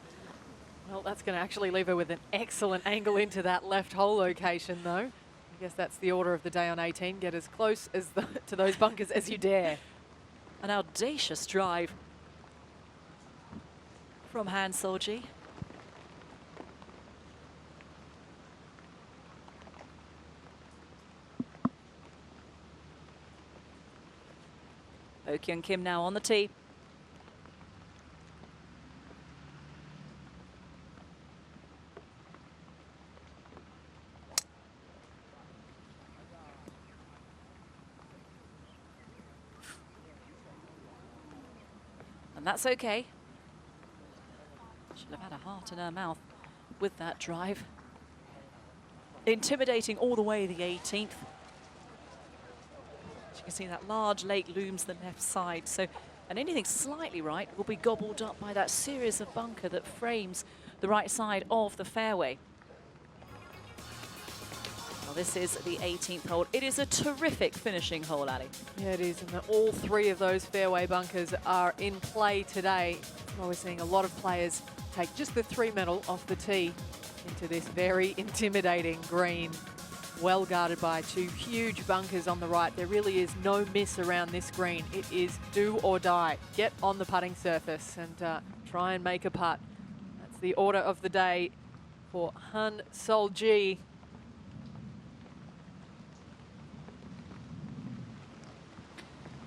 Well, that's going to actually leave her with an excellent angle into that left hole location, though. I guess that's the order of the day on 18. Get as close as to those bunkers as you dare. An audacious drive from Han Sol-ji. Oh Kyung Kim now on the tee. And that's okay. Should have had a heart in her mouth with that drive. Intimidating all the way the 18th. As you can see, that large lake looms the left side. So, and anything slightly right will be gobbled up by that series of bunker that frames the right side of the fairway. Well, this is the 18th hole. It is a terrific finishing hole, Ali. Yeah, it is. And all three of those fairway bunkers are in play today. Well, we're seeing a lot of players take just the 3 metal off the tee into this very intimidating green. Well guarded by 2 huge bunkers on the right. There really is no miss around this green. It is do or die. Get on the putting surface and try and make a putt. That's the order of the day for Han Sol-ji.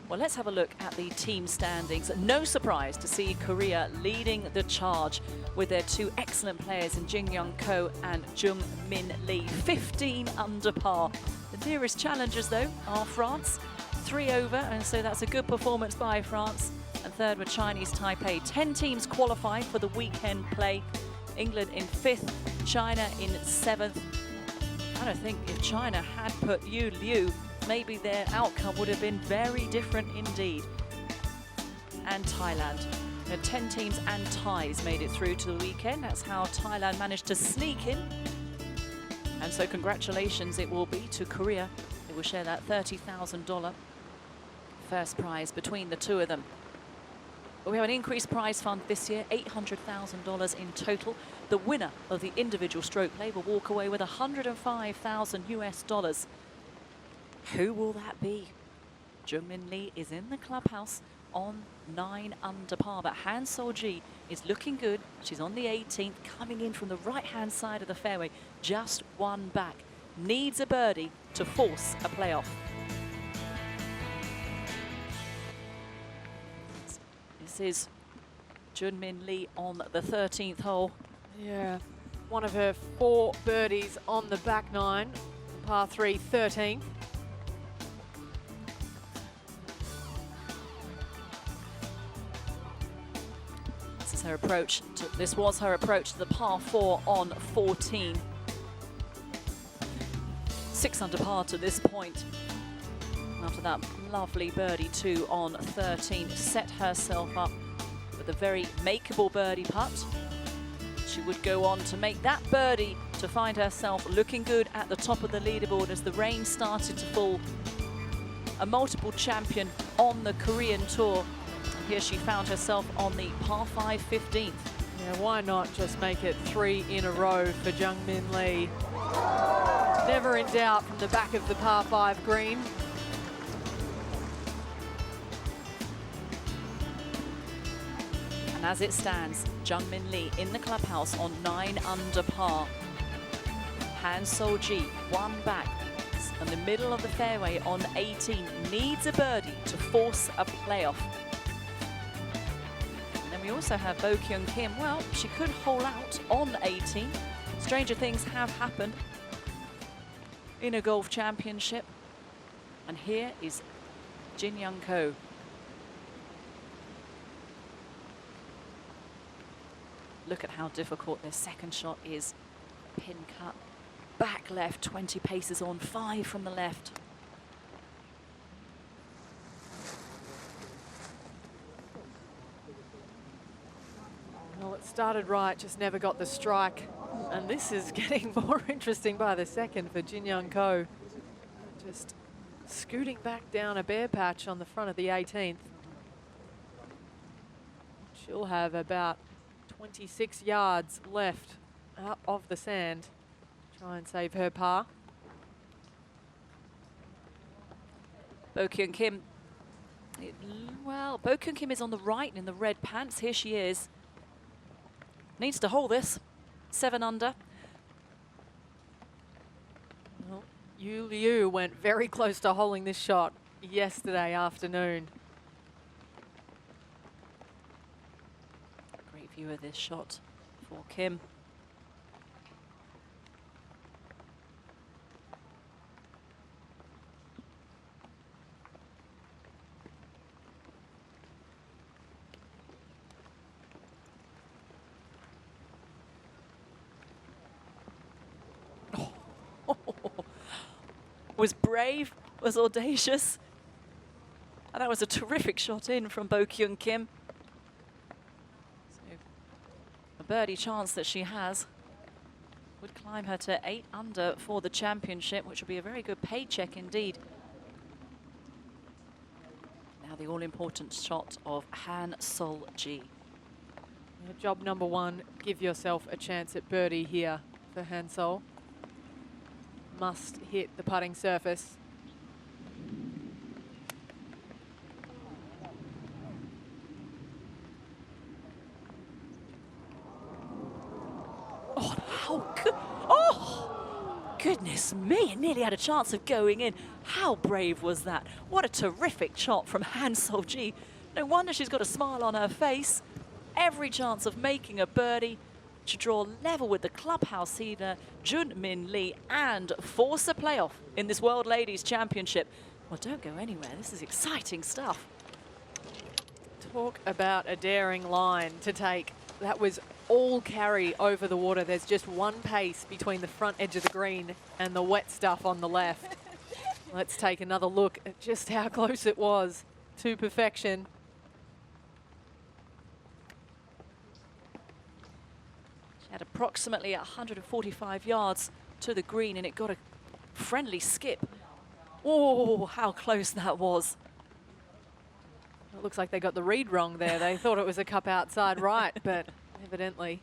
Well, let's have a look at the team standings. No surprise to see Korea leading the charge with their 2 excellent players in Jin Young Ko and Jung Min Lee. 15 under par. The nearest challengers, though, are France. 3 over, and so that's a good performance by France. And third were Chinese Taipei. 10 teams qualified for the weekend play. England in 5th, China in 7th. I don't think if China had put Yu Liu, maybe their outcome would have been very different indeed. And Thailand. 10 teams and ties made it through to the weekend. That's how Thailand managed to sneak in. And so congratulations it will be to Korea. They will share that $30,000 first prize between the 2 of them. But we have an increased prize fund this year, $800,000 in total. The winner of the individual stroke play will walk away with $105,000 US. Who will that be? Jung Min Lee is in the clubhouse on 9 under par, but Han Sol-ji is looking good. She's on the 18th, coming in from the right-hand side of the fairway, just 1 back. Needs a birdie to force a playoff. This is Jung Min Lee on the 13th hole. Yeah, one of her 4 birdies on the back 9, par 3, 13. Her approach this was her approach to the par 4 on 14. 6 under par to this point. After that lovely birdie 2 on 13, set herself up with a very makeable birdie putt. She would go on to make that birdie to find herself looking good at the top of the leaderboard as the rain started to fall. A multiple champion on the Korean tour. Here she found herself on the par 5 15th. Yeah, why not just make it 3 in a row for Jung Min Lee? Never in doubt from the back of the par 5 green. And as it stands, Jungmin Lee in the clubhouse on 9 under par. Han Sol-ji, one back, in the middle of the fairway on 18, needs a birdie to force a playoff. And then we also have Bo Kyung Kim. Well, she could hole out on 18. Stranger things have happened in a golf championship. And here is Jin Young Ko. Look at how difficult their second shot is. Pin cut, back left, 20 paces on, 5 from the left. Well, it started right, just never got the strike. And this is getting more interesting by the second for Jin Young Ko. Just scooting back down a bare patch on the front of the 18th. She'll have about 26 yards left out of the sand. Try and save her par. Bo Kyung Kim. Well, Bo Kyung Kim is on the right in the red pants. Here she is. Needs to hold this. 7 under. Well, Yu Liu went very close to holding this shot yesterday afternoon. Great view of this shot for Kim. Was brave, was audacious. And that was a terrific shot in from Bo Kyung Kim. So a birdie chance that she has would climb her to 8 under for the championship, which would be a very good paycheck indeed. Now the all-important shot of Han Sol-ji. Job number 1, give yourself a chance at birdie here for Han Sol. Must hit the putting surface. Oh, how good. Oh, goodness me. It nearly had a chance of going in. How brave was that? What a terrific shot from Han Sol-ji. No wonder she's got a smile on her face. Every chance of making a birdie to draw level with the clubhouse leader, Jungmin Lee, and force a playoff in this World Ladies Championship. Well, don't go anywhere. This is exciting stuff. Talk about a daring line to take. That was all carry over the water. There's just one pace between the front edge of the green and the wet stuff on the left. Let's take another look at just how close it was to perfection. At approximately 145 yards to the green, and it got a friendly skip. Oh, how close that was. It looks like they got the read wrong there. They thought it was a cup outside right, but evidently,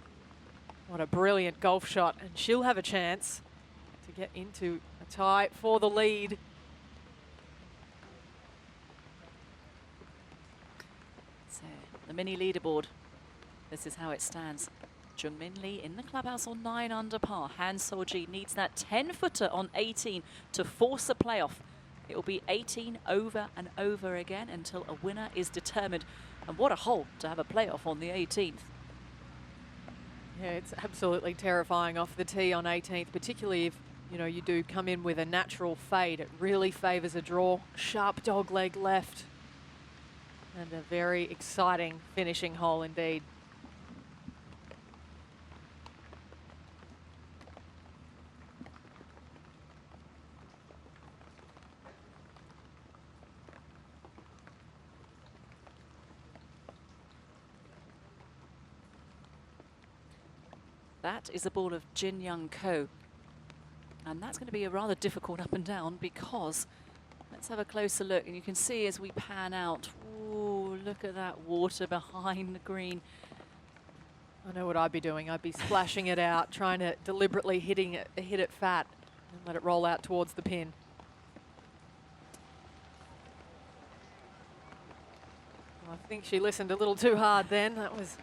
what a brilliant golf shot. And she'll have a chance to get into a tie for the lead. So, the mini leaderboard. This is how it stands. Jungmin Lee in the clubhouse on 9 under par. Han Sol-ji needs that 10-footer on 18 to force a playoff. It will be 18 over and over again until a winner is determined. And what a hole to have a playoff on the 18th. Yeah, it's absolutely terrifying off the tee on 18th, particularly if, you know, you do come in with a natural fade. It really favours a draw. Sharp dog leg left. And a very exciting finishing hole indeed. That is the ball of Jin Young Ko. And that's going to be a rather difficult up and down because, let's have a closer look. And you can see as we pan out, ooh, look at that water behind the green. I know what I'd be doing. I'd be splashing it out, trying to deliberately hit it fat and let it roll out towards the pin. I think she listened a little too hard then. That was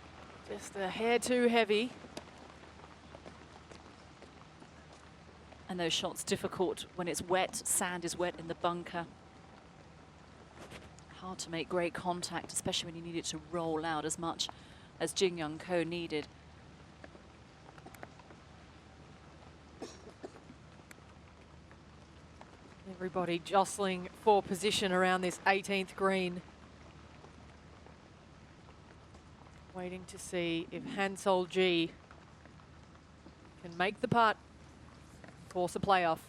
just a hair too heavy. And those shots difficult when it's wet, sand is wet in the bunker. Hard to make great contact, especially when you need it to roll out as much as Jin Young Ko needed. Everybody jostling for position around this 18th green. Waiting to see if Han Sol-ji can make the putt, force a playoff.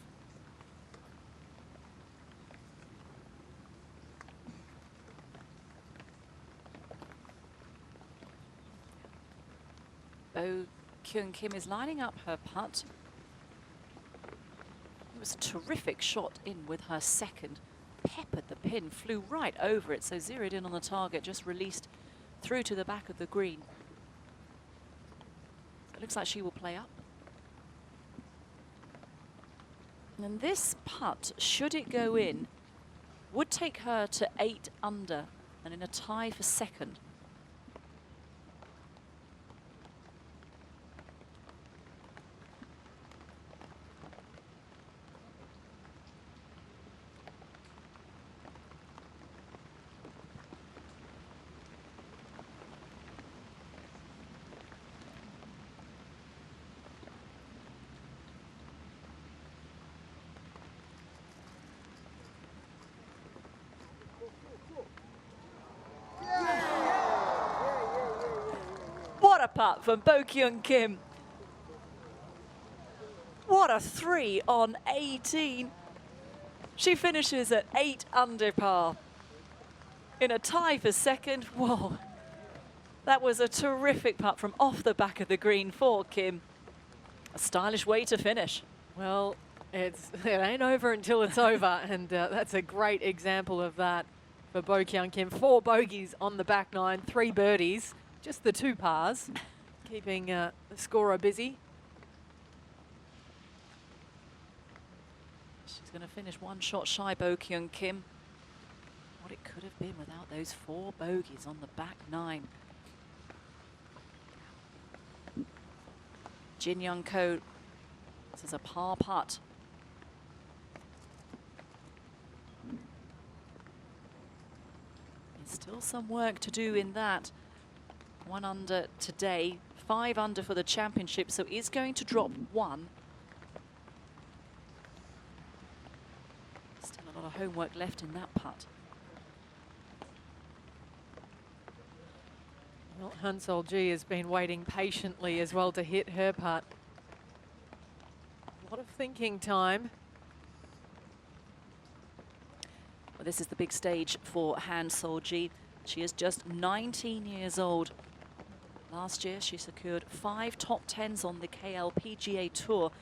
Bo Kyung Kim is lining up her putt. It was a terrific shot in with her second. Peppered the pin, flew right over it, so zeroed in on the target, just released through to the back of the green. It looks like she will play up. And this putt, should it go in, would take her to 8 under and in a tie for second. What a putt from Bo Kyung Kim. What a 3 on 18. She finishes at 8 under par. In a tie for second. Whoa. That was a terrific putt from off the back of the green for Kim. A stylish way to finish. Well, it ain't over until it's over, and that's a great example of that for Bo Kyung Kim. 4 bogeys on the back nine, 3 birdies, just the 2 pars, keeping the scorer busy. She's going to finish 1 shot shy, Bo Kyung Kim. What it could have been without those 4 bogeys on the back nine. Jin Young Ko, this is a par putt. There's still some work to do in that. 1 under today, 5 under for the championship, so is going to drop 1. Still a lot of homework left in that putt. Well, Han Sol-ji has been waiting patiently as well to hit her putt. A lot of thinking time. Well, this is the big stage for Han Sol-ji. She is just 19 years old. Last year, she secured 5 top 10s on the KLPGA Tour,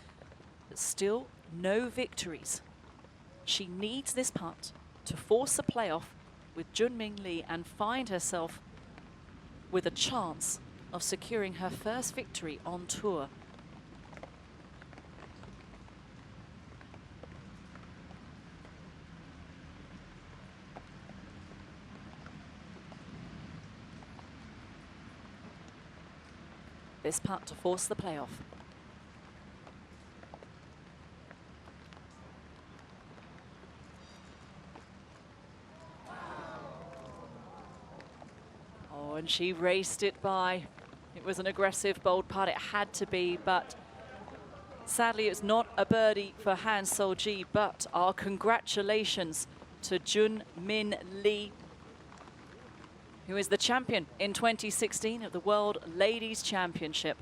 but still no victories. She needs this putt to force a playoff with Junming Lee and find herself with a chance of securing her first victory on tour. This putt to force the playoff. Oh, and she raced it by. It was an aggressive, bold putt. It had to be, but sadly, it's not a birdie for Han Sol-ji, but our congratulations to Junmin Lee, who is the champion in 2016 of the World Ladies Championship.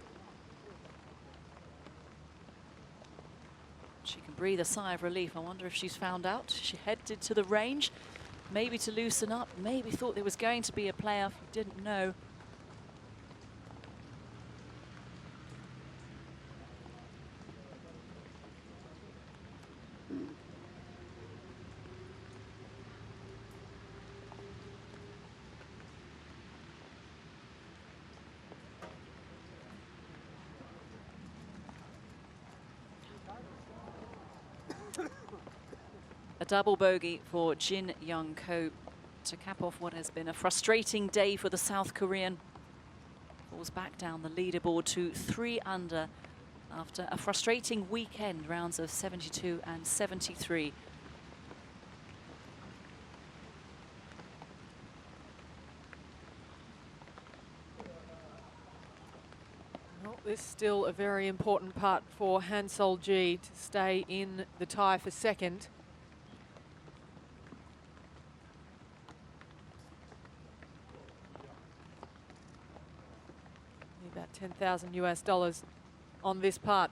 She can breathe a sigh of relief. I wonder if she's found out. She headed to the range, maybe to loosen up, maybe thought there was going to be a playoff, didn't know. A double bogey for Jin Young Ko to cap off what has been a frustrating day for the South Korean. Falls back down the leaderboard to 3 under after a frustrating weekend, rounds of 72 and 73. Well, this is still a very important part for Han Sol-ji to stay in the tie for second. About 10,000 US dollars on this part.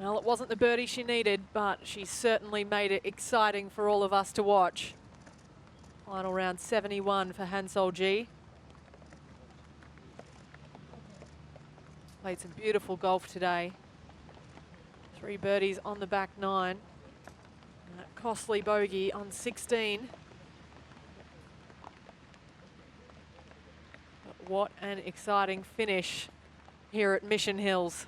Well, it wasn't the birdie she needed, but she certainly made it exciting for all of us to watch. Final round 71 for Han Sol-ji. Played some beautiful golf today. 3 birdies on the back 9. And that costly bogey on 16. What an exciting finish here at Mission Hills.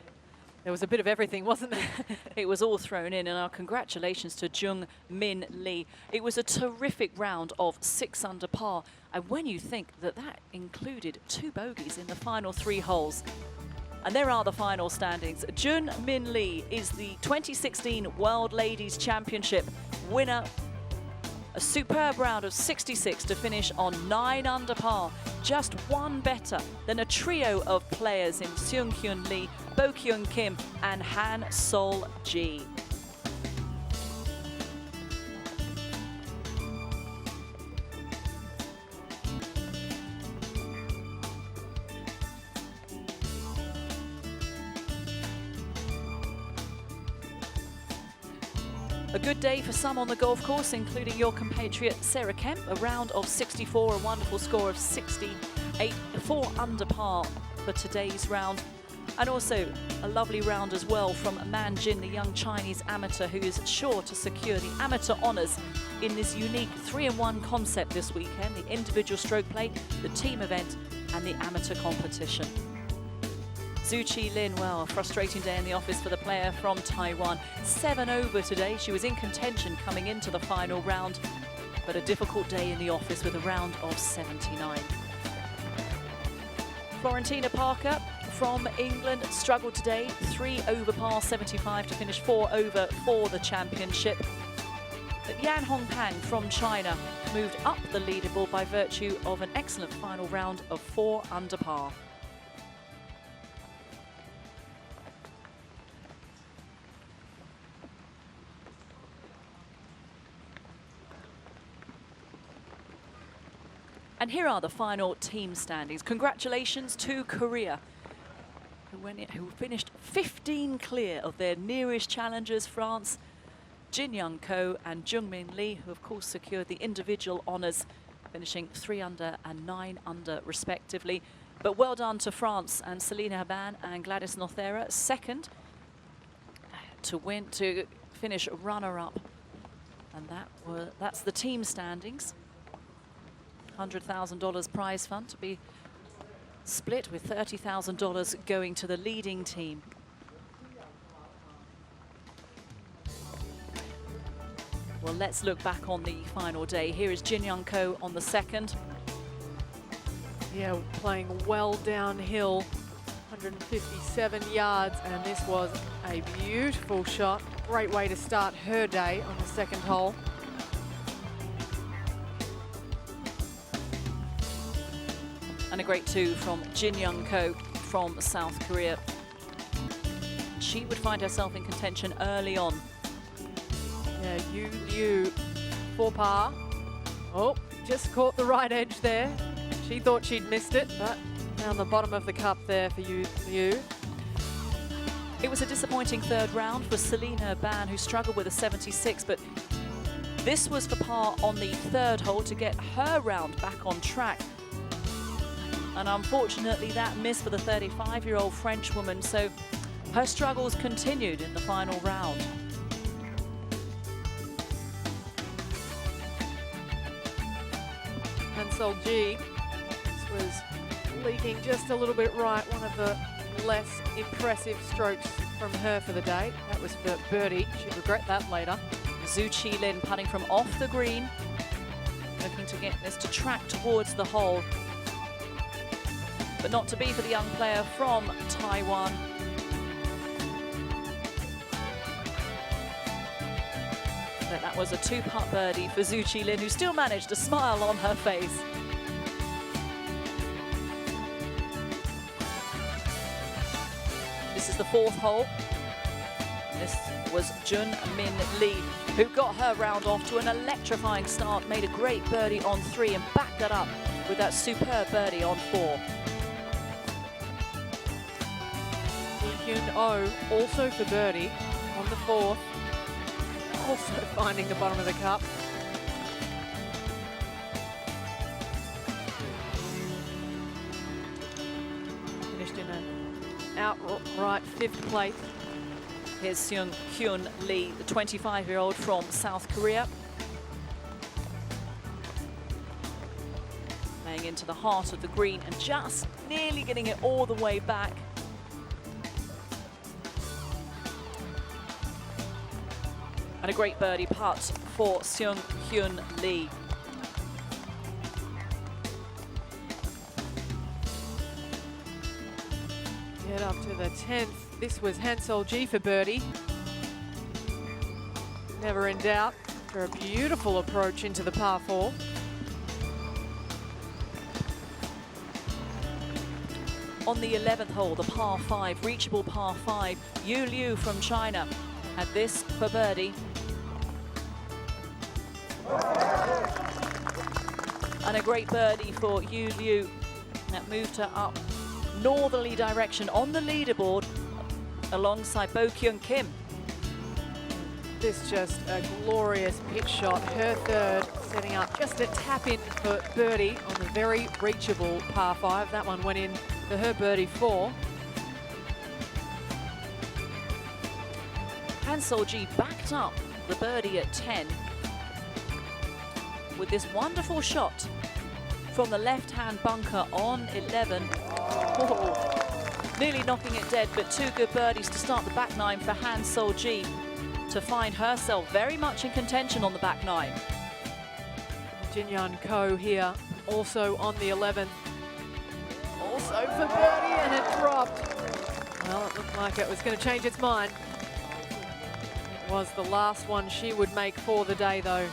There was a bit of everything, wasn't there? It was all thrown in, and our congratulations to Jung Min Lee. It was a terrific round of 6 under par, and when you think that that included 2 bogeys in the final 3 holes. And there are the final standings. Jung Min Lee is the 2016 World Ladies Championship winner. A superb round of 66 to finish on 9 under par, just 1 better than a trio of players in Seung Hyun Lee, Bo Kyung Kim and Han Sol-ji. A good day for some on the golf course, including your compatriot Sarah Kemp, a round of 64, a wonderful score of 68, 4 under par for today's round. And also a lovely round as well from Man Jin, the young Chinese amateur who is sure to secure the amateur honours in this unique 3-in-1 concept this weekend, the individual stroke play, the team event and the amateur competition. Zhu Qilin, well, a frustrating day in the office for the player from Taiwan. 7 over today. She was in contention coming into the final round, but a difficult day in the office with a round of 79. Florentina Parker from England struggled today. 3 over par 75 to finish 4 over for the championship. But Yan Hongpang from China moved up the leaderboard by virtue of an excellent final round of 4 under par. And here are the final team standings. Congratulations to Korea, who finished 15 clear of their nearest challengers, France, Jin Young Ko and Jung Min Lee, who of course secured the individual honours, finishing 3 under and 9 under respectively. But well done to France and Selena Haban and Gladys Nothera, second to finish runner-up. And that's the team standings. $100,000 prize fund to be split, with $30,000 going to the leading team. Well, let's look back on the final day. Here is Jin Young Ko on the second. Yeah, playing well downhill, 157 yards, and this was a beautiful shot. Great way to start her day on the second hole. And a great 2 from Jin Young Ko from South Korea. She would find herself in contention early on. Yeah, Yu 4 par. Oh, just caught the right edge there. She thought she'd missed it, but down the bottom of the cup there for Yu. It was a disappointing third round for Selena Ban, who struggled with a 76, but this was for par on the 3rd hole to get her round back on track. And unfortunately that missed for the 35-year-old Frenchwoman, so her struggles continued in the final round. Han Sol-ji, this was leaking just a little bit right, one of the less impressive strokes from her for the day. That was for birdie. She'd regret that later. Zhu Qilin putting from off the green, looking to get this to track towards the hole. But not to be for the young player from Taiwan. But that was a two-putt birdie for Zhu Qilin, who still managed a smile on her face. This is the fourth hole. This was Jun Min Lee, who got her round off to an electrifying start, made a great birdie on 3 and backed that up with that superb birdie on 4. Hyun-Oh also for birdie on the 4th, also finding the bottom of the cup. Finished in an outright 5th place. Here's Seung Hyun Lee, the 25-year-old from South Korea. Laying into the heart of the green and just nearly getting it all the way back. And a great birdie putt for Seung Hyun Lee. Get up to the 10th. This was Han Sol-ji for birdie. Never in doubt for a beautiful approach into the par 4. On the 11th hole, the par 5, reachable par 5, Yu Liu from China had this for birdie. And a great birdie for Yu Liu. That moved her up northerly direction on the leaderboard alongside Bo Kyung Kim. This just a glorious pitch shot. Her third, setting up just a tap in for birdie on the very reachable par 5. That one went in for her birdie 4. Han Sol-ji backed up the birdie at 10 with this wonderful shot from the left-hand bunker on 11. Oh, nearly knocking it dead, but 2 good birdies to start the back 9 for Han Sol-ji to find herself very much in contention on the back 9. Jin Yun Ko here, also on the 11th. Also for birdie, and it dropped. Well, it looked like it was going to change its mind. It was the last one she would make for the day, though.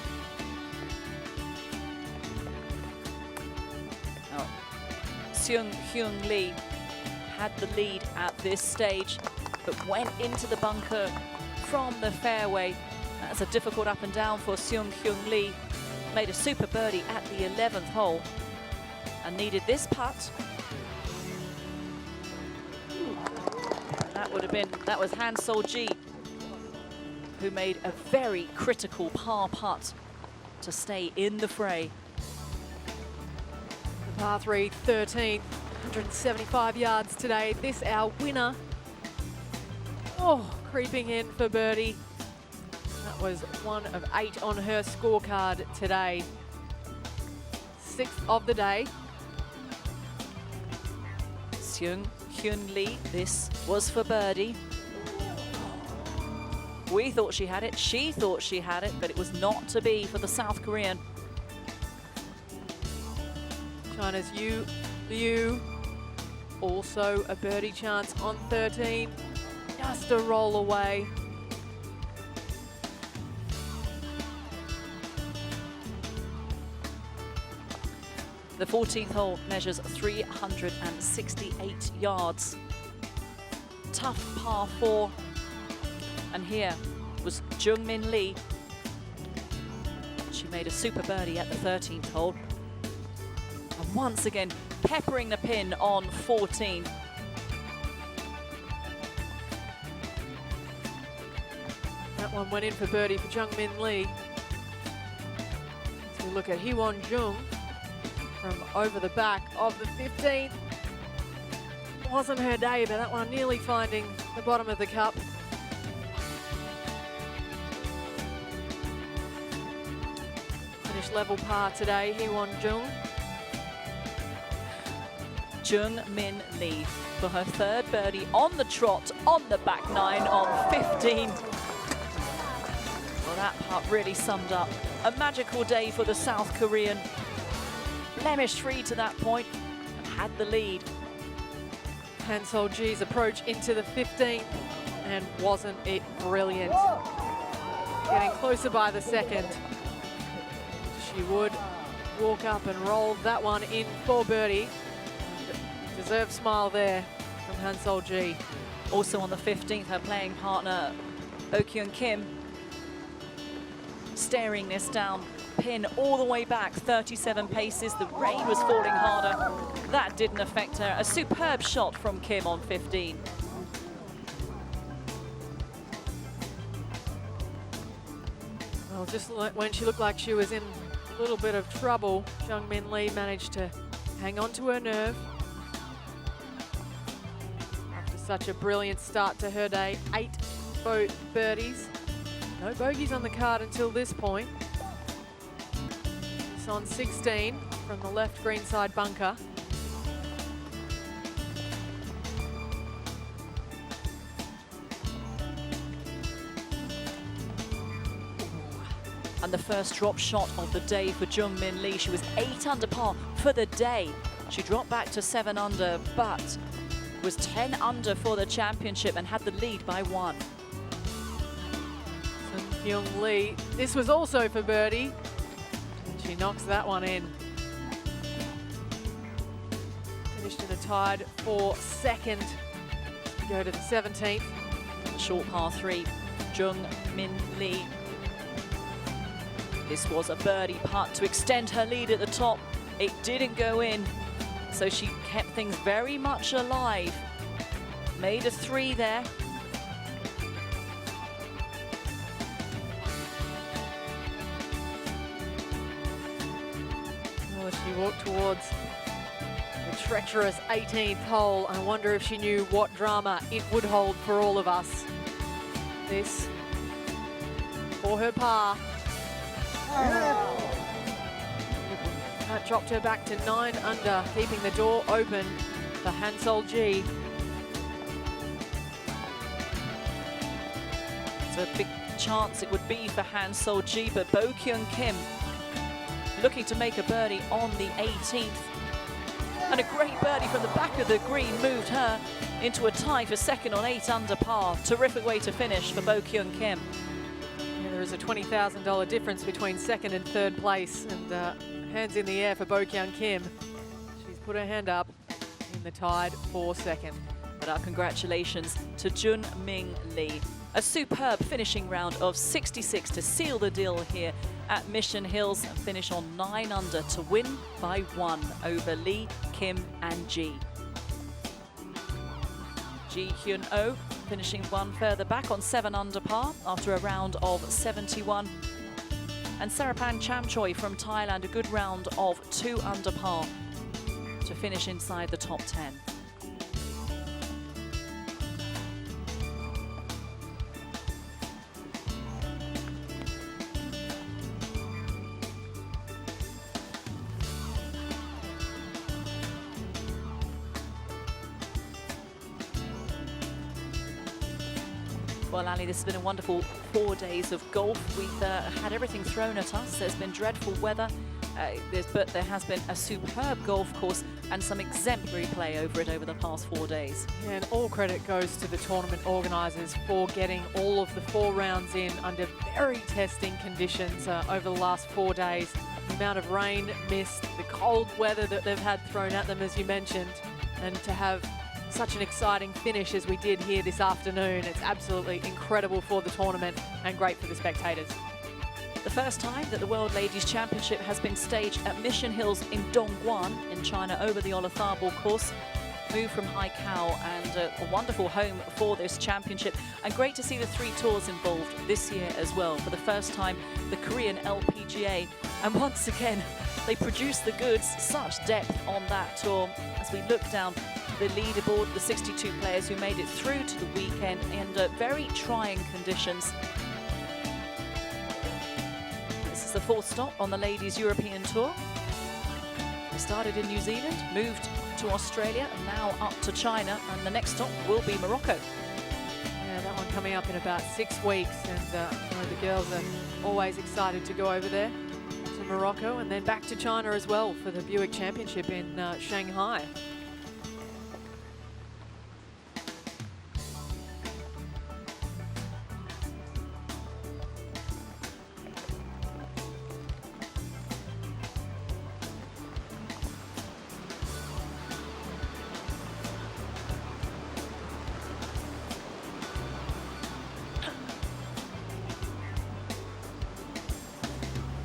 Now, Seung Hyun Lee had the lead at this stage, but went into the bunker from the fairway. That's a difficult up and down for Seung Hyun Lee. Made a super birdie at the 11th hole and needed this putt. That was Han Sol-ji, who made a very critical par putt to stay in the fray. The par 3, 13, 175 yards today. This our winner. Oh, creeping in for birdie. That was 1 of 8 on her scorecard today. 6th of the day. Seung Hyun Lee, this was for birdie. We thought she had it, she thought she had it, but it was not to be for the South Korean. China's Yu Liu, also a birdie chance on 13. Just a roll away. The 14th hole measures 368 yards. Tough par 4. And here was Jung Min Lee. She made a super birdie at the 13th hole. And once again, peppering the pin on 14. That one went in for birdie for Jung Min Lee. So we look at Hee-won Jung from over the back of the 15th. Wasn't her day, but that one nearly finding the bottom of the cup. Finished level par today, Hee-won Jung. Jung Min Lee for her 3rd birdie on the trot on the back 9 on 15. Well, That putt really summed up a magical day for the South Korean. Blemish-free to that point and had the lead. Han Sol-ji's approach into the 15th, and wasn't it brilliant? Getting closer by the second. She would walk up and roll that one in for birdie. Deserved smile there from Han Sol-ji. Also on the 15th, her playing partner, Oh Kyun Kim, staring this down, pin all the way back, 37 paces. The rain was falling harder. That didn't affect her. A superb shot from Kim on 15. Well, just when she looked like she was in a little bit of trouble, Jung-min Lee managed to hang on to her nerve. After such a brilliant start to her day, 8 birdies. No bogeys on the card until this point. It's on 16 from the left greenside bunker. And the first drop shot of the day for Jung-min Lee. She was 8 under par for the day. She dropped back to 7 under, but was 10 under for the championship and had the lead by 1. Young Lee, this was also for birdie, and she knocks that one in. Finished in a tied for second. We go to the 17th. Short par 3, Jung-min Lee. This was a birdie putt to extend her lead at the top. It didn't go in, so she kept things very much alive. Made a 3 there. Well, as she walked towards the treacherous 18th hole, I wonder if she knew what drama it would hold for all of us. This for her par. That dropped her back to 9 under, keeping the door open for Han Sol-ji. It's a big chance it would be for Han Sol-ji, but Oh Kyun Kim looking to make a birdie on the 18th. And a great birdie from the back of the green moved her into a tie for second on 8 under par. Terrific way to finish for Oh Kyun Kim. There is a $20,000 difference between second and third place, and hands in the air for Oh Kyun Kim. She's put her hand up in the tied for second. But our congratulations to Jung-min Lee. A superb finishing round of 66 to seal the deal here at Mission Hills and finish on 9 under to win by 1 over Lee, Kim and Ji. Ji Hyun-oh finishing 1 further back on 7 under par after a round of 71. And Serapan Chamchoi from Thailand, a good round of 2 under par to finish inside the top 10. Well, Ali, this has been a wonderful 4 days of golf. We've had everything thrown at us. There's been dreadful weather, but there has been a superb golf course and some exemplary play over it over the past 4 days. Yeah, and all credit goes to the tournament organisers for getting all of the 4 rounds in under very testing conditions over the last 4 days. The amount of rain, mist, the cold weather that they've had thrown at them, as you mentioned, and to have such an exciting finish as we did here this afternoon. It's absolutely incredible for the tournament and great for the spectators. The first time that the World Ladies Championship has been staged at Mission Hills in Dongguan in China over the Olatharbor course. Moved from Haikou, and a wonderful home for this championship. And great to see the 3 tours involved this year as well. For the first time, the Korean LPGA. And once again, they produced the goods, such depth on that tour. As we look down the leaderboard, the 62 players who made it through to the weekend in very trying conditions. This is the 4th stop on the Ladies European Tour. They started in New Zealand, moved to Australia, and now up to China, and the next stop will be Morocco. Yeah, that one coming up in about 6 weeks, and you know, the girls are always excited to go over there to Morocco and then back to China as well for the Buick Championship in Shanghai.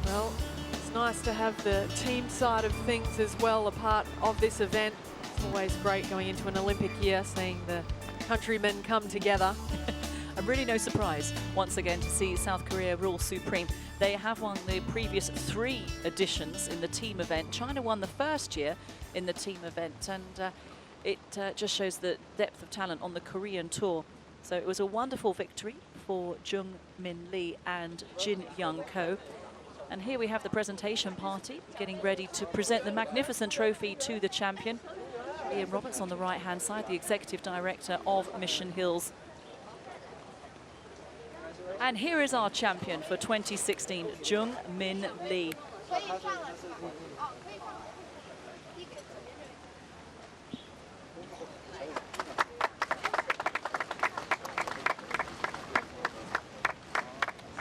Well, it's nice to have the team side of things as well a part of this event. It's always great going into an Olympic year, seeing the countrymen come together. Really no surprise once again to see South Korea rule supreme. They have won the previous 3 editions in the team event. China won the first year in the team event, and it just shows the depth of talent on the Korean tour. So it was a wonderful victory for Jung Min Lee and Jin Young Ko. And here we have the presentation party getting ready to present the magnificent trophy to the champion. Ian Roberts on the right-hand side, the executive director of Mission Hills. And here is our champion for 2016, Jung Min Lee.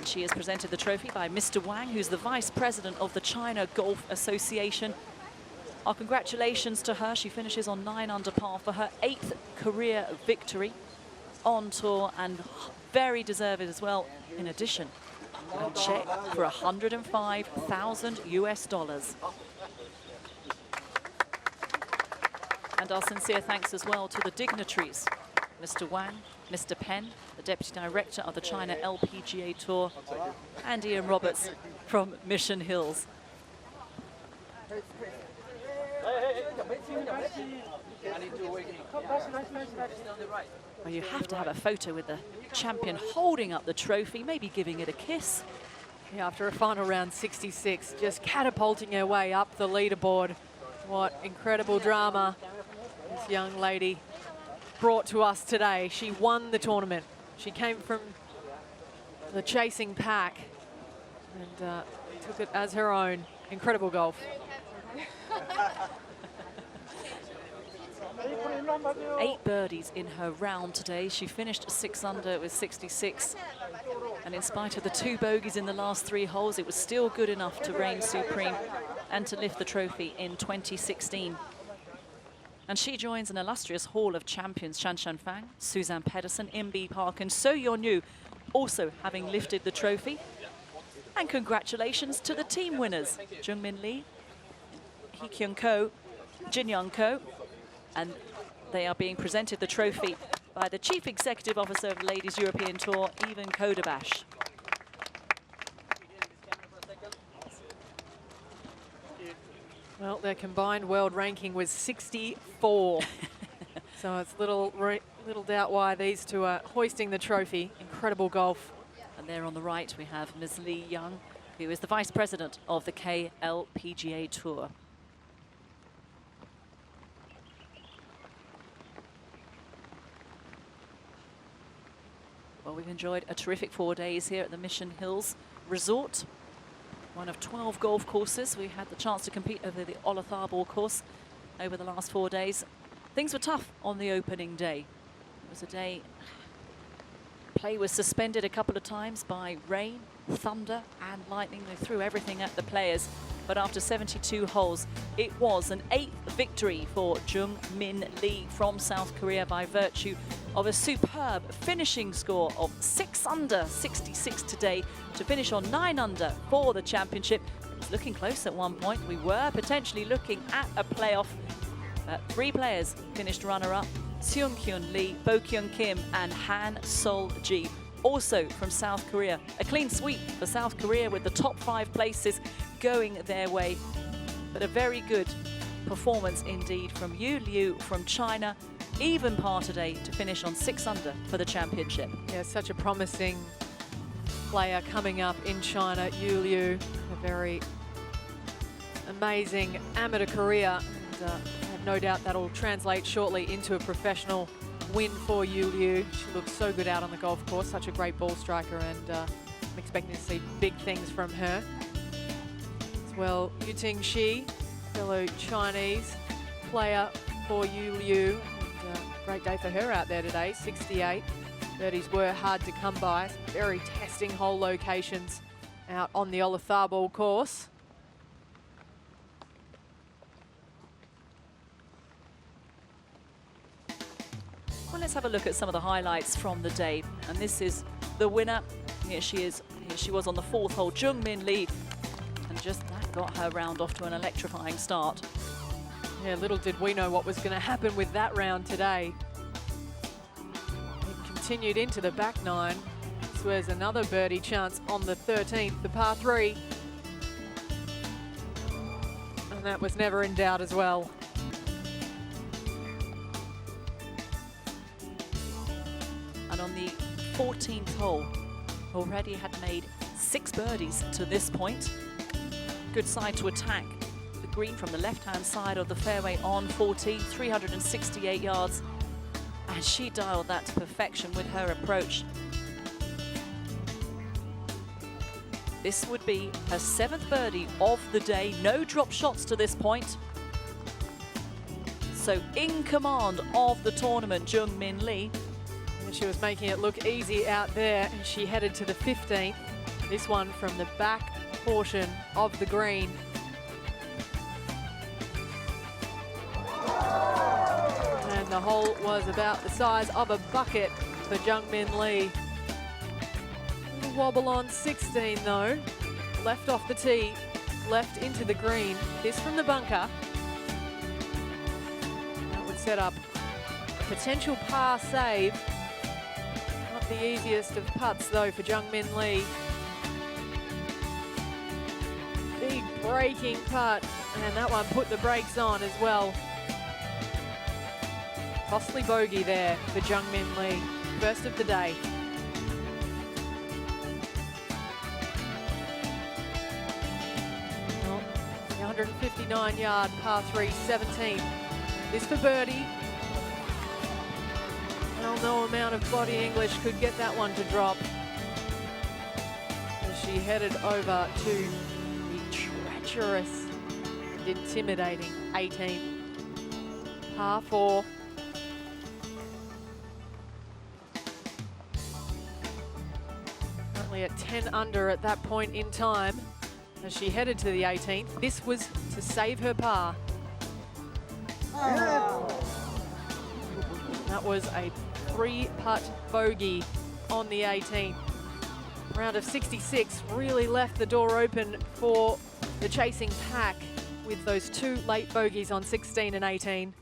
She is presented the trophy by Mr. Wang, who's the Vice President of the China Golf Association. Our congratulations to her. She finishes on 9 under par for her 8th career victory on tour, and very deserved as well. In addition, a check for $105,000 US. And our sincere thanks as well to the dignitaries, Mr. Wang, Mr. Penn, the Deputy Director of the China LPGA Tour, and Ian Roberts from Mission Hills. Well, you have to have a photo with the champion holding up the trophy, maybe giving it a kiss. Yeah, after a final round 66, just catapulting her way up the leaderboard. What incredible drama this young lady brought to us today. She won the tournament. She came from the chasing pack and took it as her own. Incredible golf. 8 birdies in her round today. She finished 6 under with 66. And in spite of the 2 bogeys in the last 3 holes, it was still good enough to reign supreme and to lift the trophy in 2016. And she joins an illustrious hall of champions, Shan Shanfang, Suzanne Pedersen, Imbi Park, and So Yeon-yu, also having lifted the trophy. And congratulations to the team winners, Jung Min Lee, Hee Kyung Ko, Jin Young Ko, and they are being presented the trophy by the Chief Executive Officer of the Ladies European Tour, Even Kodabash. Well, their combined world ranking was 64. So it's little doubt why these two are hoisting the trophy. Incredible golf. And there on the right, we have Ms. Lee Young, who is the Vice President of the KLPGA Tour. Well, we've enjoyed a terrific 4 days here at the Mission Hills Resort. One of 12 golf courses. We had the chance to compete over the Olatharbor course over the last 4 days. Things were tough on the opening day. It was a day play was suspended a couple of times by rain, thunder and lightning. They threw everything at the players. But after 72 holes, it was an 8th victory for Jung Min Lee from South Korea by virtue of a superb finishing score of 6 under 66 today to finish on 9 under for the championship. It was looking close at one point. We were potentially looking at a playoff. 3 players finished runner-up: Seung Kyun Lee, Bo Kyung Kim and Han Sol Ji, also from South Korea. A clean sweep for South Korea with the top 5 places going their way. But a very good performance indeed from Yu Liu from China. Even par today to finish on 6 under for the championship. Yeah, such a promising player coming up in China, Yu Liu. A very amazing amateur career. And I have no doubt that'll translate shortly into a professional win for Yu Liu. She looks so good out on the golf course, such a great ball striker, and I'm expecting to see big things from her. As well, Yu Ting Shi, fellow Chinese player for Yu Liu. And, great day for her out there today, 68. Birdies were hard to come by. Some very testing hole locations out on the Olafarbol course. Well, let's have a look at some of the highlights from the day. And this is the winner. Here she is. Here she was on the 4th hole, Jung Min Lee. And just that got her round off to an electrifying start. Yeah, little did we know what was going to happen with that round today. It continued into the back 9. This was another birdie chance on the 13th, the par 3. And that was never in doubt as well. And on the 14th hole, already had made 6 birdies to this point. Good side to attack. The green from the left-hand side of the fairway on 14, 368 yards. And she dialed that to perfection with her approach. This would be her 7th birdie of the day. No drop shots to this point. So in command of the tournament, Jung Min Lee. And she was making it look easy out there, and she headed to the 15th. This one from the back portion of the green. And the hole was about the size of a bucket for Jung Min Lee. Little wobble on 16 though. Left off the tee, left into the green. This from the bunker. That would set up a potential par save. Not the easiest of putts though for Jung Min Lee. Big breaking putt, and that one put the brakes on as well. Costly bogey there for Jung Min Lee, first of the day. Well, the 159-yard par 3, 17. This for birdie. Well, no amount of body English could get that one to drop. As she headed over to the treacherous and intimidating 18. Par 4. Currently at 10 under at that point in time as she headed to the 18th. This was to save her par. That was a 3-putt bogey on the 18th. Round of 66 really left the door open for the chasing pack with those 2 late bogeys on 16 and 18.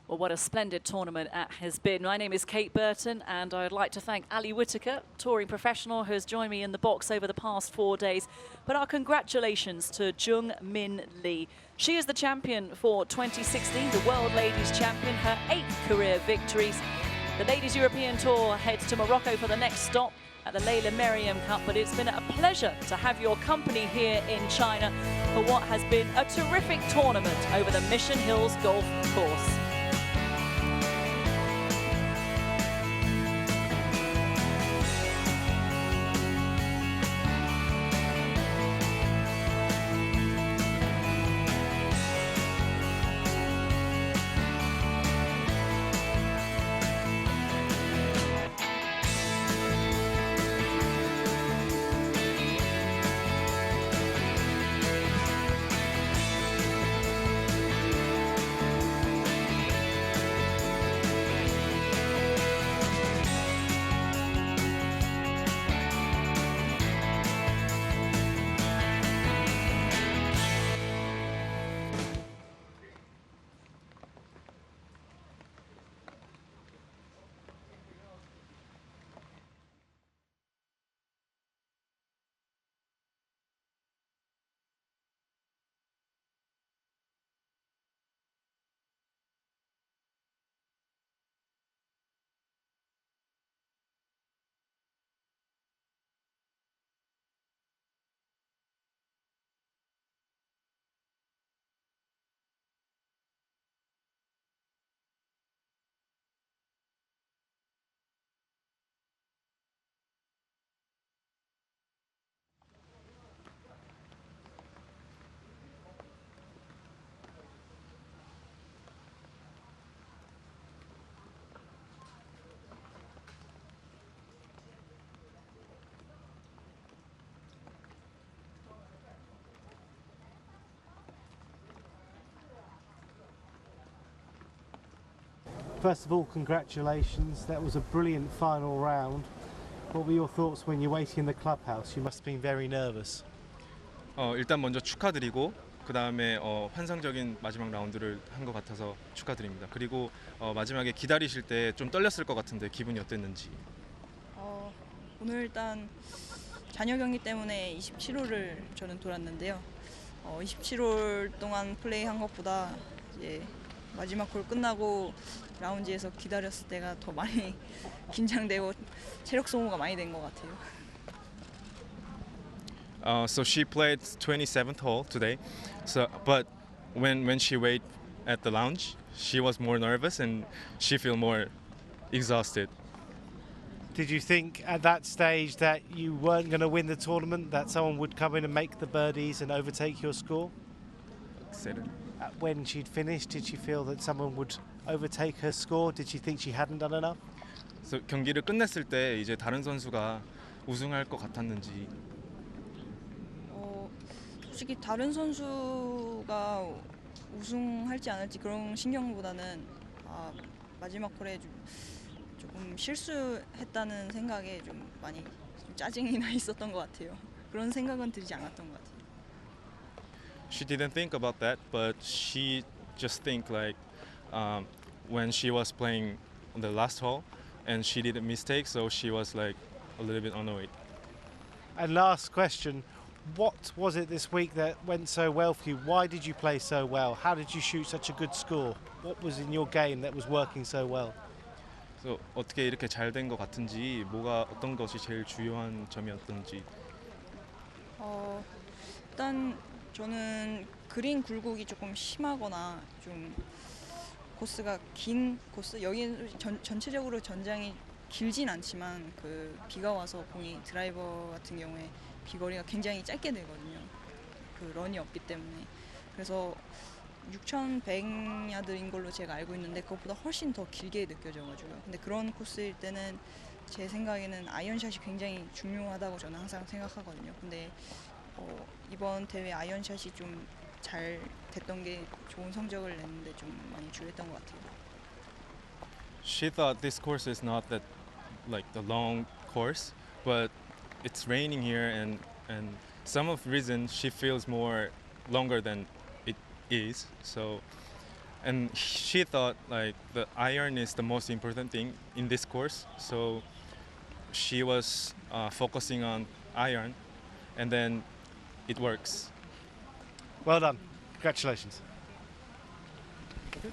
Well, what a splendid tournament it has been. My name is Kate Burton, and I'd like to thank Ali Whittaker, touring professional, who has joined me in the box over the past 4 days. But our congratulations to Jung Min Lee. She is the champion for 2016, the World Ladies Champion, her 8th career victories. The Ladies European Tour heads to Morocco for the next stop at the Leila Merriam Cup, but it's been a pleasure to have your company here in China for what has been a terrific tournament over the Mission Hills Golf Course. First of all, congratulations. That was a brilliant final round. What were your thoughts when you're waiting in the clubhouse? You must have been very nervous. 일단 먼저 축하드리고 그 다음에 환상적인 마지막 라운드를 한 것 같아서 축하드립니다. 그리고 마지막에 기다리실 때 좀 떨렸을 것 같은데 기분이 어땠는지. 오늘 일단 잔여 경기 때문에 27홀을 저는 돌았는데요. 27홀 동안 플레이한 것보다 이제 마지막 홀 끝나고 라운지에서 기다렸을 때가 더 많이 긴장되고 체력 소모가 많이 된 것 같아요. So she played 27th hole today. So but when she waited at the lounge, she was more nervous and she feel more exhausted. Did you think at that stage that you weren't going to win the tournament, that someone would come in and make the birdies and overtake your score? When she'd finished, did she feel that someone would overtake her score? Did she think she hadn't done enough? 그래서 경기를 끝냈을 때 이제 다른 선수가 우승할 것 같았는지. 솔직히 다른 선수가 우승할지 안 할지 그런 신경보다는 마지막 홀에 조금 실수했다는 생각에 좀 많이 짜증이 나 있었던 것 같아요. 그런 생각은 들지 않았던 것 같아요. She didn't think about that, but she just think like when she was playing on the last hole and she did a mistake, so she was like a little bit annoyed. And last question, what was it this week that went so well for you? Why did you play so well? How did you shoot such a good score? What was in your game that was working so well? 그래서 어떻게 이렇게 잘 된 것 같은지, 어떤 것이 제일 중요한 점이었던지. 일단 저는 그린 굴곡이 조금 심하거나 좀 코스가 긴 코스, 여기는 전체적으로 전장이 길진 않지만 그 비가 와서 공이 드라이버 같은 경우에 비거리가 굉장히 짧게 되거든요. 그 런이 없기 때문에. 그래서 6,100야드인 걸로 제가 알고 있는데 그것보다 훨씬 더 길게 느껴져가지고요. 근데 그런 코스일 때는 제 생각에는 아이언샷이 굉장히 중요하다고 저는 항상 생각하거든요. 근데 이번 대회 아이언샷이 좀 잘 됐던 게 좋은 성적을 냈는데 좀 많이 주했던 것 같아요. She thought this course is not that like the long course, but it's raining here and some of the reason she feels more longer than it is. So and she thought like the iron is the most important thing in this course. So she was focusing on iron, and then it works. Well done. Congratulations. Okay.